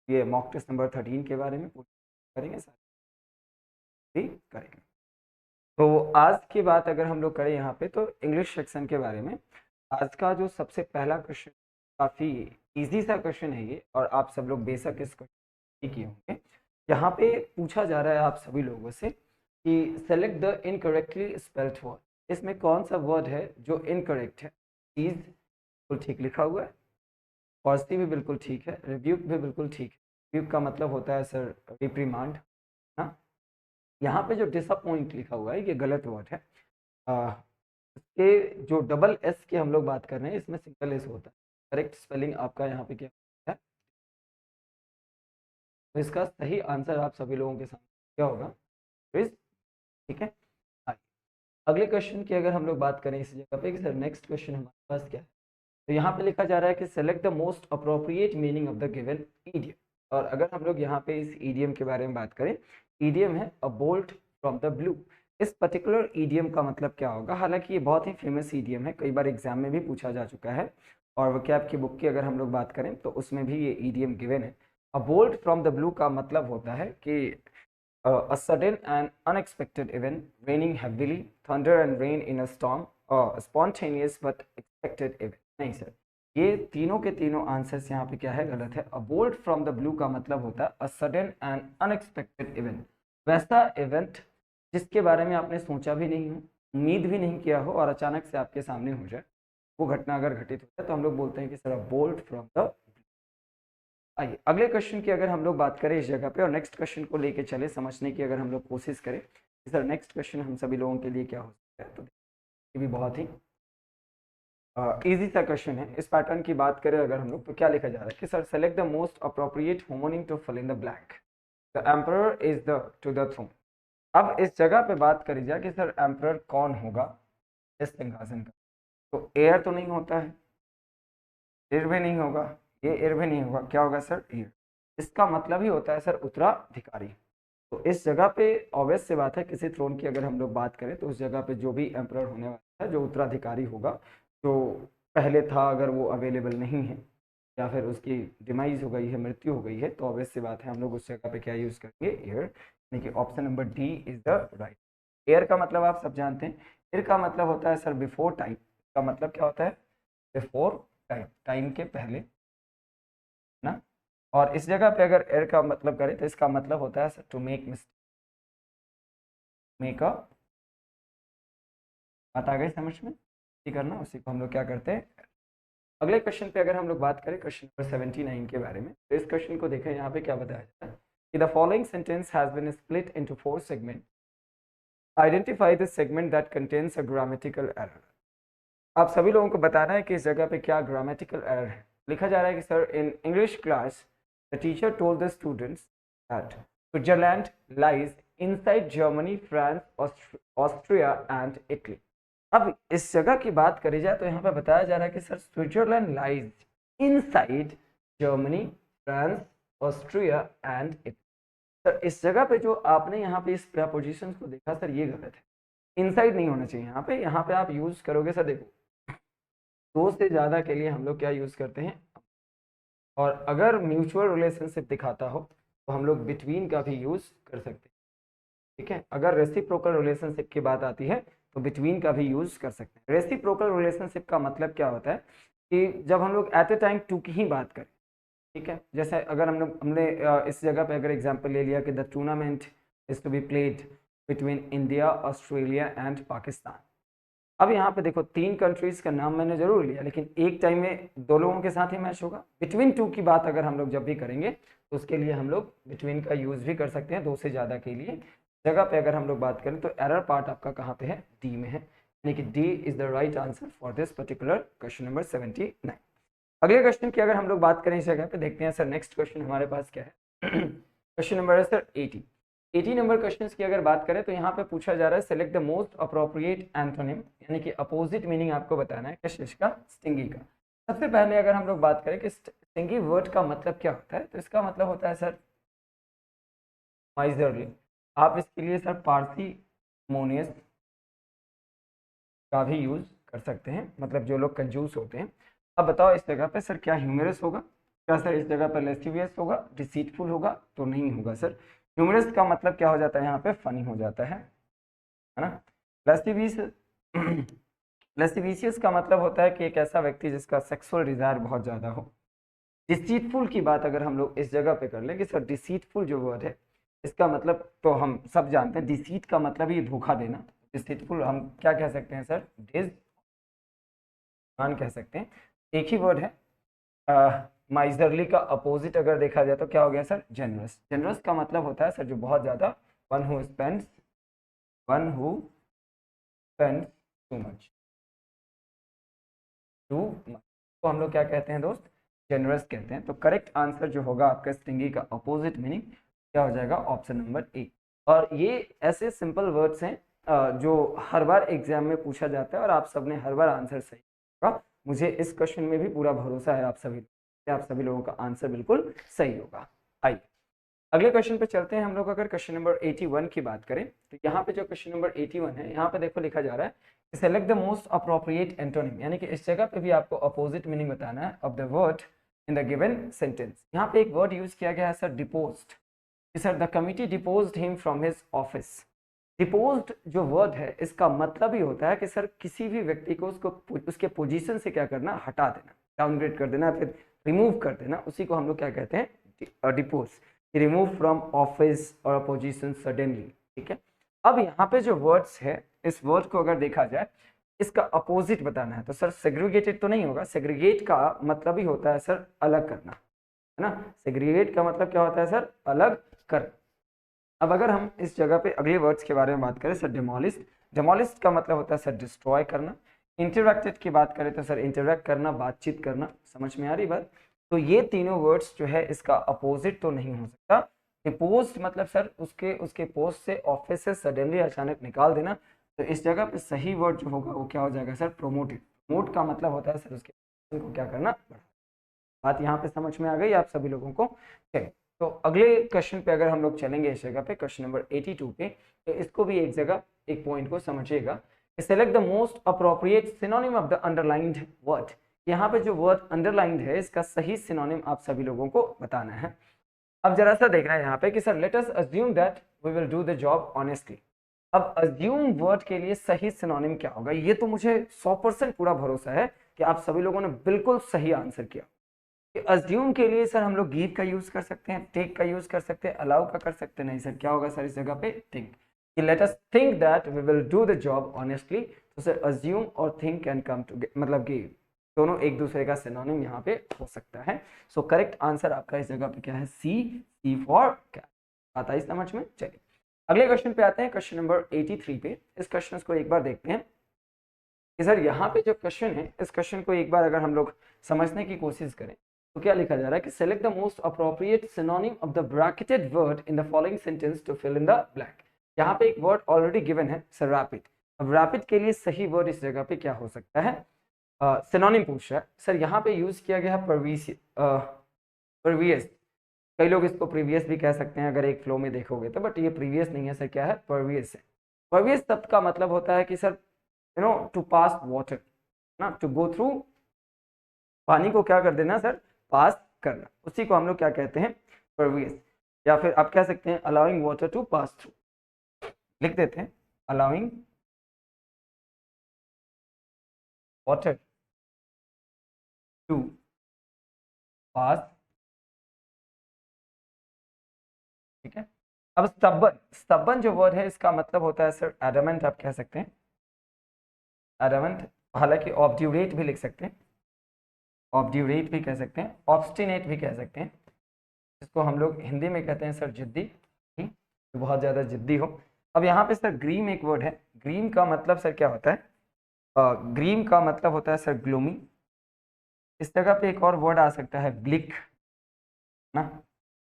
ये मॉक टेस्ट नंबर 13 के बारे में करेंगे सारे करेंगे। तो आज की बात अगर हम लोग करें यहाँ पे तो इंग्लिश सेक्शन के बारे में, आज का जो सबसे पहला क्वेश्चन काफ़ी इजी सा क्वेश्चन है ये, और आप सब लोग बेशक इस क्वेश्चन किए होंगे। यहाँ पे पूछा जा रहा है आप सभी लोगों से कि select the incorrectly spelled word, इसमें कौन सा वर्ड है जो इनकरेक्ट है। चीज बिल्कुल ठीक लिखा हुआ है, पॉजिटिव भी बिल्कुल ठीक है, रिव्यूक भी बिल्कुल ठीक है। रिव्यूक का मतलब होता है सर रिप्रीमांड ना। यहाँ पे जो डिसअपॉइंट लिखा हुआ है ये गलत वर्ड है। इसके जो डबल एस की हम लोग बात कर रहे हैं, इसमें सिंगल एस होता है। करेक्ट स्पेलिंग आपका यहाँ पे क्या है, तो इसका सही आंसर आप सभी लोगों के सामने क्या होगा, ठीक है। अगले क्वेश्चन की अगर हम लोग बात करें इस जगह पे कि सर नेक्स्ट क्वेश्चन हमारे पास क्या है, तो यहाँ पे लिखा जा रहा है कि select the most appropriate meaning of the given idiom. और अगर हम लोग यहाँ पे इस ईडियम के बारे में बात करें, ईडियम है अ बोल्ट फ्रॉम द ब्लू। इस पर्टिकुलर ईडियम का मतलब क्या होगा, हालांकि ये बहुत ही फेमस ईडियम है, कई बार एग्जाम में भी पूछा जा चुका है, और वोकैब की बुक की अगर हम लोग बात करें तो उसमें भी ये ईडियम गिवन है। अ बोल्ट फ्रॉम द ब्लू का मतलब होता है कि a sudden and unexpected event, raining heavily, thunder and rain in a storm, or a spontaneous but expected event। नहीं सर, ये तीनों के तीनों आंसर्स यहाँ पे क्या है, गलत है। A bolt from the blue का मतलब होता है a sudden and unexpected event, वैसा इवेंट जिसके बारे में आपने सोचा भी नहीं हो, उम्मीद भी नहीं किया हो, और अचानक से आपके सामने हो जाए, वो घटना अगर घटित हो जाए तो हम लोग बोलते हैं कि sir a bolt from the, आइए अगले क्वेश्चन की अगर हम लोग बात करें इस जगह पे और नेक्स्ट क्वेश्चन को लेके चले समझने की अगर हम लोग कोशिश करें कि सर नेक्स्ट क्वेश्चन हम सभी लोगों के लिए क्या हो सकता है, तो ये भी बहुत ही इजी सा क्वेश्चन है। इस पैटर्न की बात करें अगर हम लोग तो क्या लिखा जा रहा है कि sir select the most appropriate homonym to fill in the blank, the emperor is the to the throne. अब इस जगह पे बात करी जाए कि सर एम्परर कौन होगा इस सिंहासन का, तो एयर तो नहीं होता है, एयर भी नहीं होगा, ये एयर भी नहीं होगा, क्या होगा सर एयर। इसका मतलब ही होता है सर उत्तराधिकारी। तो इस जगह पे ऑब्वियस सी बात है किसी थ्रोन की अगर हम लोग बात करें तो उस जगह पे जो भी एम्परर होने वाला है, जो उत्तराधिकारी होगा, जो पहले था अगर वो अवेलेबल नहीं है या फिर उसकी डिमाइज हो गई है, मृत्यु हो गई है, तो ऑब्वियस सी बात है हम लोग उस जगह पे क्या यूज करेंगे एयर, यानी कि option number D is the right. Air का मतलब आप सब जानते हैं, एयर का मतलब होता है सर बिफोर टाइम, का मतलब क्या होता है बिफोर टाइम, टाइम के पहले ना। और इस जगह पे अगर एयर का मतलब करें तो इसका मतलब होता है to make mistake, make a, बात आ गई समझ में, ये करना उसी को हम लोग क्या करते हैं। अगले क्वेश्चन पे अगर हम लोग बात करें क्वेश्चन नंबर 79 के बारे में, तो इस क्वेश्चन को देखें यहाँ पे क्या बताया जाता है कि the following sentence has been split into 4 segment, identify the segment that contains a grammatical error. आप सभी लोगों को बताना है कि इस जगह पे क्या ग्रामेटिकल एरर है। लिखा जा रहा है कि sir in English class the teacher told the students that Switzerland lies inside Germany, France, Austria and Italy. अब इस जगह की बात करी जाए तो यहाँ पे बताया जा रहा है कि sir Switzerland lies inside Germany, France, Austria and Italy. Sir इस जगह पे जो आपने यहाँ पे इस प्रीपोजिशन को देखा सर ये गलत है, इनसाइड नहीं होना चाहिए यहाँ पे आप यूज करोगे सर, देखो दो से ज्यादा के लिए हम लोग क्या यूज करते हैं, और अगर म्यूचुअल रिलेशनशिप दिखाता हो तो हम लोग बिटवीन का भी यूज कर सकते हैं, ठीक है। अगर रेसिप्रोकल रिलेशनशिप की बात आती है तो बिटवीन का भी यूज कर सकते हैं। रेसिप्रोकल रिलेशनशिप का मतलब क्या होता है कि जब हम लोग एट ए टाइम टू की ही बात करें, ठीक है, जैसे अगर हमने इस जगह पे अगर एग्जांपल ले लिया कि the tournament is to be played between India, Australia and Pakistan. अब यहाँ पे देखो 3 कंट्रीज का नाम मैंने जरूर लिया, लेकिन एक टाइम में 2 लोगों के साथ ही मैच होगा। बिटवीन 2 की बात अगर हम लोग जब भी करेंगे तो उसके लिए हम लोग बिटवीन का यूज भी कर सकते हैं 2 से ज्यादा के लिए। जगह पे अगर हम लोग बात करें तो एरर पार्ट आपका कहाँ पे है, डी में है, यानी कि D is the right answer for this particular question number 79। अगले क्वेश्चन की अगर हम लोग बात करें इस जगह पे, देखते हैं सर नेक्स्ट क्वेश्चन हमारे पास क्या है। क्वेश्चन नंबर है सर 80 नंबर क्वेश्चन की अगर बात करें तो यहाँ पे पूछा जा रहा है select the most appropriate antonym, यानी कि अपोजिट मीनिंग आपको बताना है किस चीज का, स्टिंगी का। सबसे पहले अगर हम लोग बात करें कि स्टिंगी वर्ड का मतलब क्या होता है, तो इसका मतलब होता है सर माइजरली। आप इसके लिए सर पार्सिमोनियस का भी यूज कर सकते हैं, मतलब जो लोग कंजूस होते हैं। अब बताओ इस जगह पे सर क्या ह्यूमरस होगा, क्या सर इस जगह पर लेस्टिवियस होगा, डिसीटफुल होगा, तो नहीं होगा सर। ह्यूमरस का मतलब क्या हो जाता है यहाँ पे, फनी हो जाता है ना। लेस्टिवियस का मतलब होता है कि एक ऐसा व्यक्ति जिसका सेक्सुअल डिजायर बहुत ज्यादा हो। डिसीटफुल की बात अगर हम लोग इस जगह पे कर लें कि सर डिसीटफुल जो वर्ड है इसका मतलब तो हम सब जानते हैं, डिसीट का मतलब ही धोखा देना। डिसीटफुल हम क्या कह सकते हैं सर, कह सकते हैं। एक ही वर्ड है। माइजरली का अपोजिट अगर देखा जाए तो क्या हो गया सर, जेनरस। जेनरस का मतलब होता है सर जो बहुत ज्यादा, one who spends too much, तो हम लोग क्या कहते हैं दोस्त, जेनरस कहते हैं। तो करेक्ट आंसर जो होगा आपका स्टिंगी का अपोजिट मीनिंग क्या हो जाएगा, ऑप्शन नंबर ए। और ये ऐसे सिंपल वर्ड्स हैं जो हर बार एग्जाम में पूछा जाता है और आप सबने हर बार आंसर सही होगा। मुझे इस क्वेश्चन में भी पूरा भरोसा है आप सभी लोगों का आंसर बिल्कुल सही होगा। आइए अगले क्वेश्चन पे चलते हैं हम लोग। अगर क्वेश्चन नंबर 81 की बात करें तो यहाँ पे जो क्वेश्चन नंबर 81 है, यहाँ पे देखो लिखा जा रहा है select the most appropriate antonym, यानी कि इस जगह पे भी आपको अपोजिट मीनिंग बताना है of the word in the given sentence. यहाँ पे एक वर्ड यूज किया गया है sir deposed, sir the committee deposed him from his office. Deposed जो वर्ड है इसका मतलब ही होता है कि सर किसी भी व्यक्ति को उसके पोजीशन से क्या करना, हटा देना, डाउनग्रेड कर देना, फिर रिमूव कर देना, उसी को हम लोग क्या कहते हैं, डिपोज, रिमूव फ्रॉम ऑफिस और पोजीशन सडनली, ठीक है। अब यहाँ पे जो वर्ड्स है इस वर्ड को अगर देखा जाए इसका अपोजिट बताना है तो सर सेग्रीगेटेड तो नहीं होगा, सेग्रीगेट का मतलब ही होता है सर अलग करना, है ना। सेग्रीगेट का मतलब क्या होता है सर, अलग कर। अब अगर हम इस जगह पे अगले वर्ड्स के बारे में बात करें सर, डेमोलिस्ट, डेमोलिस्ट का मतलब होता है सर डिस्ट्रॉय करना। इंटरैक्टेड की बात करें तो सर इंटरैक्ट करना, बातचीत करना, समझ में आ रही बात। तो ये तीनों वर्ड्स जो है इसका अपोजिट तो नहीं हो सकता। डिपोज्ड मतलब सर उसके पोस्ट से, ऑफिस से सडनली अचानक निकाल देना। तो इस जगह पे सही वर्ड जो होगा वो क्या हो जाएगा सर, प्रोमोटेड। प्रमोट का मतलब होता है सर उसके को क्या करना, बढ़ाना। बात यहाँ पे समझ में आ गई आप सभी लोगों को। चलिए, तो अगले क्वेश्चन पे अगर हम लोग चलेंगे इस जगह पे, क्वेश्चन नंबर 82 पे, तो इसको भी एक जगह एक पॉइंट को समझिएगा। Select the most appropriate synonym of the underlined word. यहाँ पे जो वर्ड अंडरलाइंड है इसका सही सिनोनिम आप सभी लोगों को बताना है। अब जरा सा देखना है यहाँ पे कि sir let us assume that we will do the job honestly. अब अज्यूम वर्ड के लिए सही सिनोनिम क्या होगा, ये तो मुझे 100% पूरा भरोसा है कि आप सभी लोगों ने बिल्कुल सही आंसर किया। अज्यूम के लिए सर हम लोग गिव का यूज कर सकते हैं, टेक का यूज कर सकते हैं, अलाउ का कर सकते हैं। नहीं सर, क्या होगा सर इस जगह पे, think. Let us think that we will do the job honestly. तो सर अज्यूम और थिंक कैन कम टू, मतलब गिव, दोनों एक दूसरे का सिनोनिम यहाँ पे हो सकता है। सो करेक्ट आंसर आपका इस जगह पे क्या है, सी फॉर कैट। आता है समझ में। चलिए अगले क्वेश्चन पे आते हैं, क्वेश्चन नंबर 83 पे। इस क्वेश्चन को एक बार देखते हैं कि सर यहाँ पे जो क्वेश्चन है, इस क्वेश्चन को एक बार अगर हम लोग समझने की कोशिश करें तो क्या लिखा जा रहा है कि select the most appropriate synonym of the bracketed word in the following sentence to fill in the blank. यहाँ पे एक वर्ड ऑलरेडी गिवन है सर, रैपिड। अब रैपिड के लिए सही वर्ड इस जगह पे क्या हो सकता है, सिनोनिम पूछ रहा है सर। यहाँ पे यूज किया गया है परवियस। कई लोग इसको प्रीवियस भी कह सकते हैं अगर एक फ्लो में देखोगे तो, बट ये प्रीवियस नहीं है सर, क्या है, परवियस है। परवियस शब्द का मतलब होता है कि sir you know to pass water ना, टू गो थ्रू, पानी को क्या कर देना सर, पास करना, उसी को हम लोग क्या कहते हैं, परवियस। या फिर आप कह सकते हैं allowing water to pass through, लिख देते हैं अलाउइंग वाटर टू पास। ठीक है। अब स्टबन, स्टबन जो वर्ड है इसका मतलब होता है सर एडमेंट, आप कह सकते हैं एडमेंट। हालांकि ऑब्ड्यूरेट भी लिख सकते हैं, ऑब्ड्यूरेट भी कह सकते हैं, ऑब्स्टिनेट भी कह सकते हैं, इसको हम लोग हिंदी में कहते हैं सर जिद्दी, तो बहुत ज़्यादा जिद्दी हो। अब यहाँ पे सर ग्रीम एक वर्ड है, ग्रीम का मतलब सर क्या होता है, ग्रीम का मतलब होता है सर ग्लूमी। इस जगह पे एक और वर्ड आ सकता है ब्लिक ना,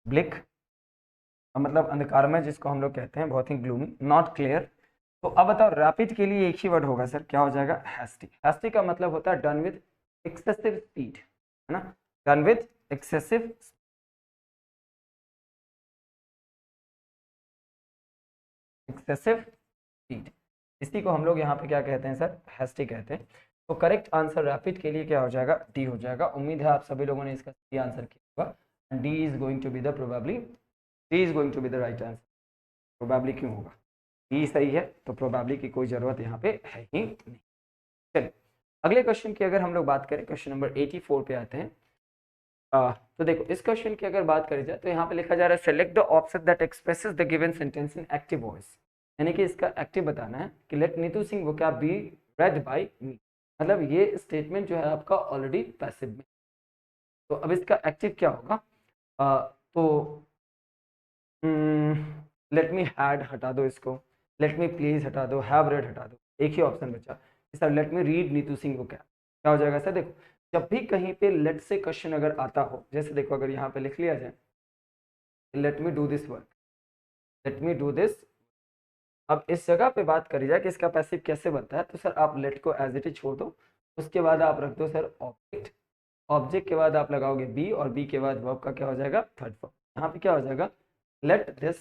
ब्लिक मतलब अंधकार में, जिसको हम लोग कहते हैं बहुत ही ग्लूमी, नॉट क्लियर। तो अब बताओ रैपिड के लिए एक ही वर्ड होगा सर, क्या हो जाएगा, हैस्टी। हैस्टी का मतलब होता है डन विद एक्सेसिव स्पीड, है ना, डन विद एक्सेसिव स्पीड, इसी को हम लोग यहाँ पे क्या कहते हैं सर, हैस्टी कहते हैं। तो करेक्ट आंसर रैपिड के लिए क्या हो जाएगा, डी हो जाएगा। उम्मीद है आप सभी लोगों ने इसका सही आंसर किया होगा। D is going to be the probably, D is going to be the right answer. Probably क्यों होगा, डी सही है तो प्रोबेबली की कोई जरूरत यहाँ पे है ही नहीं। चलिए अगले क्वेश्चन की अगर हम लोग बात करें, क्वेश्चन नंबर 84 पे आते हैं। तो देखो इस क्वेश्चन की अगर बात करी जाए तो यहाँ पे लिखा जा रहा है select the option that expresses the given sentence in active voice. यानी कि इसका एक्टिव बताना है कि let Neetu Singh vocab be read by me, मतलब ये स्टेटमेंट जो है आपका ऑलरेडी पैसिव में। तो अब इसका एक्टिव क्या होगा, तो लेट मी हैड हटा दो इसको, लेट मी प्लीज हटा दो, हैव रेड हटा दो, एक ही ऑप्शन बचा sir, late me read Neetu Singh vocab. क्या हो जाएगा सर, देखो जब भी कहीं पे लेट से क्वेश्चन अगर आता हो, जैसे देखो अगर यहाँ पे लिख लिया जाए let me do this work, let me do this. अब इस जगह पे बात करी जाए कि इसका पैसिव कैसे बनता है, तो सर आप लेट को एज इट इज छोड़ दो, उसके बाद आप रख दो सर ऑब्जेक्ट, ऑब्जेक्ट के बाद आप लगाओगे बी, और बी के बाद वर्ब का क्या हो जाएगा, थर्ड फॉर्म। यहाँ पे क्या हो जाएगा, let this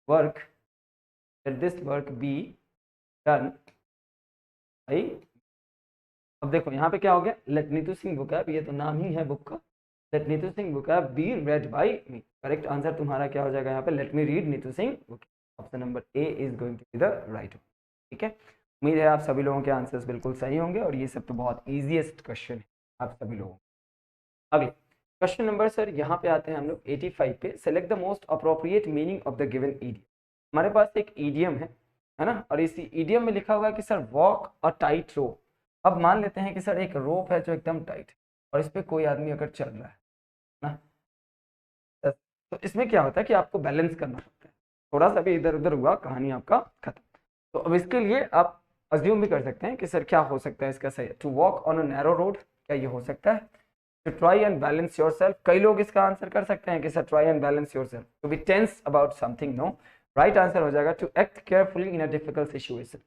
work, let this work be done by. अब देखो यहाँ पे क्या हो गया, लेट नीतू सिंह वोकैब, ये तो नाम ही है बुक का, let Neetu Singh vocab be read by me. Correct answer तुम्हारा क्या हो जाएगा यहाँ पे, let me read Neetu Singh vocab. Option number A is going to be the right. ठीक है, उम्मीद है आप सभी लोगों के आंसर्स बिल्कुल सही होंगे, और ये सब तो बहुत ईजीएस्ट क्वेश्चन है आप सभी लोगों। अगले क्वेश्चन नंबर सर यहाँ पे आते हैं हम लोग 85 पे। Select the most appropriate meaning of the given idiom. हमारे पास एक ईडियम है ना, और इसी ईडियम में लिखा हुआ है कि सर वॉक अ टाइट रोप। अब मान लेते हैं कि सर एक रोप है जो एकदम टाइट है, और इस पर कोई आदमी अगर चल रहा है, ना। तो इसमें क्या होता है कि आपको बैलेंस करना पड़ता है, थोड़ा सा भी इधर उधर हुआ कहानी आपका खत्म। तो अब इसके लिए आप अज्यूम भी कर सकते हैं कि सर क्या हो सकता है इसका सही, to walk on a narrow road, क्या ये हो सकता है? To try and balance yourself, कई लोग इसका आंसर कर सकते हैं कि sir try and balance yourself, to be tense about something, no. Right answer हो जाएगा to act carefully in a difficult situation,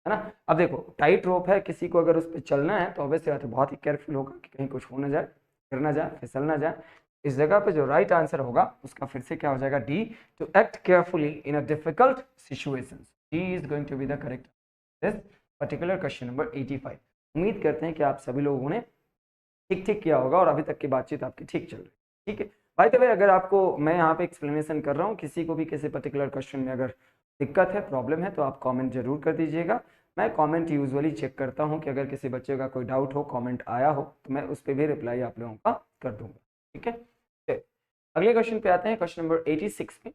है ना। अब देखो टाइट रोप है, किसी को अगर उस पर चलना है तो ऑब्वियसली बात है बहुत ही केयरफुल होगा कि कहीं कुछ हो ना जाए, गिर ना जाए, फिसल ना जाए। इस जगह पे जो राइट आंसर होगा उसका फिर से क्या हो जाएगा, D, to act carefully in a difficult situations. D is going to be the correct this particular question number 85। उम्मीद करते हैं कि आप सभी लोगों ने ठीक ठीक किया होगा और अभी तक की बातचीत आपकी ठीक चल रही है, ठीक है। बाय द वे, अगर आपको मैं यहाँ पे एक्सप्लेनेशन कर रहा हूँ, किसी को भी किसी पर्टिकुलर क्वेश्चन में अगर दिक्कत है, प्रॉब्लम है, तो आप कमेंट जरूर कर दीजिएगा। मैं कमेंट यूजुअली चेक करता हूँ कि अगर किसी बच्चे का कोई डाउट हो, कमेंट आया हो, तो मैं उस पर भी रिप्लाई आप लोगों का कर दूंगा, ठीक है। चलिए, अगले क्वेश्चन पे आते हैं, क्वेश्चन नंबर 86 पे।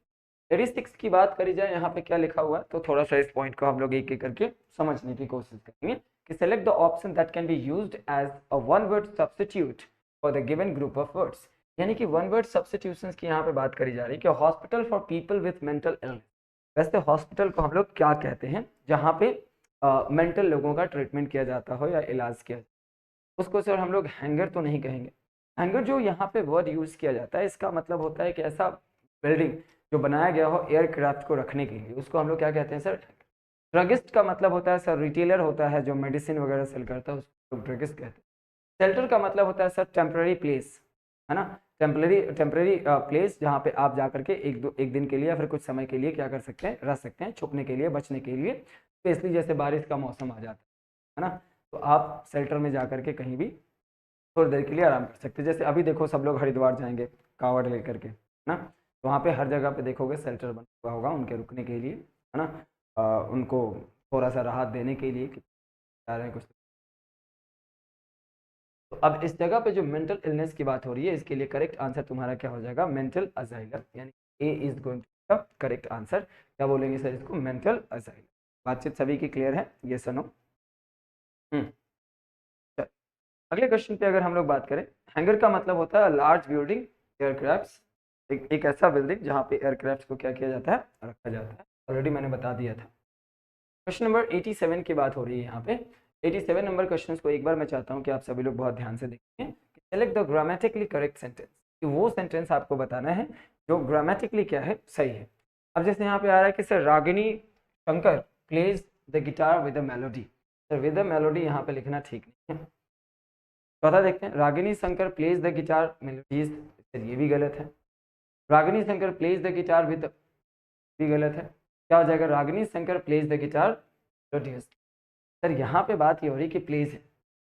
86 की बात करी जाए, यहाँ पे क्या लिखा हुआ है, तो थोड़ा सा इस पॉइंट को हम लोग एक एक करके समझने की कोशिश करेंगे कि select the option that can be used as a one word substitute for the given group of words. यानी कि वन वर्ड सब्स्टिट्यूशंस की यहाँ पे बात करी जा रही है कि hospital for people with mental illness. वैसे हॉस्पिटल को हम लोग क्या कहते हैं, जहाँ पे मेंटल लोगों का ट्रीटमेंट किया जाता हो या इलाज किया जाता है, उसको सर हम लोग हैंगर तो नहीं कहेंगे। हैंगर जो यहाँ पे वर्ड यूज किया जाता है, इसका मतलब होता है कि ऐसा बिल्डिंग जो बनाया गया हो एयरक्राफ्ट को रखने के लिए, उसको हम लोग क्या कहते हैं सर, ड्रगिस्ट का मतलब होता है सर रिटेलर होता है जो मेडिसिन वगैरह सेल करता है, उसको ड्रगिस्ट कहते हैं। शेल्टर का मतलब होता है सर टेम्पररी प्लेस, है ना, टेम्पररी प्लेस जहाँ पे आप जा करके एक दिन के लिए या फिर कुछ समय के लिए क्या कर सकते हैं, रह सकते हैं, छुपने के लिए, बचने के लिए, स्पेशली जैसे बारिश का मौसम आ जाता है ना, तो आप शेल्टर में जा करके कहीं भी थोड़ी देर के लिए आराम कर सकते हैं। जैसे अभी देखो सब लोग हरिद्वार जाएंगे कावड़ लेकर के, है ना, तो वहाँ पे हर जगह पे देखोगे शेल्टर बना हुआ होगा उनके रुकने के लिए, है ना, उनको थोड़ा सा राहत देने के लिए कि जा रहे हैं कुछ। तो अब इस जगह पे जो मेंटल इलनेस की बात हो रही है, इसके लिए करेक्ट आंसर तुम्हारा क्या हो जाएगा, मेंटल अजाइलम, यानी A is going to correct answer. क्या बोलेंगे सर इसको, मेंटल अजाइलम। बातचीत सभी की क्लियर है, ये सुनो। अगले क्वेश्चन पे अगर हम लोग बात करें, हैंगर का मतलब होता है लार्ज बिल्डिंग एयरक्राफ्ट, एक ऐसा बिल्डिंग जहाँ पे एयरक्राफ्ट को क्या किया जाता है, रखा जाता है। ऑलरेडी मैंने बता दिया था। क्वेश्चन नंबर 87 की बात हो रही है यहाँ पे। 87 नंबर क्वेश्चन को एक बार मैं चाहता हूँ कि आप सभी लोग बहुत ध्यान से देखें। Select the grammatically correct sentence, कि वो सेंटेंस आपको बताना है जो ग्रामेटिकली क्या है, सही है। अब जैसे यहाँ पे आ रहा है कि sir Ragini Shankar plays the guitar with a melody, sir with a melody यहाँ पे लिखना ठीक नहीं है। चौथा देखते हैं, Ragini Shankar plays the guitar melodies, ये भी गलत है। Ragini Shankar plays the guitar with, भी गलत है। क्या हो जाएगा, Ragini Shankar plays the guitar melodious. Sir यहाँ पे बात ये हो रही है कि प्लेज है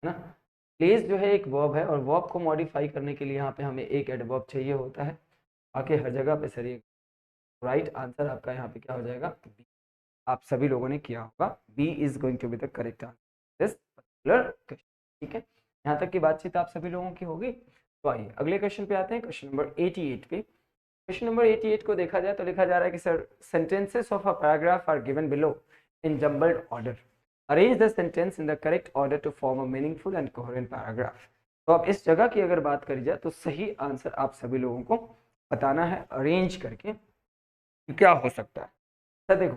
ना, प्लेज जो है एक वर्ब है और वर्ब को मॉडिफाई करने के लिए यहाँ पे हमें एक एडवर्ब चाहिए होता है, बाकी हर जगह पे सर ये राइट आंसर आपका यहाँ पे क्या हो जाएगा, बी। आप सभी लोगों ने किया होगा, B is going to be the correct answer this particular question, ठीक है। यहाँ तक की बातचीत आप सभी लोगों की होगी। तो आइए अगले क्वेश्चन पे आते हैं, क्वेश्चन नंबर 88 पे। क्वेश्चन नंबर 88 को देखा जाए तो लिखा जा रहा है कि sir sentences of a paragraph are given below in jumbled order, arrange the sentence in the correct order to form a meaningful and coherent paragraph. तो अब इस जगह की अगर बात करी जाए तो सही आंसर आप सभी लोगों को बताना है अरेंज करके कि क्या हो सकता है। सर देखो,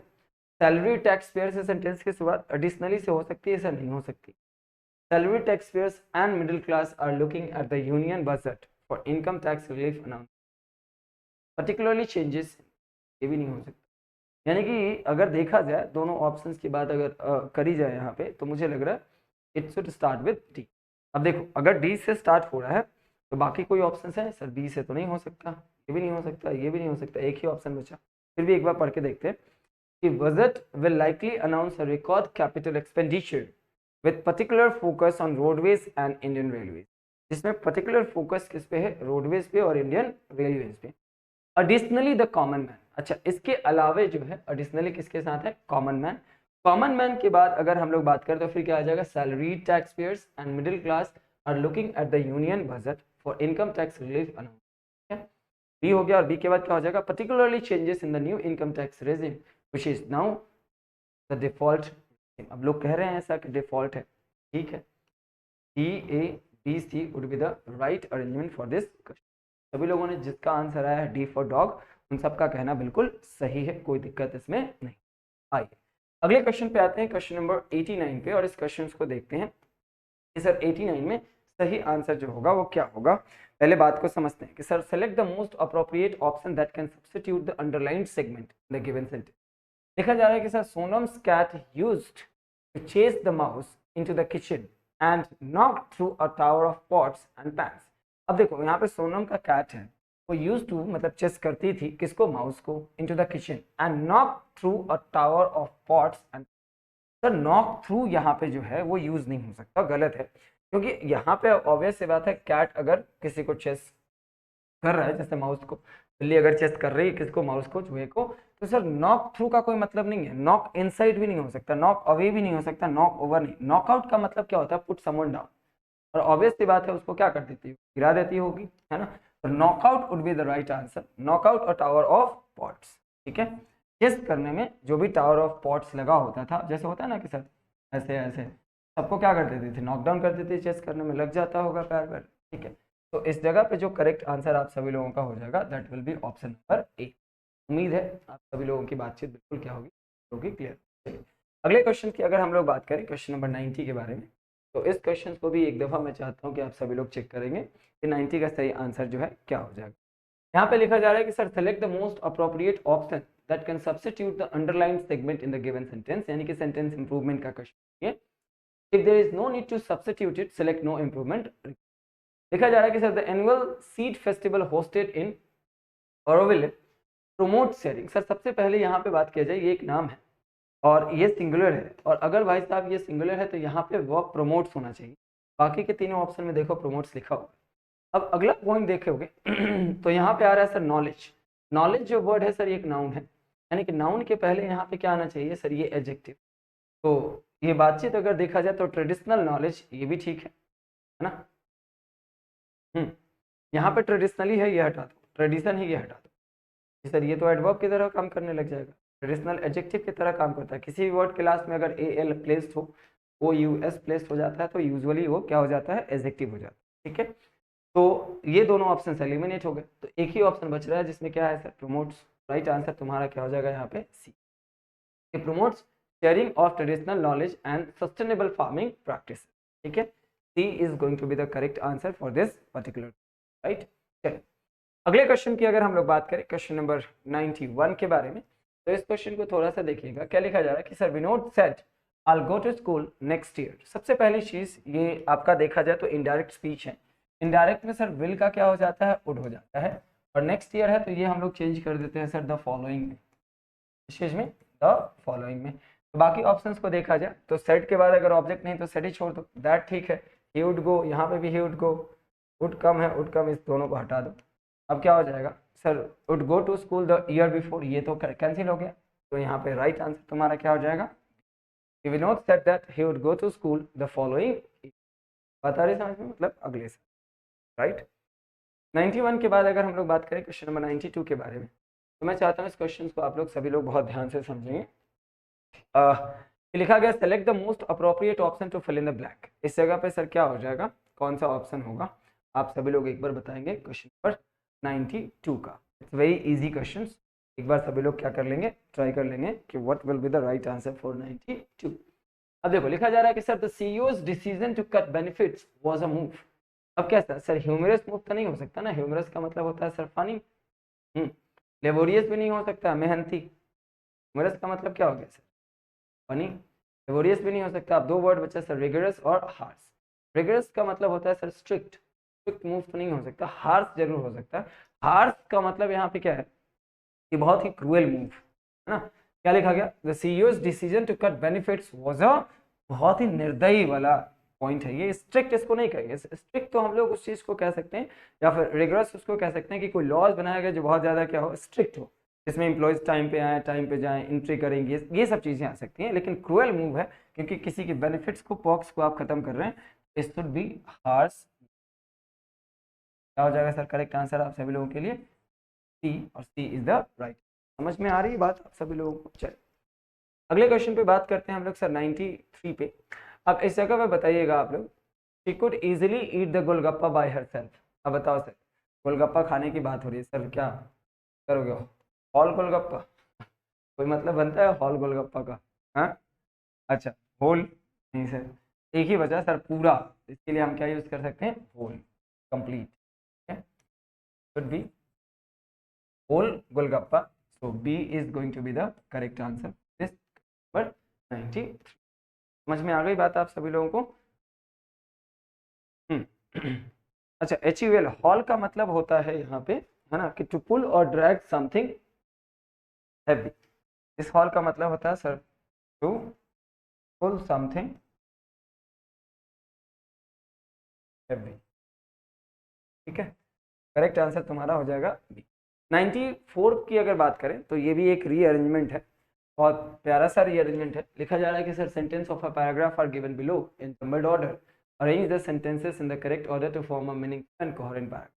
सैलरी टैक्स पेयर से सेंटेंस की शुरुआत एडिशनली से हो सकती है, सर नहीं हो सकती। Salary tax payers and middle class are looking at the union budget for income tax relief announce particularly changes, ये भी नहीं हो सकता। यानी कि अगर देखा जाए दोनों ऑप्शंस की बात अगर करी जाए यहाँ पे, तो मुझे लग रहा है it should start with D. अब देखो अगर डी से स्टार्ट हो रहा है तो बाकी कोई ऑप्शन है सर, बी से तो नहीं हो सकता, ये भी नहीं हो सकता, ये भी नहीं हो सकता, एक ही ऑप्शन बचा। फिर भी एक बार पढ़ के देखते हैं कि budget will likely announce a record capital expenditure with particular focus on roadways and Indian railways, जिसमें पर्टिकुलर फोकस किस पे है, रोडवेज पे और इंडियन रेलवेज पे। एडिशनली द कॉमन मैन, अच्छा इसके अलावे जो है एडिशनली किसके साथ है, कॉमन मैन। कॉमन मैन के बाद अगर हम लोग बात करें तो फिर क्या आ जाएगा, salary tax payers and middle class are looking at the union budget for income tax relief announce, ठीक है। बी हो गया और बी के बाद क्या हो जाएगा, particularly changes in the new income tax regime which is now the default. अब लोग कह रहे हैं ऐसा कि डिफॉल्ट है, ठीक है। D A B C would be the right arrangement for this question. सभी लोगों ने जिसका आंसर आया है डी फॉर डॉग, उन सबका कहना बिल्कुल सही है, कोई दिक्कत इसमें नहीं। आइए अगले क्वेश्चन पे आते हैं, क्वेश्चन नंबर 89 पे, और इस क्वेश्चन को देखते हैं कि सर 89 में सही आंसर जो होगा वो क्या होगा। पहले बात को समझते हैं कि sir select the most appropriate option that can substitute the underlined segment in the given sentence. देखा जा रहा है कि sir Sonam's cat used to chase the mouse into the kitchen and knock through a tower of pots and pans. अब देखो यहाँ पे सोनम का कैट है, वो यूज टू मतलब चेस करती थी किसको, माउस को, into the kitchen and knock through a tower of pots and. Sir knock through यहाँ पे जो है वो यूज नहीं हो सकता, गलत है, क्योंकि यहाँ पे ऑब्वियस सी बात है कैट अगर किसी को चेस कर रहा है, जैसे माउस को, बिल्ली अगर चेस कर रही है किसको, माउस को, चूहे को, तो सर नॉक थ्रू का कोई मतलब नहीं है, नॉक इनसाइड भी नहीं हो सकता, नॉक अवे भी नहीं हो सकता, नॉक ओवर नहीं। नॉकआउट का मतलब क्या होता है, पुट समवन डाउन, और ऑब्वियस सी बात है उसको क्या कर देती है, गिरा देती होगी, है ना। तो knockout would be the right answer, knockout और टावर ऑफ पॉट्स, ठीक है। चेस करने में जो भी टावर ऑफ पॉट्स लगा होता था, जैसे होता है ना कि सर ऐसे ऐसे सबको क्या कर देते थे, नॉकडाउन कर देते थे, चेस करने में लग जाता होगा पैर पैर, ठीक है। तो इस जगह पे जो करेक्ट आंसर आप सभी लोगों का हो जाएगा that will be option number ए। उम्मीद है आप सभी लोगों की बातचीत बिल्कुल क्या होगी क्लियर। चलिए अगले क्वेश्चन की अगर हम लोग बात करें, क्वेश्चन नंबर 90 के बारे में, तो इस क्वेश्चन को भी एक दफ़ा मैं चाहता हूँ कि आप सभी लोग चेक करेंगे कि 90 का सही आंसर जो है क्या हो जाएगा। यहाँ पे लिखा जा रहा है कि sir select the most appropriate option that can substitute the underlined segment in the given sentence, यानी कि सेंटेंस इंप्रूवमेंट का क्वेश्चन है। If there is no need to substitute it, select no improvement. लिखा जा रहा है कि sir the annual seed festival hosted in Auroville promote sharing. Sir सबसे पहले यहाँ पे बात किया जाए, ये एक नाम है और ये सिंगुलर है, और अगर भाई साहब ये सिंगुलर है तो यहाँ पे वर्ब प्रमोट्स होना चाहिए, बाकी के तीनों ऑप्शन में देखो प्रमोट्स लिखा होगा। अब अगला पॉइंट देखोगे तो यहाँ पे आ रहा है सर नॉलेज। नॉलेज जो वर्ड है सर ये एक नाउन है, यानी कि नाउन के पहले यहाँ पे क्या आना चाहिए सर, ये एडजेक्टिव। तो ये बातचीत अगर देखा जाए तो ट्रेडिशनल नॉलेज ये भी ठीक है ना। यहाँ पे ट्रेडिशनली है, ये हटा दो, ट्रेडिशन है ये हटा दो सर, ये तो एडवर्ब की तरह काम करने लग जाएगा, ट्रेडिशनल एडजेक्टिव की तरह काम करता है। किसी भी वर्ड के लास्ट में अगर ए एल प्लेस्ड हो, ओ यू एस प्लेस्ड हो जाता है, तो यूजुअली वो क्या हो जाता है, एडजेक्टिव हो जाता है, ठीक है। तो ये दोनों ऑप्शन एलिमिनेट हो गए, तो एक ही ऑप्शन बच रहा है जिसमें क्या है सर, प्रमोट्स। राइट आंसर तुम्हारा क्या हो जाएगा यहाँ पे, सी, promotes sharing of traditional knowledge and sustainable farming practices, ठीक है। C is going to be the correct answer for this particular, right। चलिए अगले क्वेश्चन की अगर हम लोग बात करें, क्वेश्चन नंबर 91 के बारे में, तो इस क्वेश्चन को थोड़ा सा देखिएगा। क्या लिखा जा रहा है कि sir Vinod said I'll go to school next year। सबसे पहली चीज ये आपका देखा जाए तो इनडायरेक्ट स्पीच है, इनडायरेक्ट में सर विल का क्या हो जाता है, वुड हो जाता है, और नेक्स्ट ईयर है तो ये हम लोग चेंज कर देते हैं सर द फॉलोइंग में, विशेष में द फॉलोइंग में। तो बाकी ऑप्शंस को देखा जाए तो सेट के बाद अगर ऑब्जेक्ट नहीं तो सेट ही छोड़ दो, दैट ठीक है। ही वुड गो, यहाँ पे भी ही वुड गो, वुड कम है, वुड कम, इस दोनों को हटा दो। अब क्या हो जाएगा sir, would go to school the year before, ये तो कैंसिल हो गया, तो यहाँ पे राइट आंसर तुम्हारा क्या हो जाएगा, Vinod said that he would go to school the following. बता रहे समझ में, मतलब अगले से, राइट। 91 के बाद अगर हम लोग बात करें क्वेश्चन नंबर 92 के बारे में, तो मैं चाहता हूँ इस क्वेश्चन को आप लोग सभी लोग बहुत ध्यान से समझेंगे। लिखा गया select the most appropriate option to fill in the blank. इस जगह पे सर क्या हो जाएगा, कौन सा ऑप्शन होगा, आप सभी लोग एक बार बताएंगे क्वेश्चन नंबर 92 का। इट्स वेरी इजी क्वेश्चन, एक बार सभी लोग क्या कर लेंगे, ट्राई कर लेंगे कि what will be the right answer for 92। अब देखो लिखा जा रहा है कि sir the CEO's decision to cut benefits was a move. अब क्या सर ह्यूमरस मूव तो नहीं हो सकता ना, ह्यूमरस का मतलब होता है सर फनी, लेबोरियस भी नहीं हो सकता, मेहनती। ह्यूमरस का मतलब क्या हो गया सर, फनी। लेबोरियस भी नहीं हो सकता। अब दो वर्ड बचा सर, रिगरस और हार्श। रिगरस का मतलब होता है सर स्ट्रिक्ट, स्ट्रिक्ट मूव तो नहीं हो सकता, हार्श जरूर हो सकता है। हार्श का मतलब यहाँ पे क्या है कि बहुत ही क्रूएल मूव, है ना। क्या लिखा गया, the CEO's decision to cut benefits was a, बहुत ही निर्दयी वाला पॉइंट है ये। स्ट्रिक्ट इसको नहीं कहेंगे, स्ट्रिक्ट तो हम लोग उस चीज को कह सकते हैं, या फिर रिगरस उसको कह सकते हैं कि कोई लॉज बनाया गया जो बहुत ज्यादा क्या हो, स्ट्रिक्ट हो, जिसमें एम्प्लॉयज टाइम पे आए, टाइम पे जाएं, एंट्री करेंगे, ये सब चीजें आ सकती हैं। लेकिन क्रूएल मूव है क्योंकि किसी के बेनिफिट्स को, पॉक्स को आप खत्म कर रहे हैं, इट शुड बी हार्श। क्या हो जाएगा सर करेक्ट आंसर आप सभी लोगों के लिए, सी, और सी इज द राइट। समझ में आ रही है बात आप सभी लोगों को। चलिए अगले क्वेश्चन पे बात करते हैं हम लोग सर 93 पे। अब इस जगह पे बताइएगा आप लोग, she could easily eat the golgappa by herself. अब बताओ सर, गोलगप्पा खाने की बात हो रही है सर, क्या करोगे? हॉल गोलगप्पा कोई मतलब बनता है हॉल गोलगप्पा का? हाँ, अच्छा, होल नहीं सर, एक ही बचा सर पूरा, इसके लिए हम क्या यूज कर सकते हैं? Whole, complete, should be whole golgappa. So B is going to be the correct answer. This number 93. समझ में आ गई बात आप सभी लोगों को? अच्छा, HUL हॉल का मतलब होता है यहाँ पे, है ना, कि टू पुल और ड्रैग समथिंग हैवी। इस हॉल का मतलब होता है sir to pull something heavy. ठीक है, करेक्ट आंसर तुम्हारा हो जाएगा बी। 94 की अगर बात करें तो ये भी एक रीअरेंजमेंट है, बहुत प्यारा सा रीअरेंजमेंट है। लिखा जा रहा है कि sir sentence of a paragraph are given below in numbered order, arrange the sentences in the correct order to form a meaningful and coherent paragraph.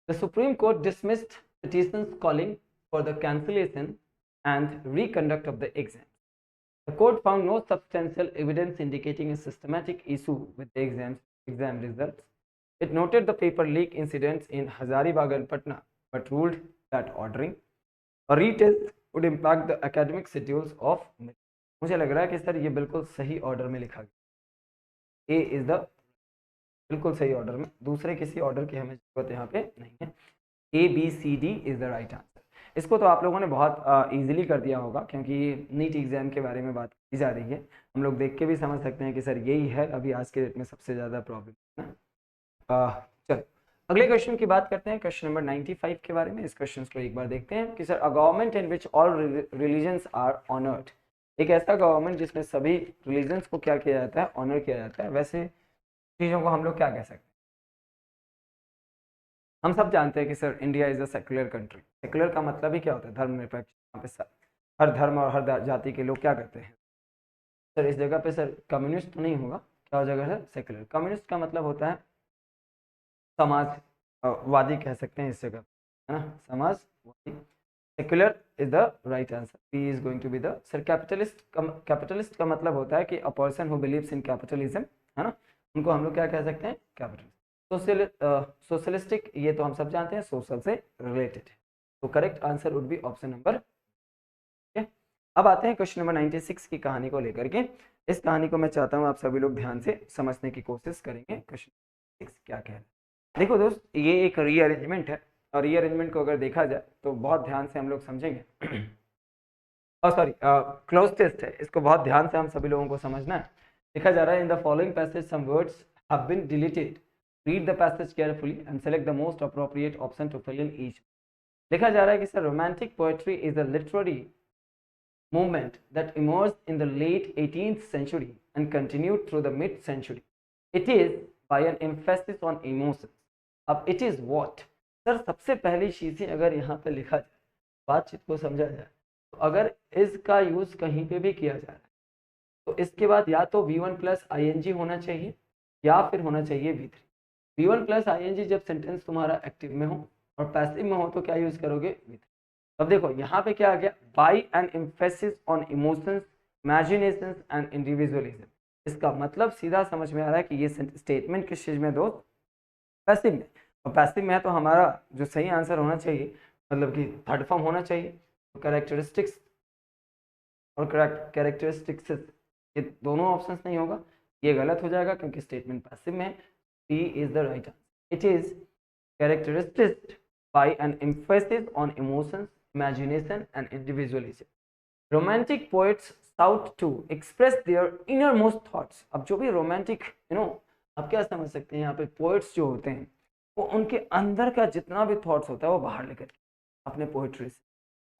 The Supreme Court dismissed petitions calling for the cancellation and reconduct of the exam. The court found no substantial evidence indicating a systematic issue with the exam results. It noted the paper leak incidents in Hazaribagh and Patna, but ruled that ordering a retest would impact the academic schedules of. मुझे लग रहा है कि sir ये बिल्कुल सही order में लिखा गया, ए इज द बिल्कुल सही ऑर्डर में, दूसरे किसी ऑर्डर की हमें जरूरत यहाँ पे नहीं है। ABCD is the right answer. इसको तो आप लोगों ने बहुत इजीली कर दिया होगा, क्योंकि नीट एग्जाम के बारे में बात की जा रही है। हम लोग देख के भी समझ सकते हैं कि सर यही है अभी आज के डेट में सबसे ज़्यादा प्रॉब्लम है। चलो अगले क्वेश्चन की बात करते हैं, क्वेश्चन नंबर 95 के बारे में। इस क्वेश्चन को एक बार देखते हैं कि sir a government in which all religions are honoured, एक ऐसा गवर्नमेंट जिसमें सभी रिलीजन्स को क्या किया जाता है? ऑनर किया जाता है। वैसे चीज़ों को हम लोग क्या कह सकते हैं? हम सब जानते हैं कि sir India is a secular country. Secular का मतलब ही क्या होता है? धर्मनिरपेक्ष। यहाँ पे हर धर्म और हर जाति के लोग क्या करते हैं सर? इस जगह पे सर कम्युनिस्ट तो नहीं होगा, क्या हो जाएगा सर? सेक्युलर। कम्युनिस्ट का मतलब होता है समाजवादी कह सकते हैं इस जगह, है ना, समाजवादी। Secular is the right answer, P is going to be the. Sir capitalist, capitalist का मतलब होता है कि a person who believes in capitalism, है ना, उनको हम लोग क्या कह सकते हैं? कैपिटलिस्ट। सोशलिस्टिक, ये तो हम सब जानते हैं, सोशल से रिलेटेड है। तो correct answer would be option number. अब आते हैं क्वेश्चन नंबर 96 की कहानी को लेकर के। इस कहानी को मैं चाहता हूं आप सभी लोग ध्यान से समझने की कोशिश करेंगे। क्वेश्चन 96 क्या कह रहा है? देखो दोस्त, ये एक रीअरेंजमेंट है, और रीअरेंजमेंट को अगर देखा जाए तो बहुत ध्यान से हम लोग समझेंगे। और सॉरी, क्लोज टेस्ट है, इसको बहुत ध्यान से हम सभी लोगों को समझना है। लिखा जा रहा है in the following passage some words have been deleted, read the passage carefully and select the most appropriate option to fill in each. लिखा जा रहा है कि sir romantic poetry is a literary movement that emerged in the late 18th century and continued through the mid century. It is by an emphasis on emotions. अब it is what? Sir सबसे पहली चीज़ अगर यहाँ पे लिखा जाए, बातचीत को समझा जाए, तो अगर इसका यूज कहीं पे भी किया जा रहा है तो इसके बाद या तो V1 प्लस ING होना चाहिए या फिर होना चाहिए V3। V1 प्लस ING जब सेंटेंस तुम्हारा एक्टिव में हो और पैसिव में हो तो क्या यूज करोगे? V3। अब देखो यहाँ पे क्या आ गया? By an emphasis on emotions, imaginations and individualism. इसका मतलब सीधा समझ में आ रहा है कि ये स्टेटमेंट किस चीज में? दोस्त पैसिव में। और पैसिव में है तो हमारा जो सही आंसर होना चाहिए, मतलब कि थर्ड फॉर्म होना चाहिए। तो कैरेक्टरिस्टिक्स और कैरेक्टरिस्टिक्स, ये दोनों ऑप्शन नहीं होगा, ये गलत हो जाएगा क्योंकि स्टेटमेंट पैसिव में है। P is the right answer. It is characterized by an emphasis on emotions, imagination, and individualism. Romantic poets sought to express their innermost thoughts. अब जो भी romantic, आप क्या समझ सकते हैं यहाँ पे? poets जो होते हैं वो उनके अंदर का जितना भी thoughts होता है वो बाहर लेकर अपने poetry से।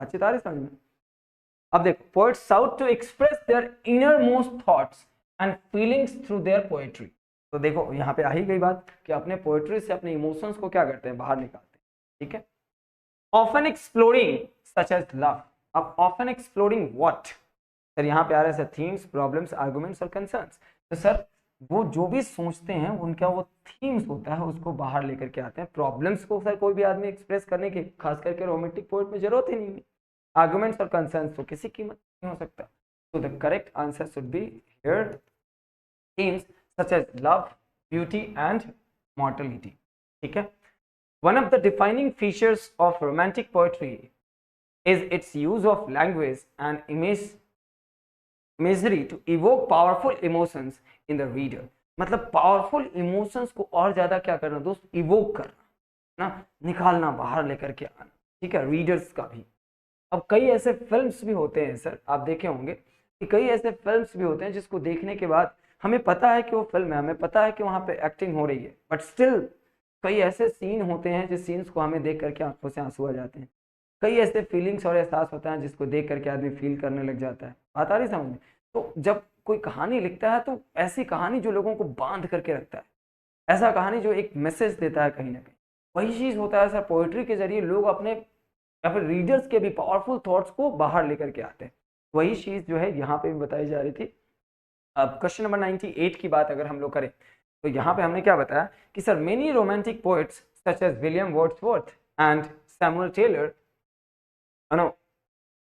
अच्छी तरह समझ में। अब देखो, poets sought to express their innermost thoughts and feelings through their poetry. तो देखो यहाँ पे आ ही गई बात कि अपने पोएट्री से अपने इमोशंस को क्या करते हैं? बाहर निकालते हैं। ठीक है, often exploring such as love. अब ऑफन एक्सप्लोरिंग व्हाट? सर यहाँ पे आ रहा है सर थीम्स, प्रॉब्लम्स, आर्गुमेंट्स और कंसर्न्स। तो सर वो जो भी सोचते हैं उनका वो थीम्स होता है, उसको बाहर लेकर के आते हैं। प्रॉब्लम्स को सर कोई भी आदमी एक्सप्रेस करने की, खास करके रोमांटिक पोएट में जरूरत ही नहीं है। आर्गुमेंट्स और कंसर्न्स तो किसी कीमत नहीं हो सकता। तो the correct answer should be here themes such as love, beauty and mortality. ठीक है। One of the defining features of romantic poetry is its use of language and imagery to evoke powerful emotions in the reader। मतलब powerful emotions को और ज्यादा क्या करना दोस्त, evoke करना ना, निकालना, बाहर लेकर के आना, ठीक है, रीडर्स का भी। अब कई ऐसे फिल्म्स भी होते हैं सर, आप देखे होंगे कि कई ऐसे फिल्म्स भी होते हैं जिसको देखने के बाद हमें पता है कि वो फिल्म है, हमें पता है कि वहाँ पे एक्टिंग हो रही है, बट स्टिल कई ऐसे सीन होते हैं जिस सीन्स को हमें देख करके आंखों से आंसू आ जाते हैं। कई ऐसे फीलिंग्स और एहसास होता है जिसको देख करके आदमी फील करने लग जाता है। बात आ रही समझ में? तो जब कोई कहानी लिखता है तो ऐसी कहानी जो लोगों को बांध करके रखता है, ऐसा कहानी जो एक मैसेज देता है कहीं ना कहीं, वही चीज़ होता है सर पोइट्री के जरिए लोग अपने या फिर रीडर्स के भी पावरफुल थॉट्स को बाहर लेकर के आते हैं। वही चीज़ जो है यहाँ पे भी बताई जा रही थी। अब क्वेश्चन नंबर 98 की बात अगर हम लोग करें तो यहाँ पे हमने क्या बताया कि sir many romantic poets such as William Wordsworth and Samuel Taylor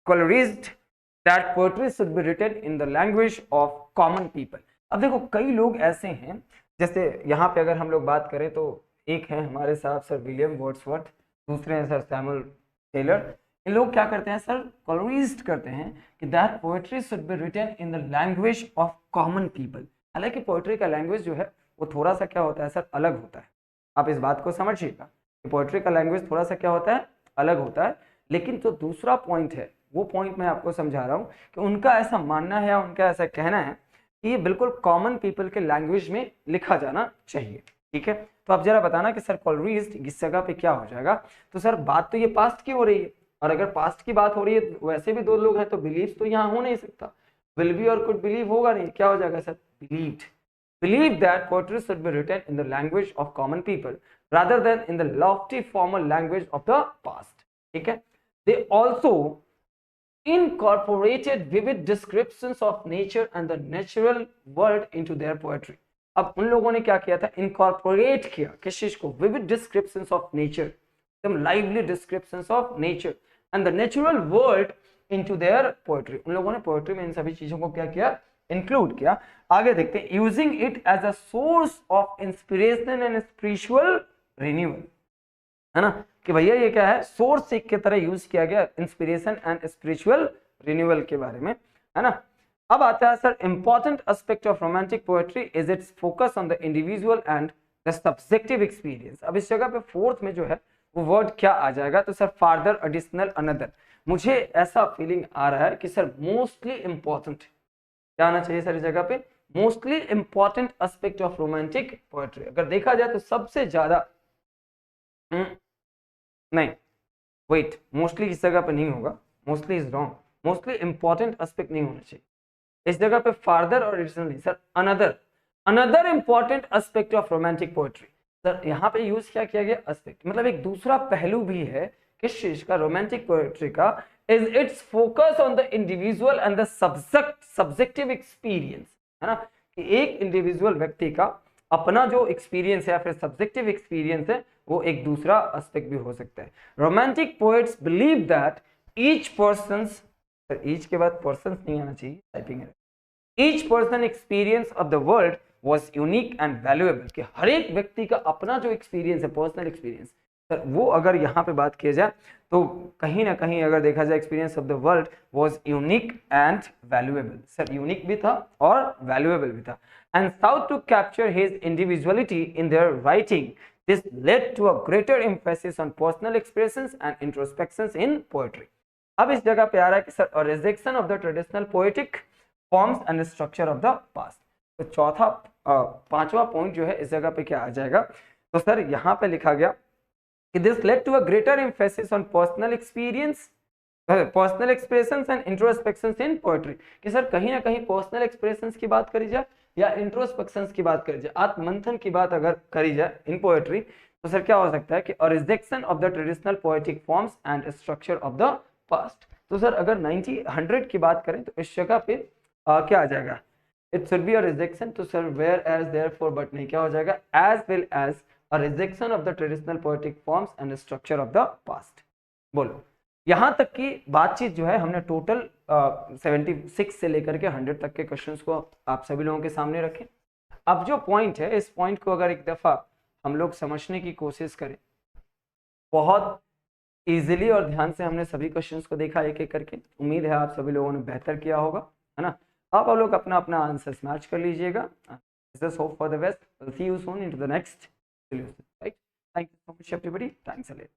colorized that poetry should be written in the language of common people। अब देखो कई लोग ऐसे हैं, जैसे यहाँ पे अगर हम लोग बात करें तो एक है हमारे साहब सर विलियम वर्ड्सवर्थ, दूसरे हैं सर सैमुअल टेलर। इन लोग क्या करते हैं सर, कॉलोराइज्ड करते हैं कि that poetry should be written in the language of common people. हालांकि पोएट्री का लैंग्वेज जो है वो थोड़ा सा क्या होता है सर, अलग होता है। आप इस बात को समझिएगा कि पोएट्री का लैंग्वेज थोड़ा सा क्या होता है, अलग होता है। लेकिन जो दूसरा पॉइंट है वो पॉइंट मैं आपको समझा रहा हूँ कि उनका ऐसा मानना है या उनका ऐसा कहना है कि ये बिल्कुल कॉमन पीपल के लैंग्वेज में लिखा जाना चाहिए। ठीक है, तो आप जरा बताना कि सर कॉलोराइज्ड इस जगह पे क्या हो जाएगा। तो सर बात तो ये पास्ट की हो रही है, और अगर पास्ट की बात हो रही है तो वैसे भी दो लोग हैं तो बिलीव तो यहाँ हो नहीं सकता, विल बी और कुड बिलीव होगा नहीं, क्या हो जाएगा sir, believed. Believe that poetry should be written in the language of common people rather than in the lofty formal language of the past। ठीक है, they also incorporated vivid descriptions of nature and the natural world into their poetry। अब उन लोगों ने क्या किया था, incorporate किया किस चीज को, vivid descriptions of nature, एकदम lively descriptions of nature and the natural world into their poetry। उन लोगों ने पोएट्री में इन सभी चीजों को क्या किया, इंक्लूड किया। आगे देखते हैं, using it as a source of inspiration and spiritual renewal, है ना, कि भैया ये क्या है, सोर्स की तरह यूज किया गया इंस्पिरेशन एंड स्पिरिचुअल रिन्यूअल के बारे में, है ना। अब आता है sir important aspect of romantic poetry is it's focus on the individual and the subjective experience. अब इस जगह पे फोर्थ में जो है वो वर्ड क्या आ जाएगा, तो सर फार्दर, एडिशनल, अनदर। मुझे ऐसा फीलिंग आ रहा है कि सर मोस्टली इंपॉर्टेंट क्या आना चाहिए सर इस जगह पे, mostly important aspect of romantic poetry. अगर देखा जाए तो सबसे ज्यादा नहीं, वेट, मोस्टली इस जगह पे नहीं होगा, mostly is wrong, mostly important aspect नहीं होना चाहिए इस जगह पे, फार्दर और एडिशनल नहीं sir, another, another important aspect of romantic poetry. Sir यहाँ पे यूज क्या किया गया, एस्पेक्ट, मतलब एक दूसरा पहलू भी है किस चीज का, रोमांटिक पोएट्री का, is its focus on the individual and the subjective experience, है ना, कि एक इंडिविजुअल व्यक्ति का अपना जो एक्सपीरियंस है या फिर सब्जेक्टिव एक्सपीरियंस है वो एक दूसरा एस्पेक्ट भी हो सकता है। Romantic poets believe that each persons, each के बाद पर्सन्स नहीं आना चाहिए, टाइपिंग है, each person experience of the world was unique and valuable, कि हर एक व्यक्ति का अपना जो एक्सपीरियंस है, पर्सनल एक्सपीरियंस, सर वो अगर यहाँ पे बात किया जाए तो कहीं ना कहीं अगर देखा जाए experience of the world was unique and valuable. Sir unique भी था और वैल्यूएबल भी था। And sought to capture his individuality in their writing, this led to a greater emphasis on personal expressions and introspections in poetry. अब इस जगह पे आ रहा है कि sir a rejection of the traditional poetic forms and structure of the past. तो चौथा पांचवा पॉइंट जो है इस जगह पे क्या आ जाएगा, तो सर यहाँ पे लिखा गया this led to a greater emphasis on personal experience, personal expressions and introspections in poetry। कि सर कहीं ना कहीं पर्सनल एक्सप्रेशंस की बात करी जाए या इंट्रोस्पेक्शंस की बात करी जाए, आत्ममंथन की बात अगर करी जाए इन पोएट्री, तो सर क्या हो सकता है कि a rejection of the traditional poetic forms and structure of the past। तो सर अगर 100 की बात करें तो इस जगह पे क्या आ जाएगा, it should be a rejection, तो सर whereas therefore but नहीं, क्या हो जाएगा, as well as a rejection of the traditional poetic forms and structure of the past। बोलो, यहाँ तक की बातचीत जो है हमने टोटल 76 से लेकर के 100 तक के क्वेश्चंस को आप सभी लोगों के सामने रखे। अब जो पॉइंट है इस पॉइंट को अगर एक दफा हम लोग समझने की कोशिश करें। बहुत इजीली और ध्यान से हमने सभी क्वेश्चंस को देखा एक एक करके। उम्मीद है आप सभी लोगों ने बेहतर किया होगा, है ना। आप लोग अपना अपना आंसर्स मैच कर लीजिएगा। Just hope for the best. We'll see you soon into the next solution. Right? Thank you so much, everybody. Thanks a lot.